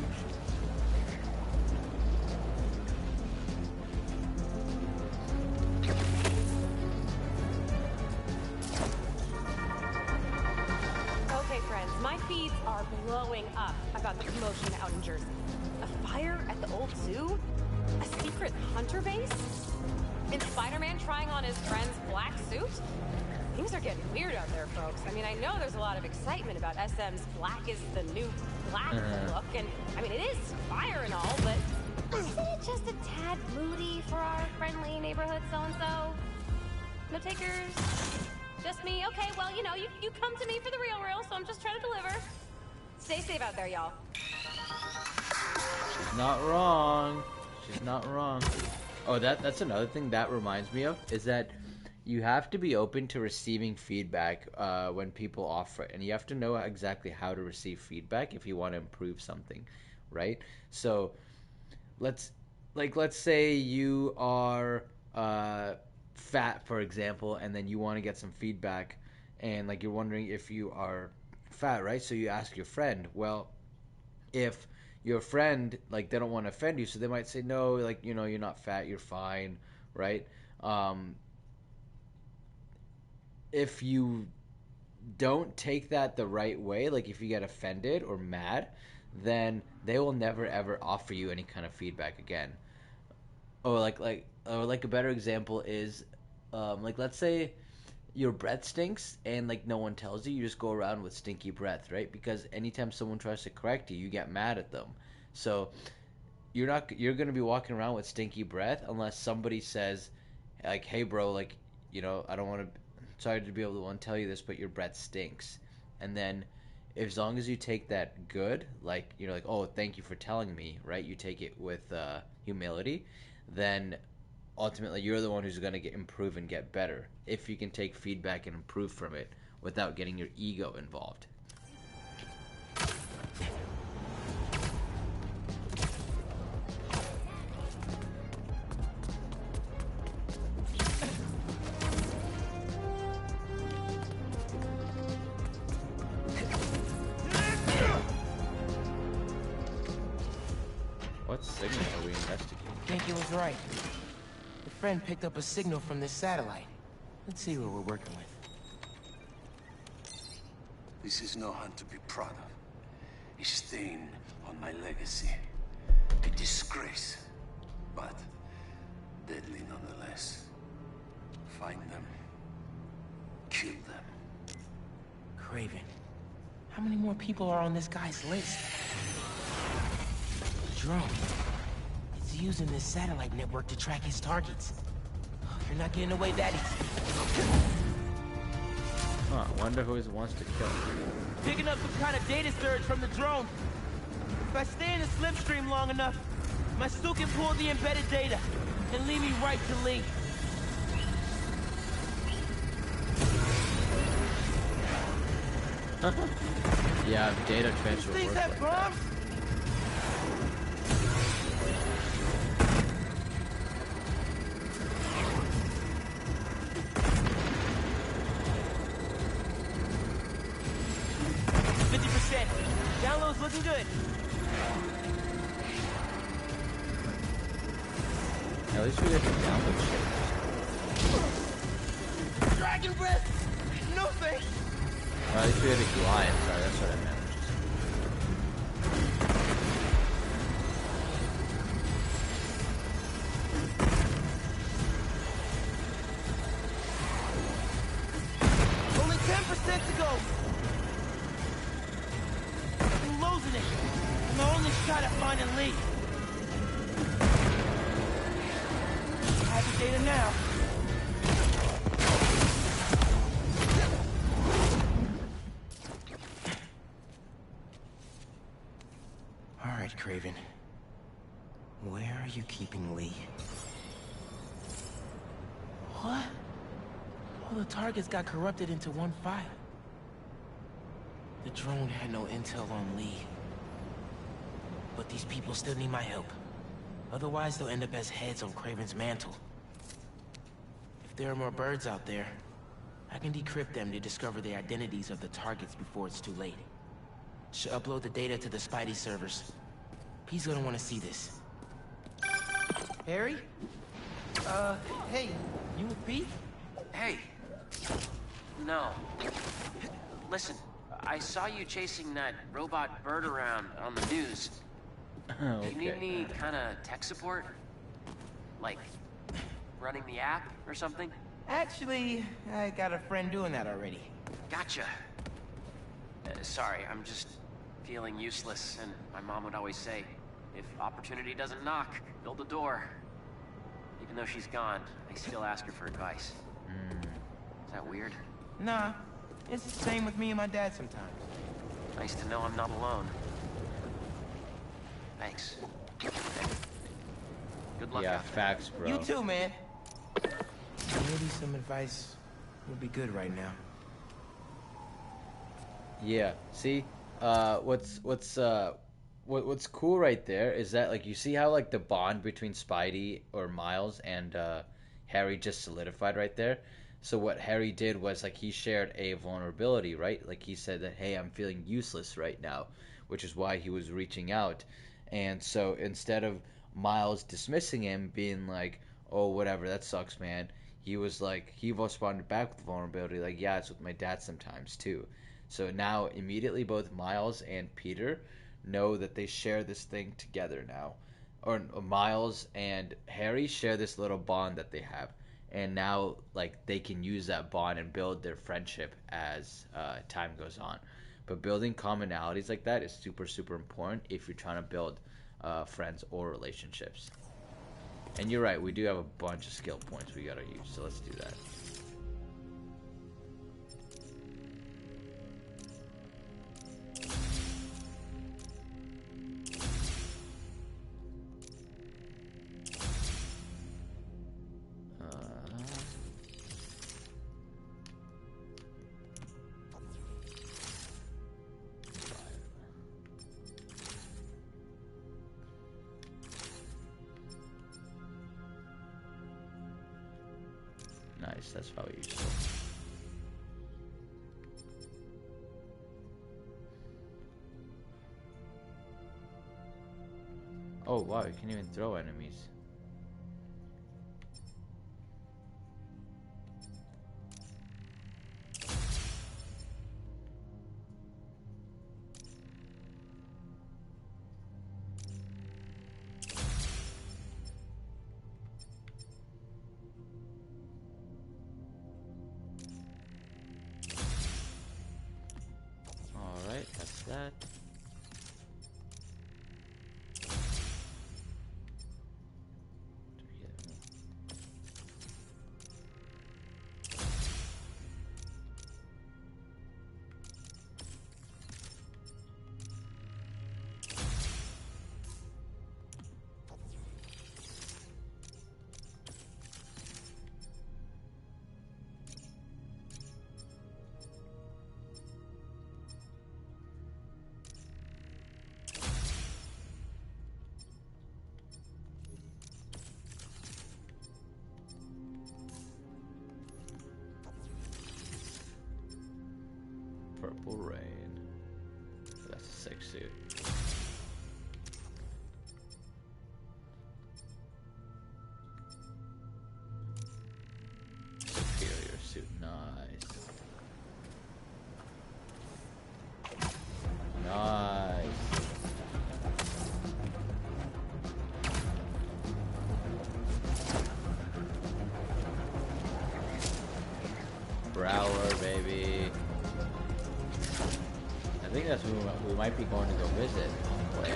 Okay, friends, my feeds are blowing up about the commotion out in Jersey. A fire at the old zoo? A secret hunter base? And Spiderman trying on his friend's black suit? Things are getting weird out there, folks. I mean, I know there's a lot of excitement about SM's black is the new black look, and I mean, it is fire and all, but isn't it just a tad moody for our friendly neighborhood so-and-so? No takers? Just me? Okay, well, you know, you come to me for the real, so I'm just trying to deliver. Stay safe out there, y'all. She's not wrong. She's not wrong. Oh, that's another thing that reminds me of, is that you have to be open to receiving feedback when people offer it, and you have to know exactly how to receive feedback if you want to improve something, right? So let's say you are fat, for example, and then you want to get some feedback, and like you're wondering if you are fat, right? So you ask your friend. Well, if your friend, like, they don't want to offend you, so they might say, no, like, you know, you're not fat, you're fine, right? If you don't take that the right way, like if you get offended or mad, then they will never ever offer you any kind of feedback again. Or like a better example is, like, let's say your breath stinks and like no one tells you, you just go around with stinky breath, right? Because anytime someone tries to correct you, you get mad at them. So you're going to be walking around with stinky breath unless somebody says, like, hey bro, like, you know, I don't want to, sorry to be able to tell you this, but your breath stinks. And then as long as you take that good, like, you know, like, oh, thank you for telling me, right? You take it with humility, then ultimately you're the one who's going to improve and get better if you can take feedback and improve from it without getting your ego involved. What signal are we investigating? I think it was right. The friend picked up a signal from this satellite. Let's see what we're working with. This is no hunt to be proud of. A stain on my legacy. A disgrace. But deadly nonetheless. Find them. Kill them. Kraven. How many more people are on this guy's list? The drone. It's using this satellite network to track his targets. You're not getting away that easy. Huh, wonder who he wants to kill. Picking up some kind of data surge from the drone. If I stay in the slipstream long enough, my suit can pull the embedded data and lead me right to Lee. Yeah, data transfer These works have like bombs? that. Download's looking good. At least we get the download shit. Dragon breath! No thanks! Or at least we get a glide. Sorry, that's what I meant. Only 10% to go! I'm losing it! My only shot at finding Lee! data now. All right, Kraven. Where are you keeping Lee? What? All the targets got corrupted into one file. The drone had no intel on Lee. But these people still need my help. Otherwise, they'll end up as heads on Kraven's mantle. If there are more birds out there, I can decrypt them to discover the identities of the targets before it's too late. Should upload the data to the Spidey servers. He's gonna want to see this. Harry? Hey, you with Pete? Hey. No. Listen, I saw you chasing that robot bird around on the news. Okay. You need any kind of tech support? Like, running the app or something? Actually, I got a friend doing that already. Gotcha. Sorry, I'm just feeling useless, and my mom would always say, if opportunity doesn't knock, build a door. Even though she's gone, I still ask her for advice. Is that weird? Nah, it's the same with me and my dad sometimes. Nice to know I'm not alone. Thanks. Good luck Yeah, out there. facts, bro. You too, man. Maybe some advice would be good right now. Yeah. See, what's cool right there is that, like, you see how, like, the bond between Spidey or Miles and Harry just solidified right there. So what Harry did was, like, he shared a vulnerability, right? Like, he said that, hey, I'm feeling useless right now, which is why he was reaching out. And so instead of Miles dismissing him, being like, oh, whatever, that sucks, man, he was like, he responded back with vulnerability, like, yeah, it's with my dad sometimes too. So now immediately both Miles and Peter know that they share this thing together now. Or Miles and Harry share this little bond that they have. And now, like, they can use that bond and build their friendship as time goes on. But building commonalities like that is super, super important if you're trying to build friends or relationships. And you're right, we do have a bunch of skill points we gotta use, so let's do that. Nice, that's probably useful. Oh wow, you can't even throw enemies. Alright, that's that. Purple Rain. That's a sick suit. Superior suit, nice. Nice. Prowler, baby. I think that's who we might be going to go visit. Oh, yeah.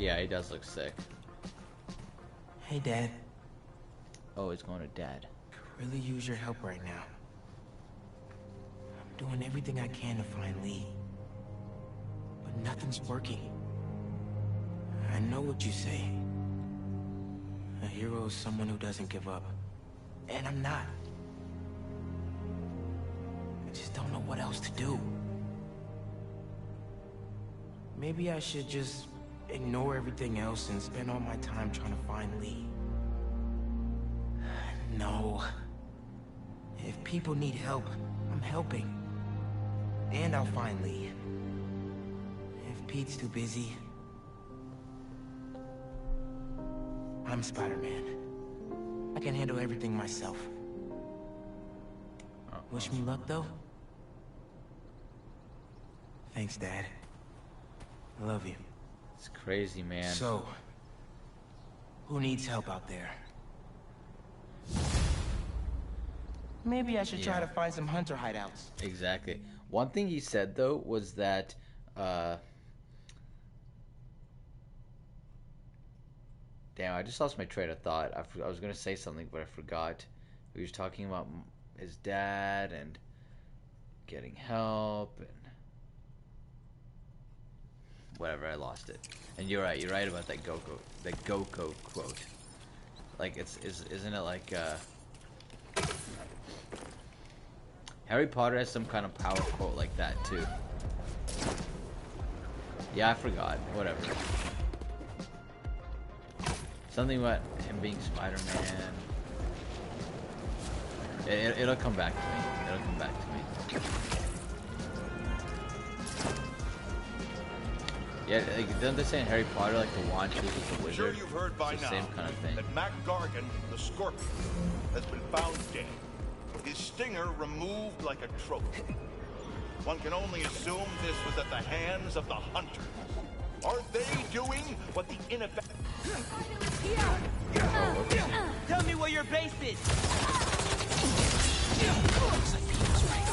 Yeah, he does look sick. Hey, Dad. Oh, he's going to Dad. Could really use your help right now. I'm doing everything I can to find Lee. But nothing's working. I know what you say. A hero is someone who doesn't give up. And I'm not. I just don't know what else to do. Maybe I should just ignore everything else and spend all my time trying to find Lee. No. If people need help, I'm helping. And I'll find Lee. If Pete's too busy, I'm Spider-Man. I can handle everything myself. Wish me luck, though? Thanks, Dad. I love you. It's crazy, man. So, who needs help out there? Maybe I should try to find some hunter hideouts. Exactly. One thing he said, though, was that... Damn, I just lost my train of thought. I was going to say something, but I forgot. He was talking about his dad and getting help and... Whatever, I lost it. And you're right about that Goko quote. Like, isn't it like, Harry Potter has some kind of power quote like that, too. Yeah, I forgot. Whatever. Something about him being Spider-Man. It'll come back to me. It'll come back to me. Yeah, like, doesn't they say in Harry Potter, like, the wand chooses the wizard? Sure you've heard by it's the now same kind of thing. that Mac Gargan, the Scorpion, has been found dead. His stinger removed like a trophy. One can only assume this was at the hands of the hunters. Are they doing what the ineffective... Tell me where your base is! Looks like Peter's right.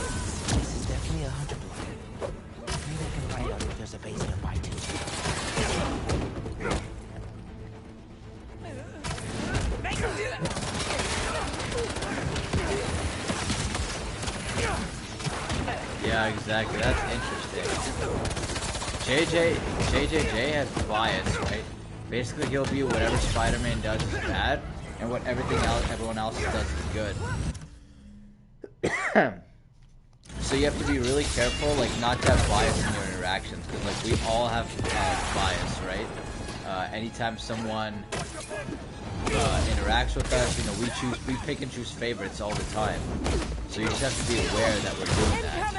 This is definitely a hunter block. Maybe I can find out if there's a base nearby too. Yeah, exactly. That's interesting. JJJ has bias, right? Basically, he'll be whatever Spider-Man does is bad, and what everyone else does is good. So you have to be really careful, like, not to have bias in your interactions, because, like, we all have bias, right? Anytime someone interacts with us, you know, we pick and choose favorites all the time. So you just have to be aware that we're doing that.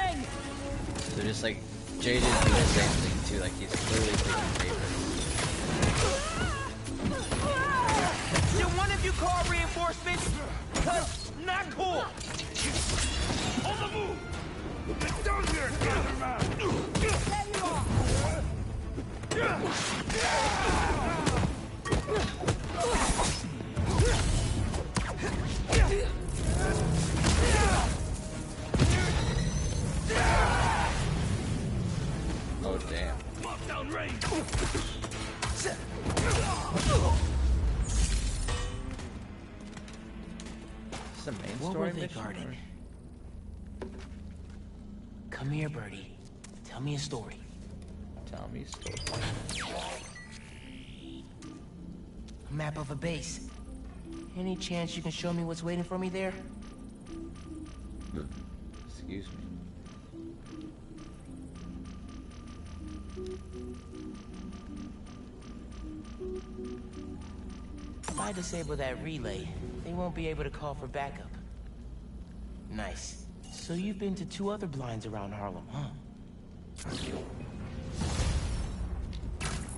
So just like JJ's doing the same thing too, like he's clearly picking favorites. Did one of you call reinforcements? Because not cool. On the move. Get down here, Oh damn. Down range. Is the main What story were they mission? guarding? Come here, Birdie. Tell me a story. Tell me a story. A map of a base. Any chance you can show me what's waiting for me there? Excuse me. If I disable that relay, they won't be able to call for backup. Nice. So you've been to 2 other blinds around Harlem, huh?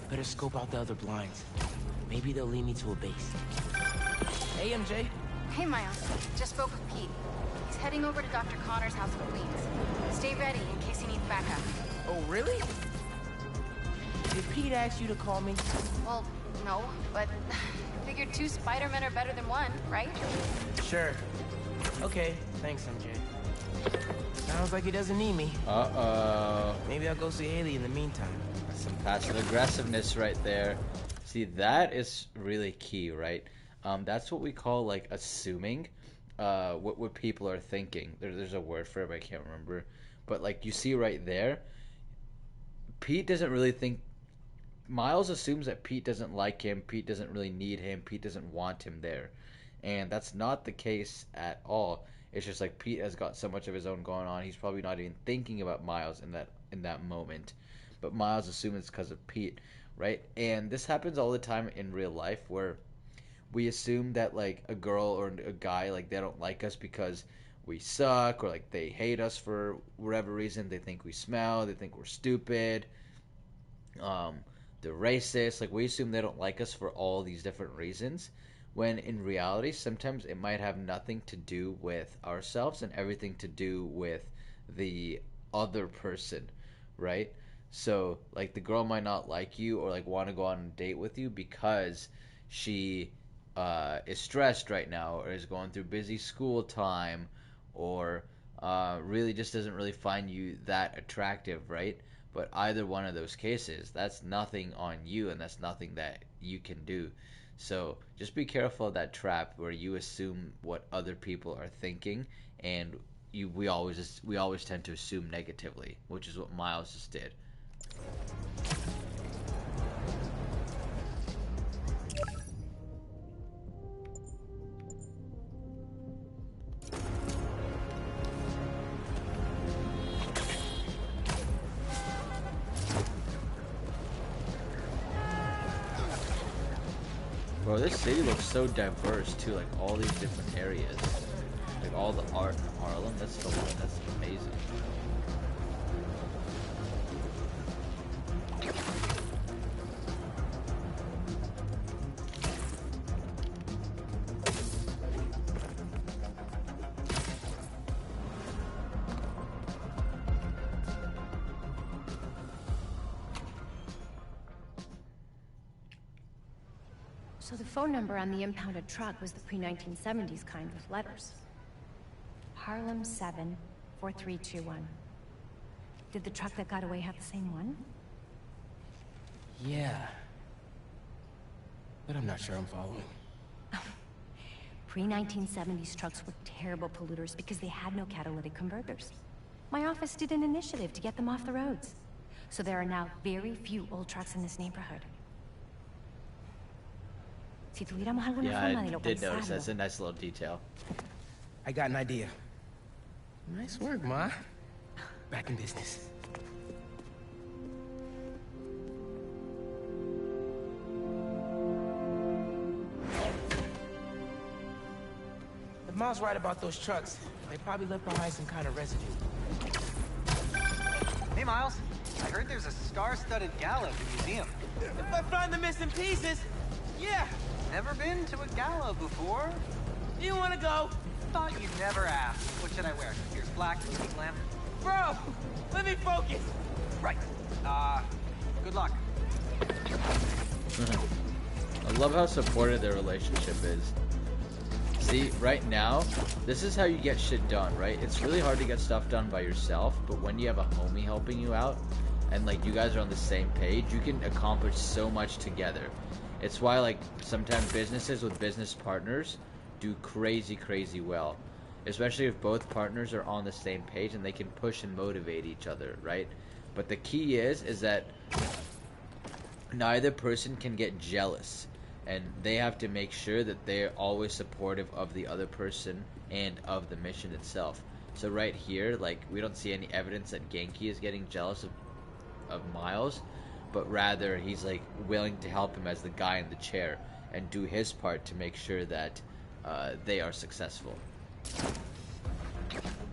Better scope out the other blinds. Maybe they'll lead me to a base. Hey, MJ. Hey, Miles. Just spoke with Pete. He's heading over to Dr. Connor's house in Queens. Stay ready in case he needs backup. Oh, really? Did Pete ask you to call me? Well, no, but figured 2 Spider-Men are better than 1, right? Sure. Okay, thanks, MJ. Sounds like he doesn't need me. Uh-oh. Maybe I'll go see Haley in the meantime. Some passive aggressiveness right there. See, that is really key, right? That's what we call like assuming what people are thinking. There's a word for it, but I can't remember. But like you see right there, Pete doesn't really think. Miles assumes that Pete doesn't like him. Pete doesn't really need him. Pete doesn't want him there, and that's not the case at all. It's just like Pete has got so much of his own going on. He's probably not even thinking about Miles in that moment, but Miles assumes it's because of Pete, right? And this happens all the time in real life where we assume that like a girl or a guy, like, they don't like us because we suck, or like they hate us for whatever reason. They think we smell, they think we're stupid, um they're racist. Like, we assume they don't like us for all these different reasons, when in reality sometimes it might have nothing to do with ourselves and everything to do with the other person, right? So like the girl might not like you or like want to go on a date with you because she is stressed right now, or is going through busy school time, or really just doesn't really find you that attractive, right? But either one of those cases, that's nothing on you, and that's nothing that you can do. So just be careful of that trap where you assume what other people are thinking, and we always tend to assume negatively, which is what Miles just did. Bro, this city looks so diverse too, like all these different areas. Like all the art in Harlem, that's amazing. So the phone number on the impounded truck was the pre-1970s kind with letters. Harlem 74321. Did the truck that got away have the same one? Yeah. But I'm not sure I'm following. Pre-1970s trucks were terrible polluters because they had no catalytic converters. My office did an initiative to get them off the roads. So there are now very few old trucks in this neighborhood. Yeah, I did notice. That's a nice little detail. I got an idea. Nice work, Ma. Back in business. If Miles right about those trucks, they probably left behind some kind of residue. Hey, Miles. I heard there's a star-studded gala at the museum. If I find the missing pieces, yeah. Never been to a gala before? You wanna go? Thought you'd never ask. What should I wear? Here's black, pink lamp. Bro, let me focus. Right. Good luck. I love how supportive their relationship is. See, right now, this is how you get shit done, right? It's really hard to get stuff done by yourself, but when you have a homie helping you out, and like you guys are on the same page, you can accomplish so much together. It's why, like, sometimes businesses with business partners do crazy well, especially if both partners are on the same page and they can push and motivate each other, right? But the key is that neither person can get jealous, and they have to make sure that they're always supportive of the other person and of the mission itself. So right here, like, we don't see any evidence that Genki is getting jealous of Miles, but rather he's like willing to help him as the guy in the chair and do his part to make sure that they are successful.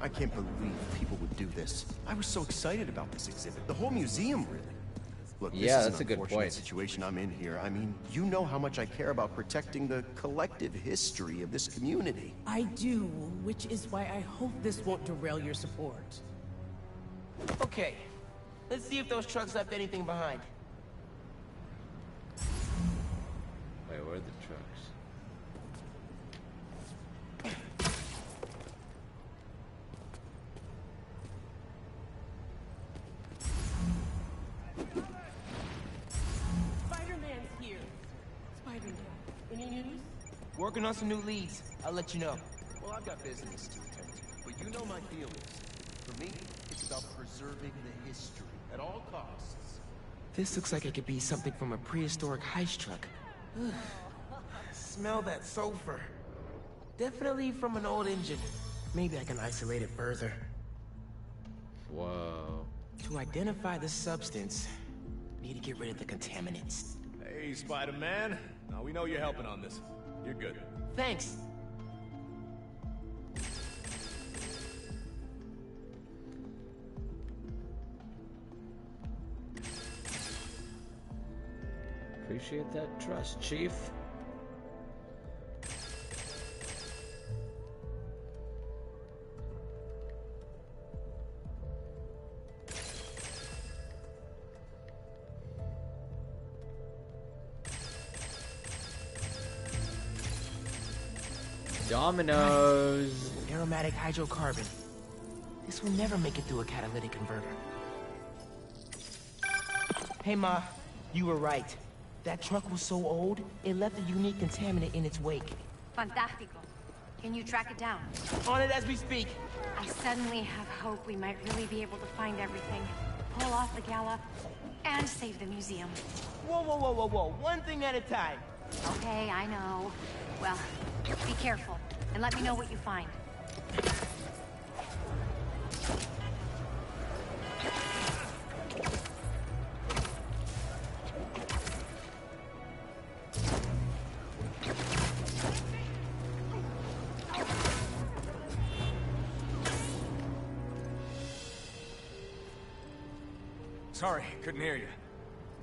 I can't believe people would do this. I was so excited about this exhibit. The whole museum, really. Look, this yeah, is that's an a good unfortunate point. situation I'm in here. I mean, you know how much I care about protecting the collective history of this community. I do, which is why I hope this won't derail your support. Okay, let's see if those trucks left anything behind. Wait, where are the trucks? Spiderman's here. Working on some new leads. I'll let you know. Well, I've got business to attend to, but you know my feelings. For me, it's about preserving the history at all costs. This looks like it could be something from a prehistoric heist truck. Smell that sulfur. Definitely from an old engine. Maybe I can isolate it further. Whoa. To identify the substance, need to get rid of the contaminants. Hey, Spider-Man. Now we know you're helping on this. You're good. Thanks. Appreciate that trust, Chief. Dominoes. Aromatic hydrocarbon. This will never make it through a catalytic converter. Hey, Ma. You were right. That truck was so old, it left a unique contaminant in its wake. Fantastico. Can you track it down? On it as we speak. I suddenly have hope we might really be able to find everything, pull off the gala, and save the museum. Whoa, whoa, whoa, whoa, whoa. One thing at a time. Okay, I know. Well, be careful, and let me know what you find. Sorry, couldn't hear you.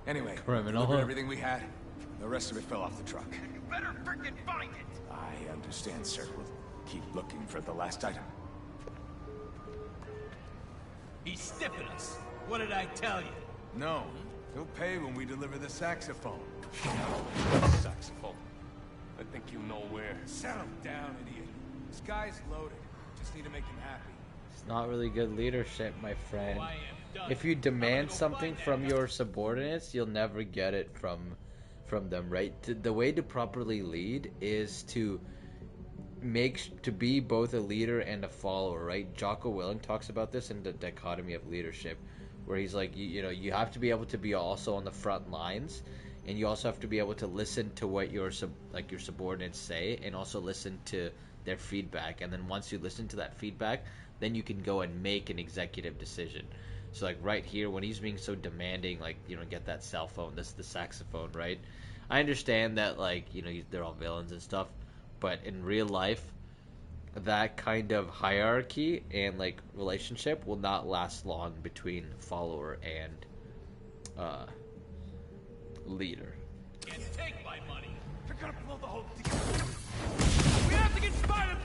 Anyway, Criminal. delivered everything we had. The rest of it fell off the truck. You better frickin' find it! I understand, sir. We'll keep looking for the last item. He's stiffing us. What did I tell you? No. He'll pay when we deliver the saxophone. Saxophone. I think you know where. Settle down, idiot. This guy's loaded. Just need to make him happy. It's not really good leadership, my friend. If you demand something from your subordinates, you'll never get it from them, right? The way to properly lead is to be both a leader and a follower, right? Jocko Willing talks about this in the dichotomy of leadership, where he's like, you have to be able to be also on the front lines, and you also have to be able to listen to what your subordinates say, and also listen to their feedback. And then once you listen to that feedback, then you can go and make an executive decision. So like right here, when he's being so demanding, like, get that cell phone, this is the saxophone, right? I understand that, like, they're all villains and stuff, but in real life, that kind of hierarchy and, like, relationship will not last long between follower and leader. And take my money. You're gonna blow the whole thing. We have to get Spider.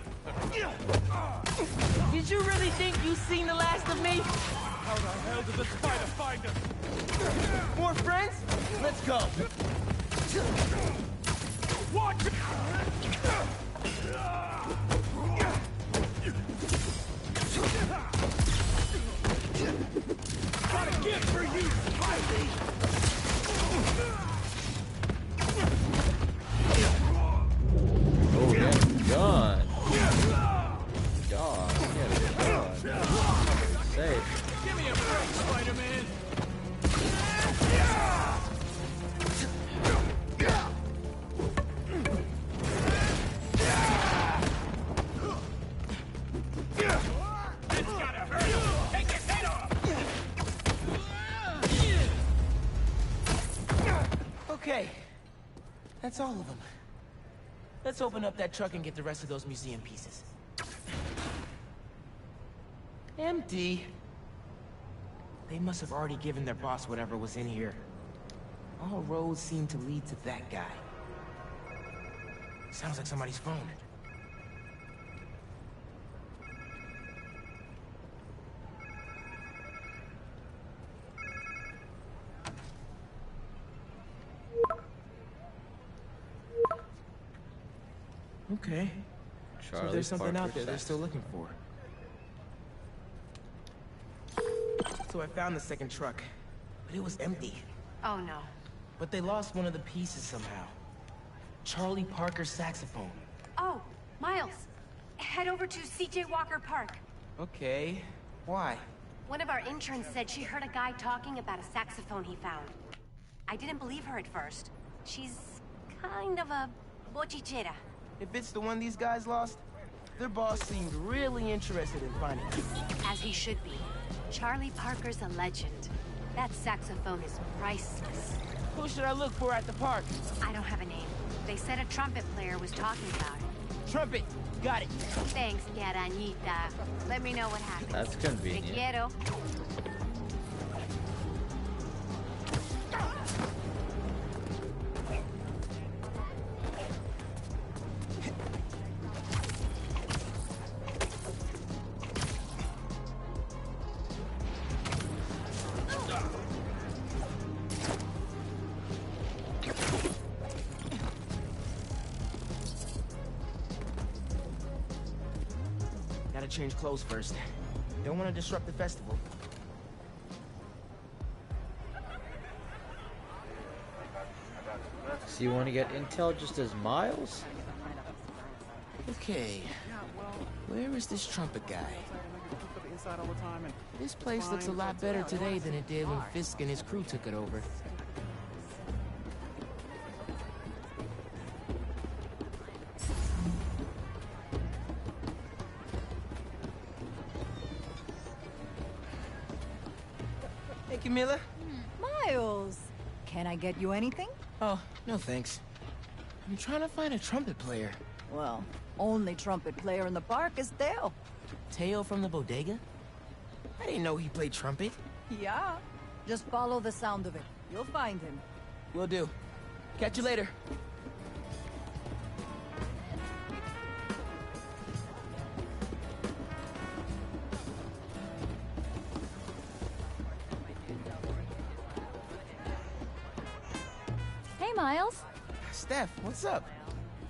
Did you really think you've seen the last of me? How the hell did the spider find us? More friends? Let's go. Watch it! Got a gift for you, Spidey! Oh, yeah, gun. Dog, yeah, gun. Safe. Give me a break, Spider-Man! It's gotta hurt! Take his head off! Okay. That's all of them. Let's open up that truck and get the rest of those museum pieces. Empty. They must have already given their boss whatever was in here. All roads seem to lead to that guy. Sounds like somebody's phone. Okay. So there's something out there they're still looking for. So I found the second truck, but it was empty. Oh no. But they lost one of the pieces somehow. Charlie Parker's saxophone. Oh, Miles. Head over to C.J. Walker Park. Okay. Why? One of our interns said she heard a guy talking about a saxophone he found. I didn't believe her at first. She's kind of a bochichera. If it's the one these guys lost, their boss seemed really interested in finding it. As he should be. Charlie Parker's a legend. That saxophone is priceless. Who should I look for at the park? I don't have a name. They said a trumpet player was talking about it. Trumpet! Got it. Thanks, Garanita. Let me know what happens. That's convenient. Te quiero. Gotta change clothes first. Don't want to disrupt the festival. So you want to get intel just as Miles? Okay. Where is this trumpet guy? This place looks a lot better today than it did when Fisk and his crew took it over. Hey, Camilla. Miles, can I get you anything? Oh, no thanks. I'm trying to find a trumpet player. Well, only trumpet player in the park is Theo. Teo from the bodega? I didn't know he played trumpet. Yeah. Just follow the sound of it. You'll find him. Will do. Catch you later. Hey, Miles. Steph, what's up?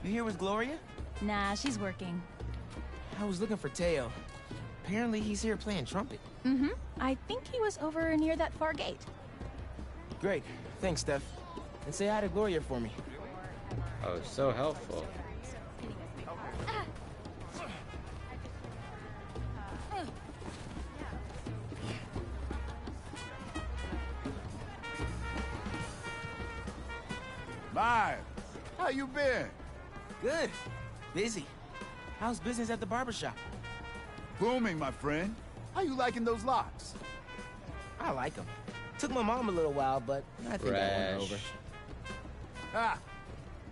You here with Gloria? Nah, she's working. I was looking for Teo. Apparently he's here playing trumpet. Mm-hmm. I think he was over near that far gate. Great. Thanks, Steph. And say hi to Gloria for me. Oh, so helpful. Miles, how you been? Good. Busy. How's business at the barbershop? Booming, my friend. How you liking those locks? I like them. Took my mom a little while, but I think I won over. Ah,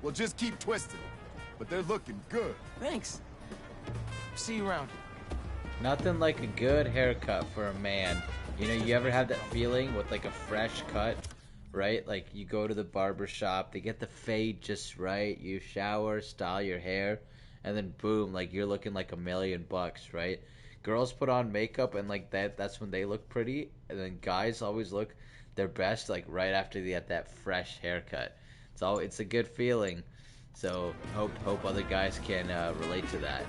well, just keep twisting. But they're looking good. Thanks. See you around. Nothing like a good haircut for a man. You know, you ever have that feeling with like a fresh cut, right? Like you go to the barber shop, they get the fade just right, you shower, style your hair, and then boom, like you're looking like $1 million, right? Girls put on makeup and like that's when they look pretty, and then guys always look their best like right after they get that fresh haircut. It's a good feeling. So hope other guys can relate to that.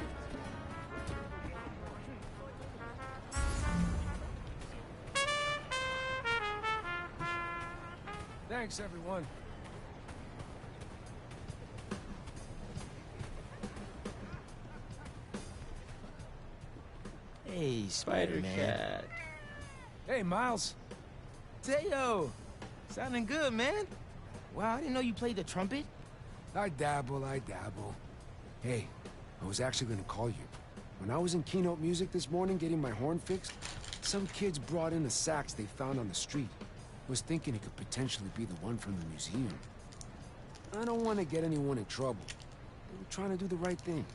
Thanks, everyone. Hey, Spider-Man. Hey, Miles. Teo! Sounding good, man. Wow, I didn't know you played the trumpet. I dabble. Hey, I was actually gonna call you. When I was in Keynote Music this morning getting my horn fixed, some kids brought in a sax they found on the street. Was thinking it could potentially be the one from the museum. I don't want to get anyone in trouble. I'm trying to do the right thing.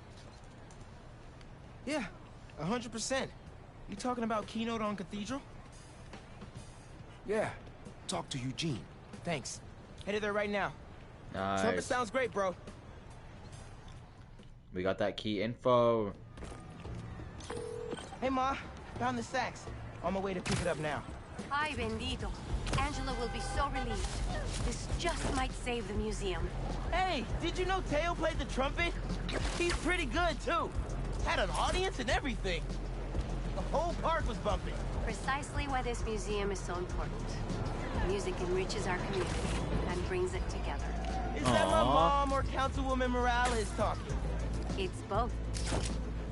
Yeah, 100%. You talking about Keynote on Cathedral? Yeah, talk to Eugene. Thanks. Headed there right now. Nice. Trumpet sounds great, bro. We got that key info. Hey, Ma. Found the sax. On my way to pick it up now. Ay, bendito. Angela will be so relieved. This just might save the museum. Hey, did you know Teo played the trumpet? He's pretty good, too. Had an audience and everything. The whole park was bumping. Precisely why this museum is so important. Music enriches our community and brings it together. Is that my mom or Councilwoman Morales talking? It's both.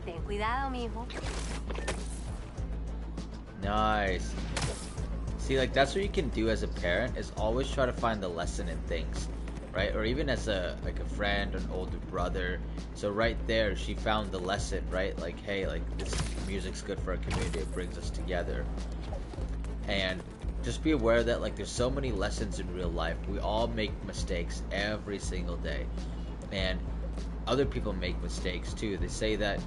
Ten cuidado, mijo. Nice. See, like, that's what you can do as a parent, is always try to find the lesson in things, right? Or even as a friend, an older brother. So right there, she found the lesson, right? Like, hey, like, this music's good for our community. It brings us together. And just be aware that, like, there's so many lessons in real life. We all make mistakes every single day. And other people make mistakes too. They say that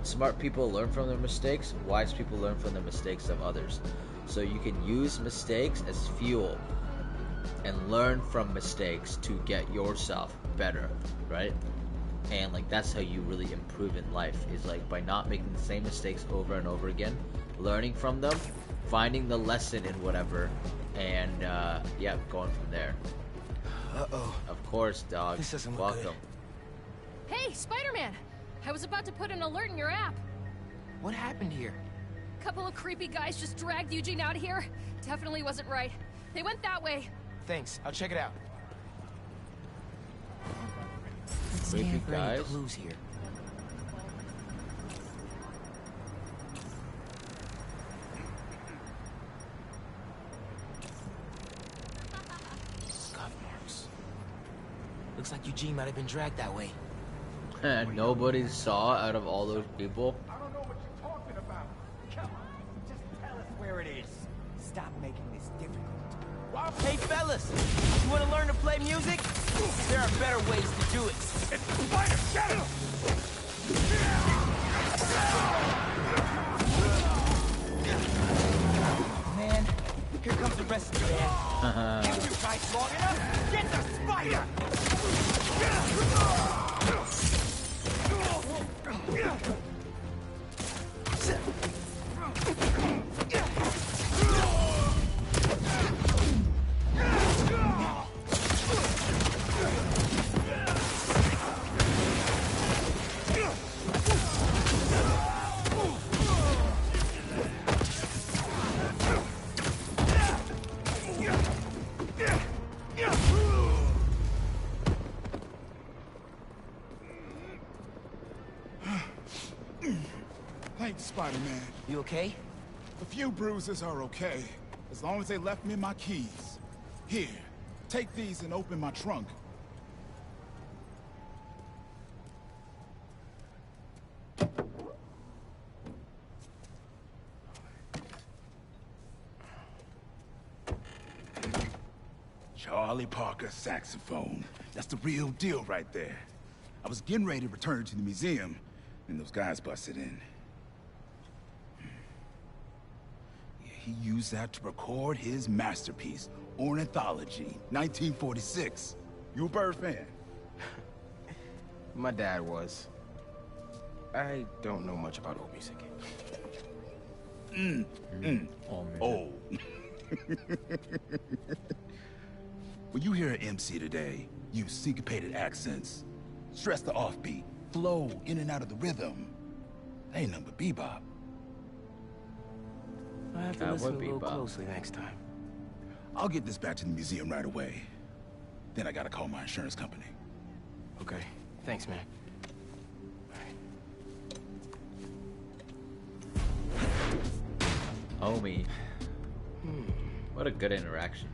smart people learn from their mistakes, wise people learn from the mistakes of others. So you can use mistakes as fuel and learn from mistakes to get yourself better, right? And like, that's how you really improve in life, is like by not making the same mistakes over and over again, learning from them, finding the lesson in whatever, and yeah, going from there. Uh-oh. Of course, dog. This doesn't look Welcome. good. Hey, Spiderman! I was about to put an alert in your app. What happened here? Couple of creepy guys just dragged Eugene out of here. Definitely wasn't right. They went that way. Thanks. I'll check it out. Let's Creepy scan for any guys? clues here. Scuff marks. Looks like Eugene might have been dragged that way. And nobody saw out of all those people. I don't know what you're talking about. Come on, just tell us where it is. Stop making this difficult. Hey, fellas, you want to learn to play music? There are better ways to do it. It's the spider! Get him! Man, here comes the rest of the band. Give you guys long enough? Get the spider! Thanks, Spider-Man. You okay? A few bruises are okay, as long as they left me my keys. Here, take these and open my trunk. Charlie Parker saxophone. That's the real deal right there. I was getting ready to return it to the museum, and those guys busted in. Yeah, he used that to record his masterpiece, Ornithology, 1946. You a Bird fan? My dad was. I don't know much about old music. Oh. When you hear an MC today, use syncopated accents, stress the offbeat, flow in and out of the rhythm. They ain't nothing but bebop. I have to listen a little closely next time. I'll get this back to the museum right away. Then I gotta call my insurance company. Okay. Thanks, man. Homie. What a good interaction.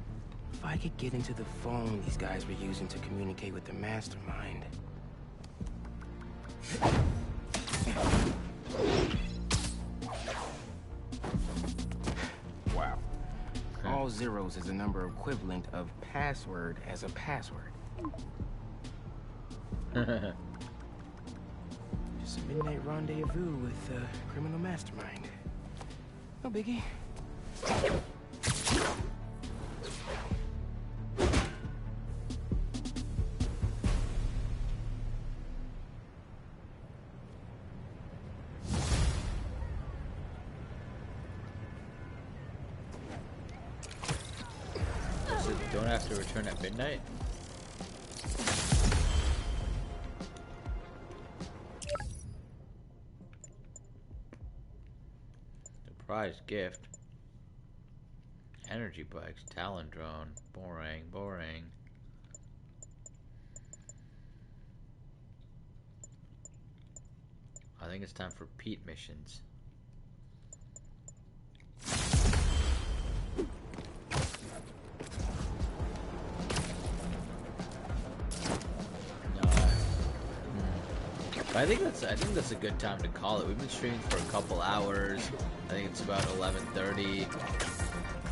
If I could get into the phone these guys were using to communicate with the mastermind. Wow. All zeros is a number equivalent of password as a password. Just a midnight rendezvous with a criminal mastermind. No biggie. So you don't have to return at midnight? Surprise gift. Energy bikes, Talon drone. Boring, boring. think it's time for Pete missions. I think that's a good time to call it. We've been streaming for a couple hours. I think it's about 11:30.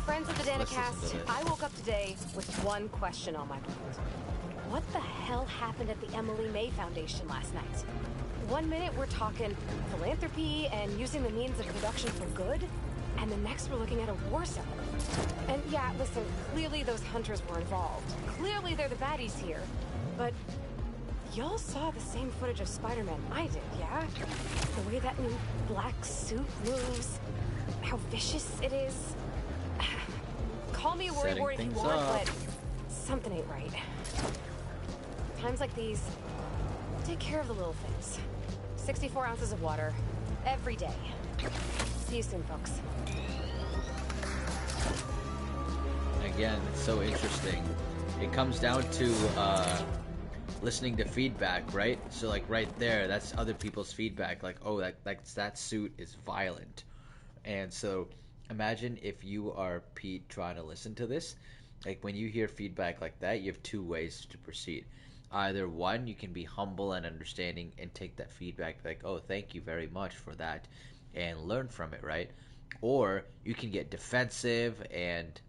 Friends of the Danicast, I woke up today with one question on my mind. What the hell happened at the Emily May Foundation last night? One minute we're talking philanthropy and using the means of production for good, and the next we're looking at a war zone. And yeah, listen, clearly those hunters were involved. Clearly they're the baddies here. But y'all saw the same footage of Spiderman I did, yeah? The way that new black suit moves, how vicious it is. Call me a worrywart if you want, but something ain't right. Times like these, take care of the little things. 64 ounces of water, every day. See you soon, folks. Again, it's so interesting. It comes down to listening to feedback, right? So like right there, that's other people's feedback. Like, oh, that suit is violent. And so imagine if you are Pete trying to listen to this. Like when you hear feedback like that, you have two ways to proceed. Either one, you can be humble and understanding and take that feedback like, oh, thank you very much for that, and learn from it, right? Or you can get defensive and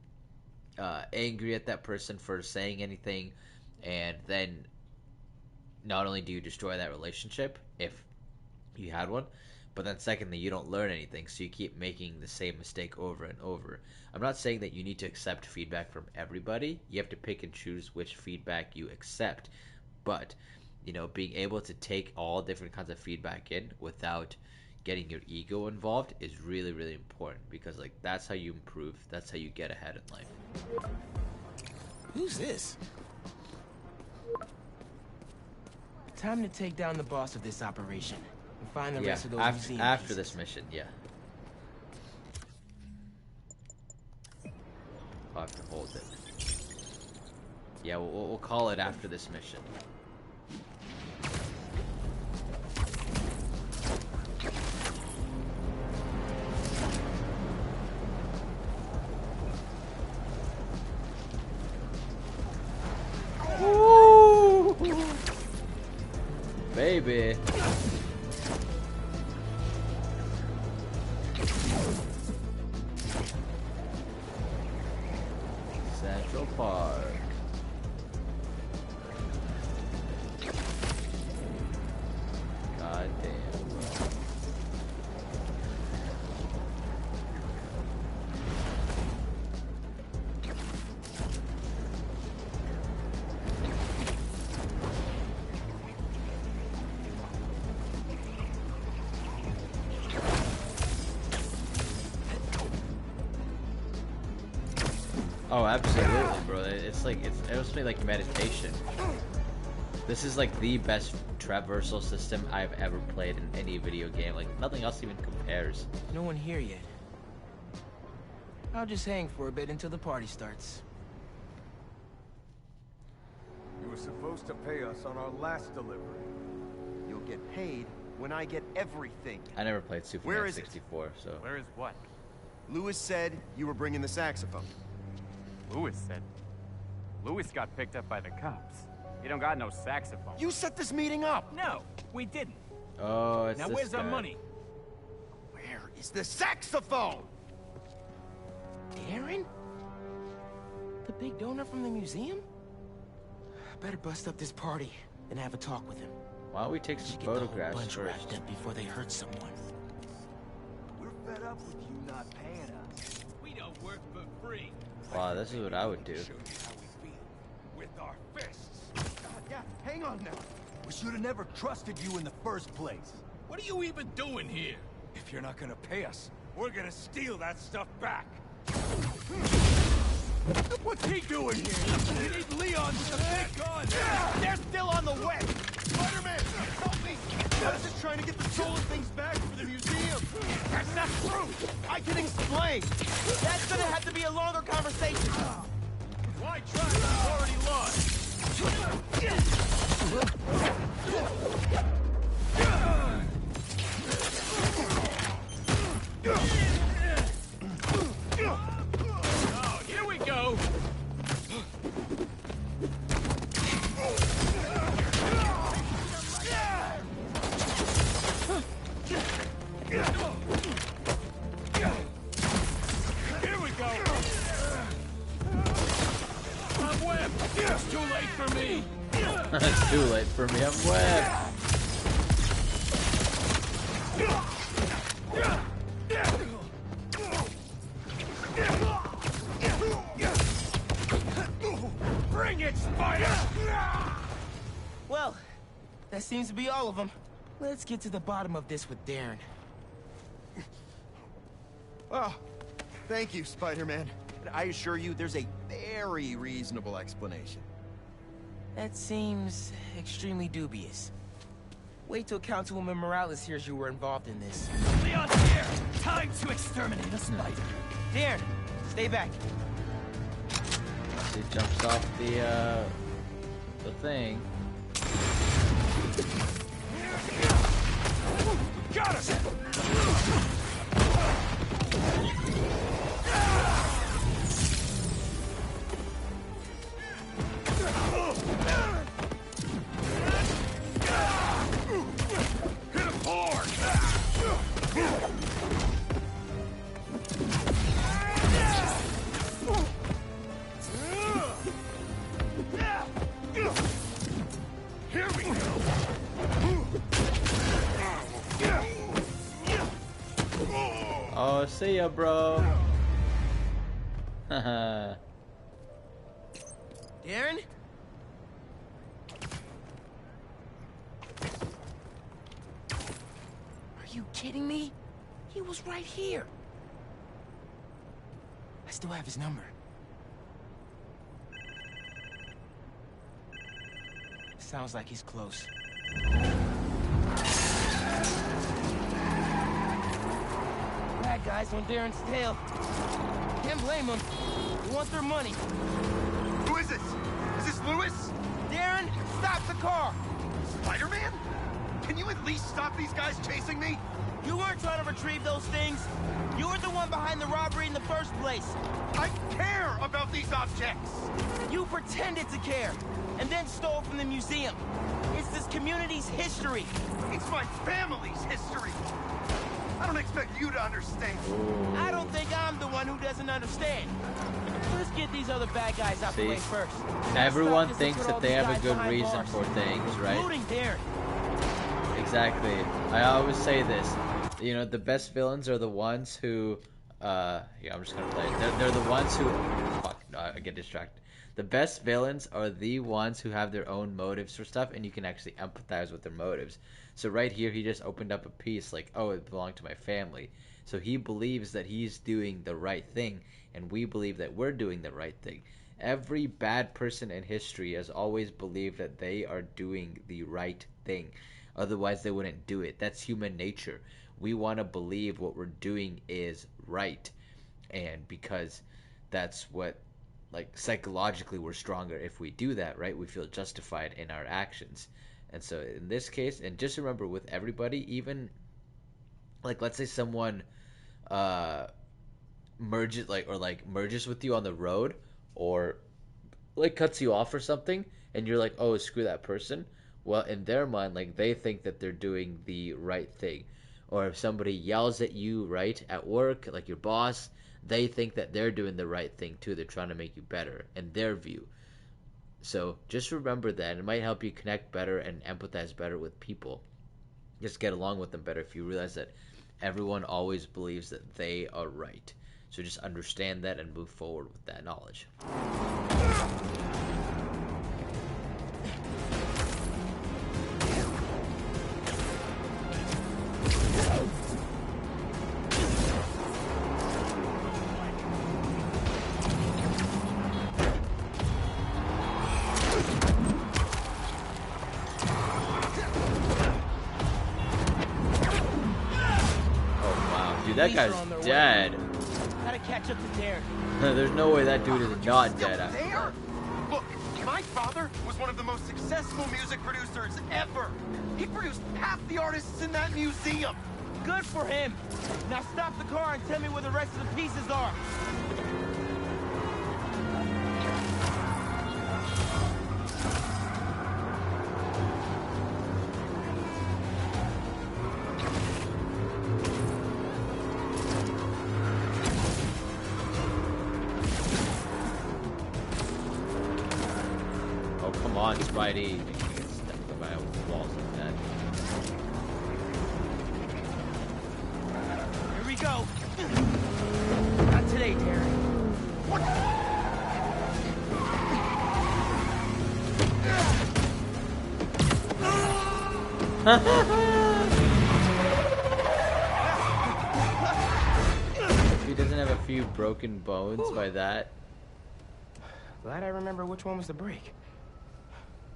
angry at that person for saying anything, and then not only do you destroy that relationship if you had one, but then secondly, you don't learn anything, so you keep making the same mistake over and over. I'm not saying that you need to accept feedback from everybody. You have to pick and choose which feedback you accept. But, being able to take all different kinds of feedback in without getting your ego involved is really, really important, because, that's how you improve. That's how you get ahead in life. Who's this? Time to take down the boss of this operation and find the rest of those museum after pieces. this mission, yeah. I'll have to hold it. Yeah, we'll call it after this mission. Woo! Baby. Central Park. God damn. Oh, absolutely, bro. It's mostly like meditation. This is like the best traversal system I've ever played in any video game. Like nothing else even compares. No one here yet. I'll just hang for a bit until the party starts. You were supposed to pay us on our last delivery. You'll get paid when I get everything. I never played Super Mario 64, so. Where is what? Lewis said you were bringing the saxophone. Lewis said. Lewis got picked up by the cops. He don't got no saxophone. You set this meeting up! No, we didn't. Oh, it's now this where's guy. our money? Where is the saxophone? Darren? The big donor from the museum? Better bust up this party and have a talk with him. Why don't we take some Get the whole photographs bunch first? wrapped up before they hurt someone. We're fed up with you not paying us. We don't work for free. Wow, this is what I would do. Show you how we feel. With our fists. Yeah, hang on now. We should have never trusted you in the first place. What are you even doing here? If you're not gonna pay us, we're gonna steal that stuff back. What's he doing here? We need Leon with the big gun. They're still on the way. Spiderman, help me! I was just trying to get the stolen things back for the museum. That's not true. I can explain. That's gonna have to be a longer conversation. Why try when you've already lost? Oh, here we go. Here we go. I'm webbed. It's too late for me. It's too late for me. I'm webbed. Bring it, Spider! Well, that seems to be all of them. Let's get to the bottom of this with Darren. Oh, thank you, Spider-Man. And I assure you, there's a very reasonable explanation. That seems extremely dubious. Wait till Councilwoman Morales hears you were involved in this. Leon's here! Time to exterminate a spider! Darren, stay back. He jumps off the thing. Got us! Hit him hard! Here we go! Oh, see ya, bro. Haha. Darren? Are you kidding me? He was right here. I still have his number. Sounds like he's close. Bad guys on Darren's tail. Can't blame them. They want their money. Who is this? Is this Lewis? Darren, stop the car! Spider-Man? Can you at least stop these guys chasing me? You weren't trying to retrieve those things. You were the one behind the robbery in the first place. I care about these objects. You pretended to care, and then stole from the museum. It's this community's history. It's my family's history. I don't expect you to understand. I don't think I'm the one who doesn't understand. Let's get these other bad guys out the way first. Everyone thinks that they have a good reason for things, right? Looting Darren. Exactly. I always say this. You know, the best villains are the ones who... yeah, I'm just gonna play it. They're the ones who... Fuck, no, I get distracted. The best villains are the ones who have their own motives for stuff, and you can actually empathize with their motives. So right here, he just opened up a piece like, oh, it belonged to my family. So he believes that he's doing the right thing, and we believe that we're doing the right thing. Every bad person in history has always believed that they are doing the right thing. Otherwise, they wouldn't do it. That's human nature. We want to believe what we're doing is right. And because that's what, like, psychologically we're stronger if we do that, right? We feel justified in our actions. And so in this case, and just remember with everybody, even, like, let's say someone merges with you on the road, or like cuts you off or something, and you're like, oh, screw that person. Well, in their mind, like, they think that they're doing the right thing. Or if somebody yells at you, right, at work, like your boss, they think that they're doing the right thing too. They're trying to make you better in their view. So just remember that. It might help you connect better and empathize better with people. Just get along with them better if you realize that everyone always believes that they are right. So just understand that and move forward with that knowledge. That guy's dead. Gotta catch up to Darren. There's no way that dude is not dead after that. Look, my father was one of the most successful music producers ever. He produced half the artists in that museum. Good for him! Now stop the car and tell me where the rest of the pieces are! Oh, come on, Spidey. You can get stepped by walls like that. Here we go! Not today, Terry. If he doesn't have a few broken bones by that. Glad I remember which one was the break.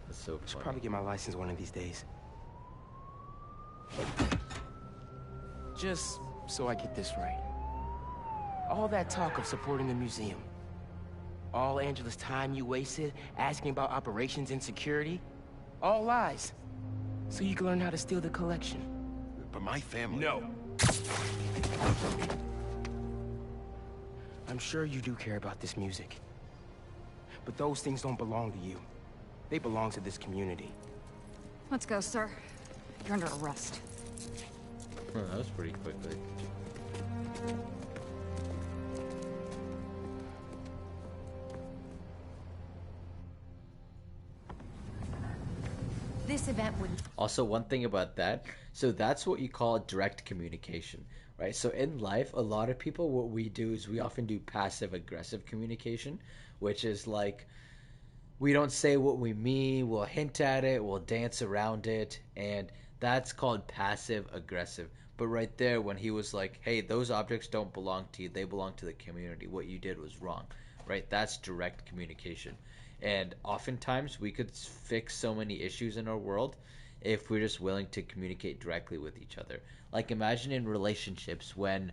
That's so funny. Should probably get my license one of these days. Just so I get this right. All that talk of supporting the museum. All Angela's time you wasted asking about operations and security. All lies. So you can learn how to steal the collection. But my family... No. I'm sure you do care about this music. But those things don't belong to you. They belong to this community. Let's go, sir. You're under arrest. Oh, that was pretty quickly. This event would... Also, one thing about that, so that's what you call direct communication, right? So in life, a lot of people, what we do is we often do passive-aggressive communication, which is like, we don't say what we mean, we'll hint at it, we'll dance around it, and that's called passive-aggressive. But right there, when he was like, hey, those objects don't belong to you, they belong to the community, what you did was wrong, right? That's direct communication. And oftentimes, we could fix so many issues in our world if we're just willing to communicate directly with each other. Like, imagine in relationships when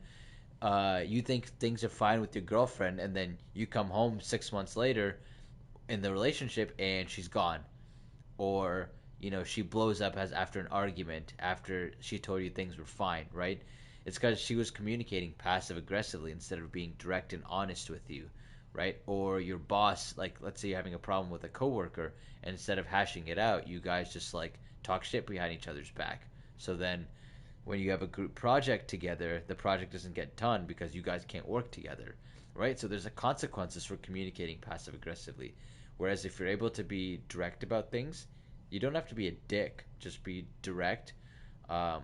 you think things are fine with your girlfriend, and then you come home 6 months later in the relationship and she's gone, or you know, she blows up after an argument after she told you things were fine, right? It's because she was communicating passive aggressively instead of being direct and honest with you, right? Or your boss, like, let's say you're having a problem with a coworker, and instead of hashing it out, you guys just like talk shit behind each other's back. So then when you have a group project together, the project doesn't get done because you guys can't work together, right? So there's a consequences for communicating passive aggressively. Whereas if you're able to be direct about things, you don't have to be a dick. Just be direct. You know,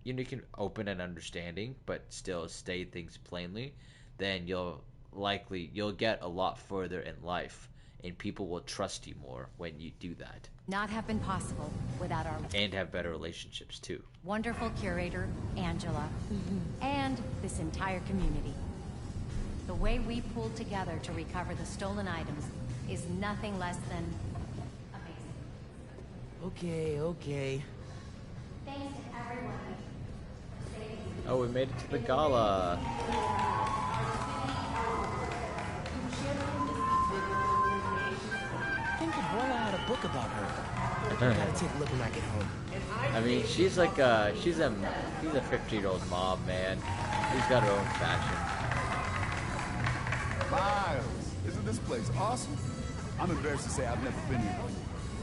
you can open and understanding, but still state things plainly. Then you'll get a lot further in life, and people will trust you more when you do that. Not have been possible without our... And have better relationships too. Wonderful curator, Angela, and this entire community. The way we pulled together to recover the stolen items is nothing less than amazing. Okay. Thanks to everyone. Oh, we made it to the gala. I think the boy had a book about her. I gotta take a look when I get home. I mean, she's like she's a 50-year-old mom, man. She's got her own fashion. Miles, isn't this place awesome? I'm embarrassed to say I've never been here,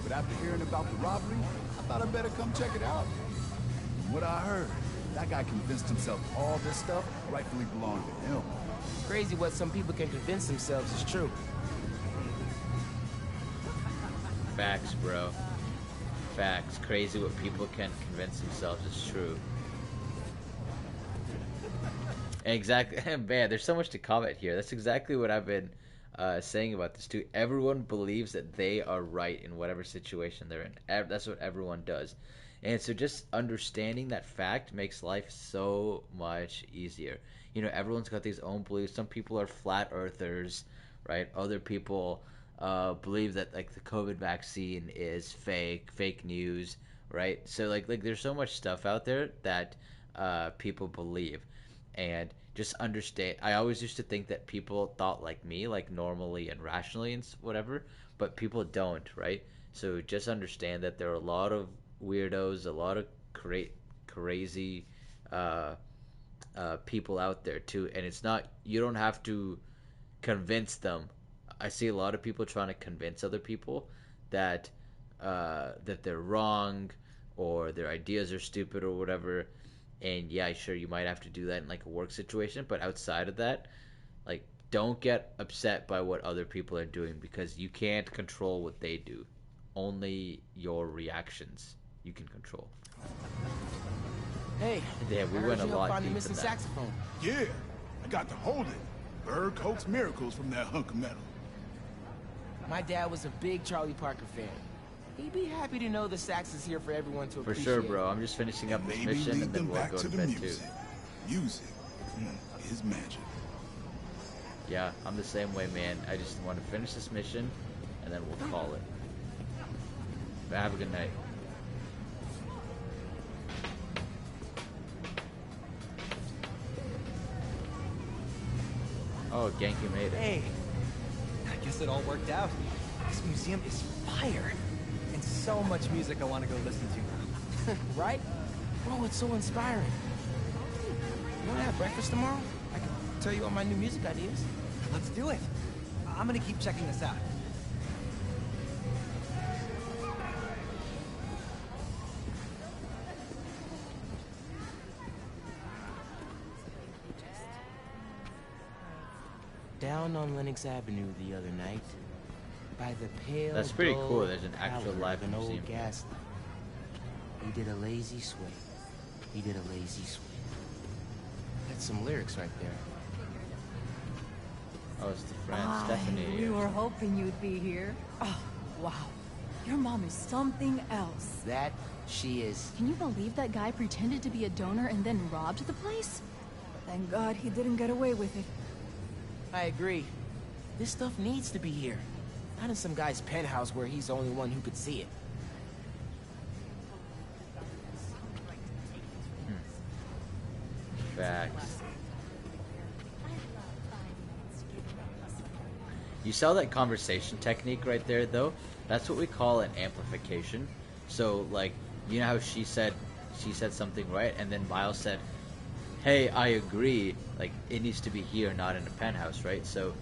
but after hearing about the robbery, I thought I'd better come check it out. From what I heard, that guy convinced himself all this stuff rightfully belonged to him. Crazy what some people can convince themselves is true. Facts, bro. Facts. Crazy what people can convince themselves is true. Exactly. Man, there's so much to comment here. That's exactly what I've been saying about this too. Everyone believes that they are right in whatever situation they're in. That's what everyone does. And so just understanding that fact makes life so much easier. You know, everyone's got these own beliefs. Some people are flat earthers, right? Other people believe that like the COVID vaccine is fake news, right? So like there's so much stuff out there that people believe. And just understand, I always used to think that people thought like me, like normally and rationally and whatever, but people don't, right? So just understand that there are a lot of weirdos, a lot of crazy people out there too, and it's not, you don't have to convince them. I see a lot of people trying to convince other people that that they're wrong or their ideas are stupid or whatever. And yeah, sure, you might have to do that in like a work situation, but outside of that, like, don't get upset by what other people are doing, because you can't control what they do. Only your reactions you can control. Hey, Yeah, we went a lot found the deep missing in that. saxophone. Yeah, I got to hold it. Bird coax miracles from that hunk of metal. My dad was a big Charlie Parker fan. He'd be happy to know the sax is here for everyone to For appreciate. sure, bro. I'm just finishing up this Maybe mission lead and then them we'll back go to to the bed too. music. Music is magic. Yeah, I'm the same way, man. I just want to finish this mission and then we'll call it. But have a good night. Oh, Genki made it. Hey, I guess it all worked out. This museum is fire. And so much music I want to go listen to. Right? Bro, it's so inspiring. You want to have breakfast tomorrow? I can tell you all my new music ideas. Let's do it. I'm gonna keep checking this out. Down on Lenox Avenue the other night, by the pale. That's pretty dull cool. There's an actual pallor live of an old museum. gas lamp. He did a lazy sway. He did a lazy sway. That's some lyrics right there. Oh, it's the friend Stephanie. We were hoping you'd be here. Oh, wow. Your mom is something else. That she is. Can you believe that guy pretended to be a donor and then robbed the place? Thank God he didn't get away with it. I agree. This stuff needs to be here. Not in some guy's penthouse where he's the only one who could see it. Facts. You saw that conversation technique right there, though? That's what we call an amplification. So, like, you know how she said something right, and then Miles said, hey, I agree, like, it needs to be here, not in a penthouse, right? So,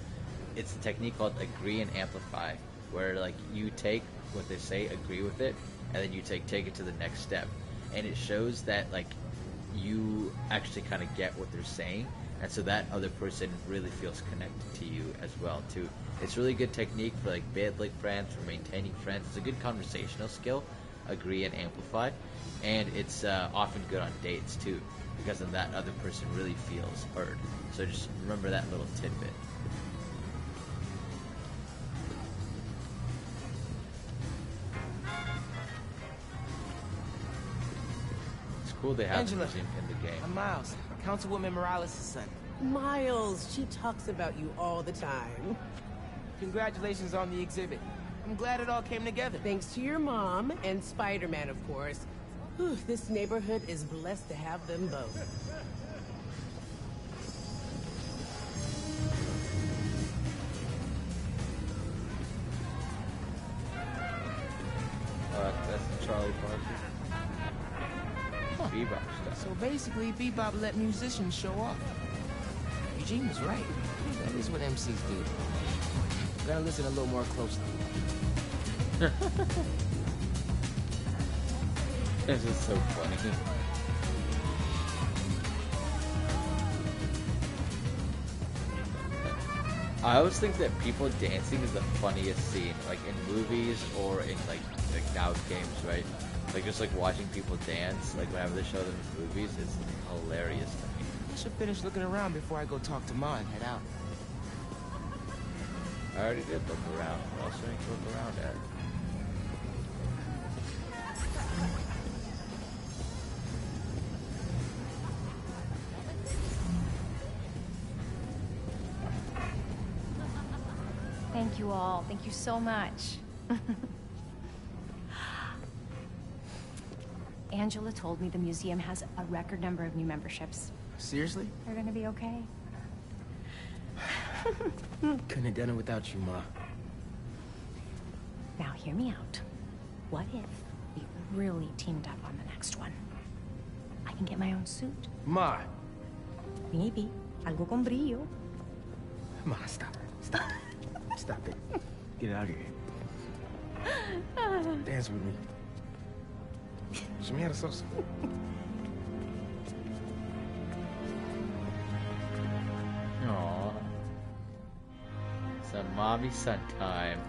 it's a technique called agree and amplify, where, like, you take what they say, agree with it, and then you take it to the next step. And it shows that, like, you actually kind of get what they're saying, and so that other person really feels connected to you as well too. It's really good technique for like battling friends, for maintaining friends. It's a good conversational skill, agree and amplify, and it's often good on dates too, because then that other person really feels heard. So just remember that little tidbit. It's cool they have Angela, the museum in the game. I'm Miles, Councilwoman Morales' son. Miles, she talks about you all the time. Congratulations on the exhibit. I'm glad it all came together. Thanks to your mom and Spiderman, of course. Whew, this neighborhood is blessed to have them both. That's Charlie Parker. Bebop stuff. So basically, Bebop let musicians show off. Eugene was right. That is what MCs do. Gotta listen a little more closely. This is so funny. I always think that people dancing is the funniest scene, like in movies or in like now games, right? Like just like watching people dance, like whenever they show them in movies, it's hilarious to me. I should finish looking around before I go talk to Ma and head out. I already did look around. What else do I need to look around at? Thank you all. Thank you so much. Angela told me the museum has a record number of new memberships. Seriously? They're gonna be okay. Couldn't have done it without you, Ma. Now hear me out. What if we really teamed up on the next one? I can get my own suit. Ma. Maybe. Algo con brillo. Ma, stop. Stop. Stop it. Get out of here. Dance with me. Show me how to salsa. Aww. Some mommy son time.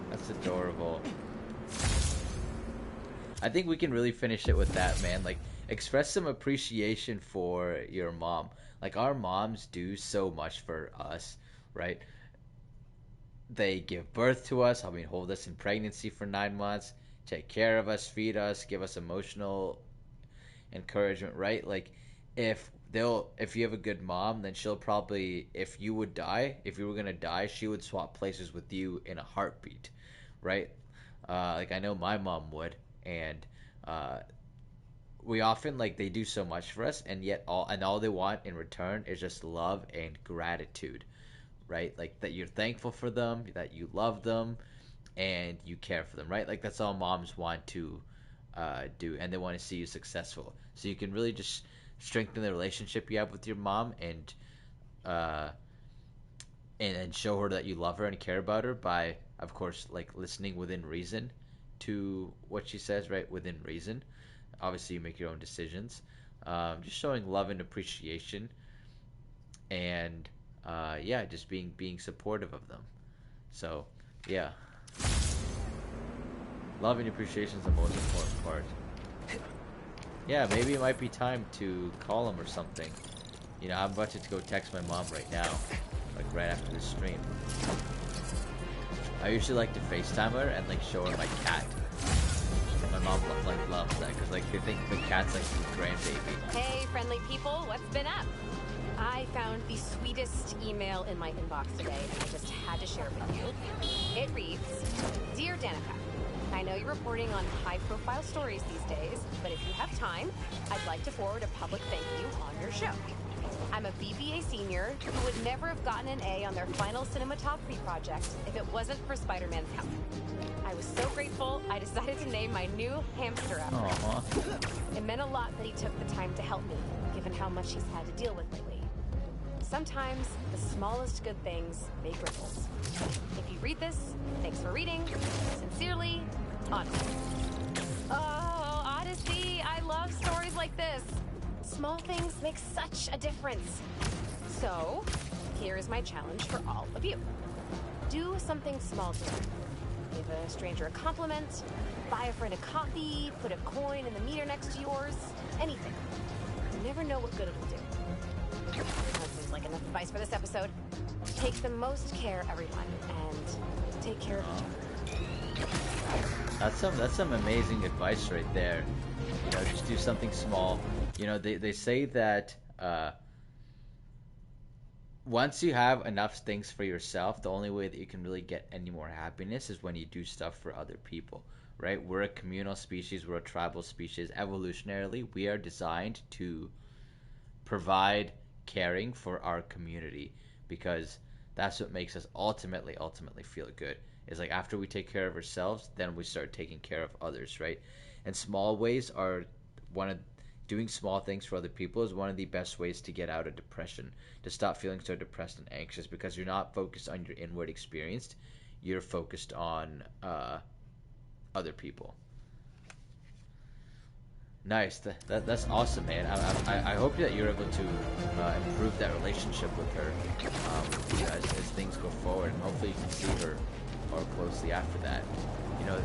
That's adorable. I think we can really finish it with that, man. Like, express some appreciation for your mom. Like, our moms do so much for us, right? They give birth to us, I mean, hold us in pregnancy for 9 months, take care of us, feed us, give us emotional encouragement, right? Like, if you have a good mom, then she'll probably, if you were gonna die, she would swap places with you in a heartbeat, right? Like, I know my mom would, and we often, like, they do so much for us, and yet all they want in return is just love and gratitude, right? Like, that you're thankful for them, that you love them, and you care for them, right? Like, that's all moms want to do, and they want to see you successful. So you can really just strengthen the relationship you have with your mom, and show her that you love her and care about her by, of course, like, listening within reason to what she says, right? Within reason. Obviously, you make your own decisions. Just showing love and appreciation, and yeah, just being supportive of them. So, yeah. Love and appreciation is the most important part. Yeah, maybe it might be time to call him or something. You know, I'm about to go text my mom right now, like right after this stream. I usually like to FaceTime her and like show her my cat. And my mom like loves that because like they think the cat's like the grandbaby. Hey, friendly people, what's been up? I found the sweetest email in my inbox today, and I just had to share it with you. It reads, Dear Danica, I know you're reporting on high-profile stories these days, but if you have time, I'd like to forward a public thank you on your show. I'm a BBA senior who would never have gotten an A on their final cinematography project if it wasn't for Spider-Man's help. I was so grateful, I decided to name my new hamster after him. It meant a lot that he took the time to help me, given how much he's had to deal with lately. Sometimes the smallest good things make ripples. If you read this, thanks for reading. Sincerely, Odyssey. Oh, Odyssey! I love stories like this. Small things make such a difference. So, here is my challenge for all of you. Do something small today. Give a stranger a compliment, buy a friend a coffee, put a coin in the meter next to yours, anything. You never know what good it'll do. That seems like enough advice for this episode. Take the most care, everyone, and take care of each other. That's some amazing advice right there. You know, just do something small. You know, they say that once you have enough things for yourself, the only way that you can really get any more happiness is when you do stuff for other people, right? We're a communal species, we're a tribal species. Evolutionarily, we are designed to provide caring for our community because that's what makes us ultimately feel good. Is like after we take care of ourselves, then we start taking care of others, right? And small ways are doing small things for other people is one of the best ways to get out of depression, to stop feeling so depressed and anxious because you're not focused on your inward experience, you're focused on other people. Nice, that's awesome, man. I hope that you're able to improve that relationship with her as things go forward, and hopefully you can see her more closely after that. You know,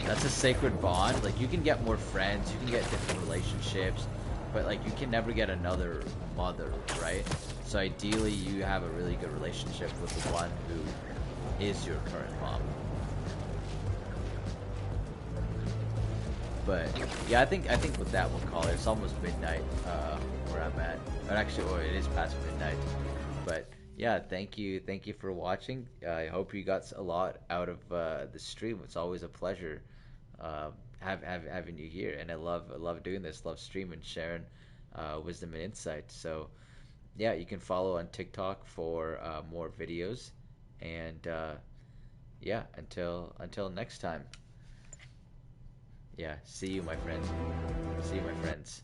that's a sacred bond. Like, you can get more friends, you can get different relationships, but like you can never get another mother, right? So ideally you have a really good relationship with the one who is your current mom. But yeah, I think with that we'll call it. It's almost midnight where I'm at. But actually, it is past midnight. But yeah, thank you for watching. I hope you got a lot out of the stream. It's always a pleasure having you here, and I love doing this. Love streaming, sharing wisdom and insight. So yeah, you can follow on TikTok for more videos, and yeah, until next time. yeah, see you, my friend. See you, my friends.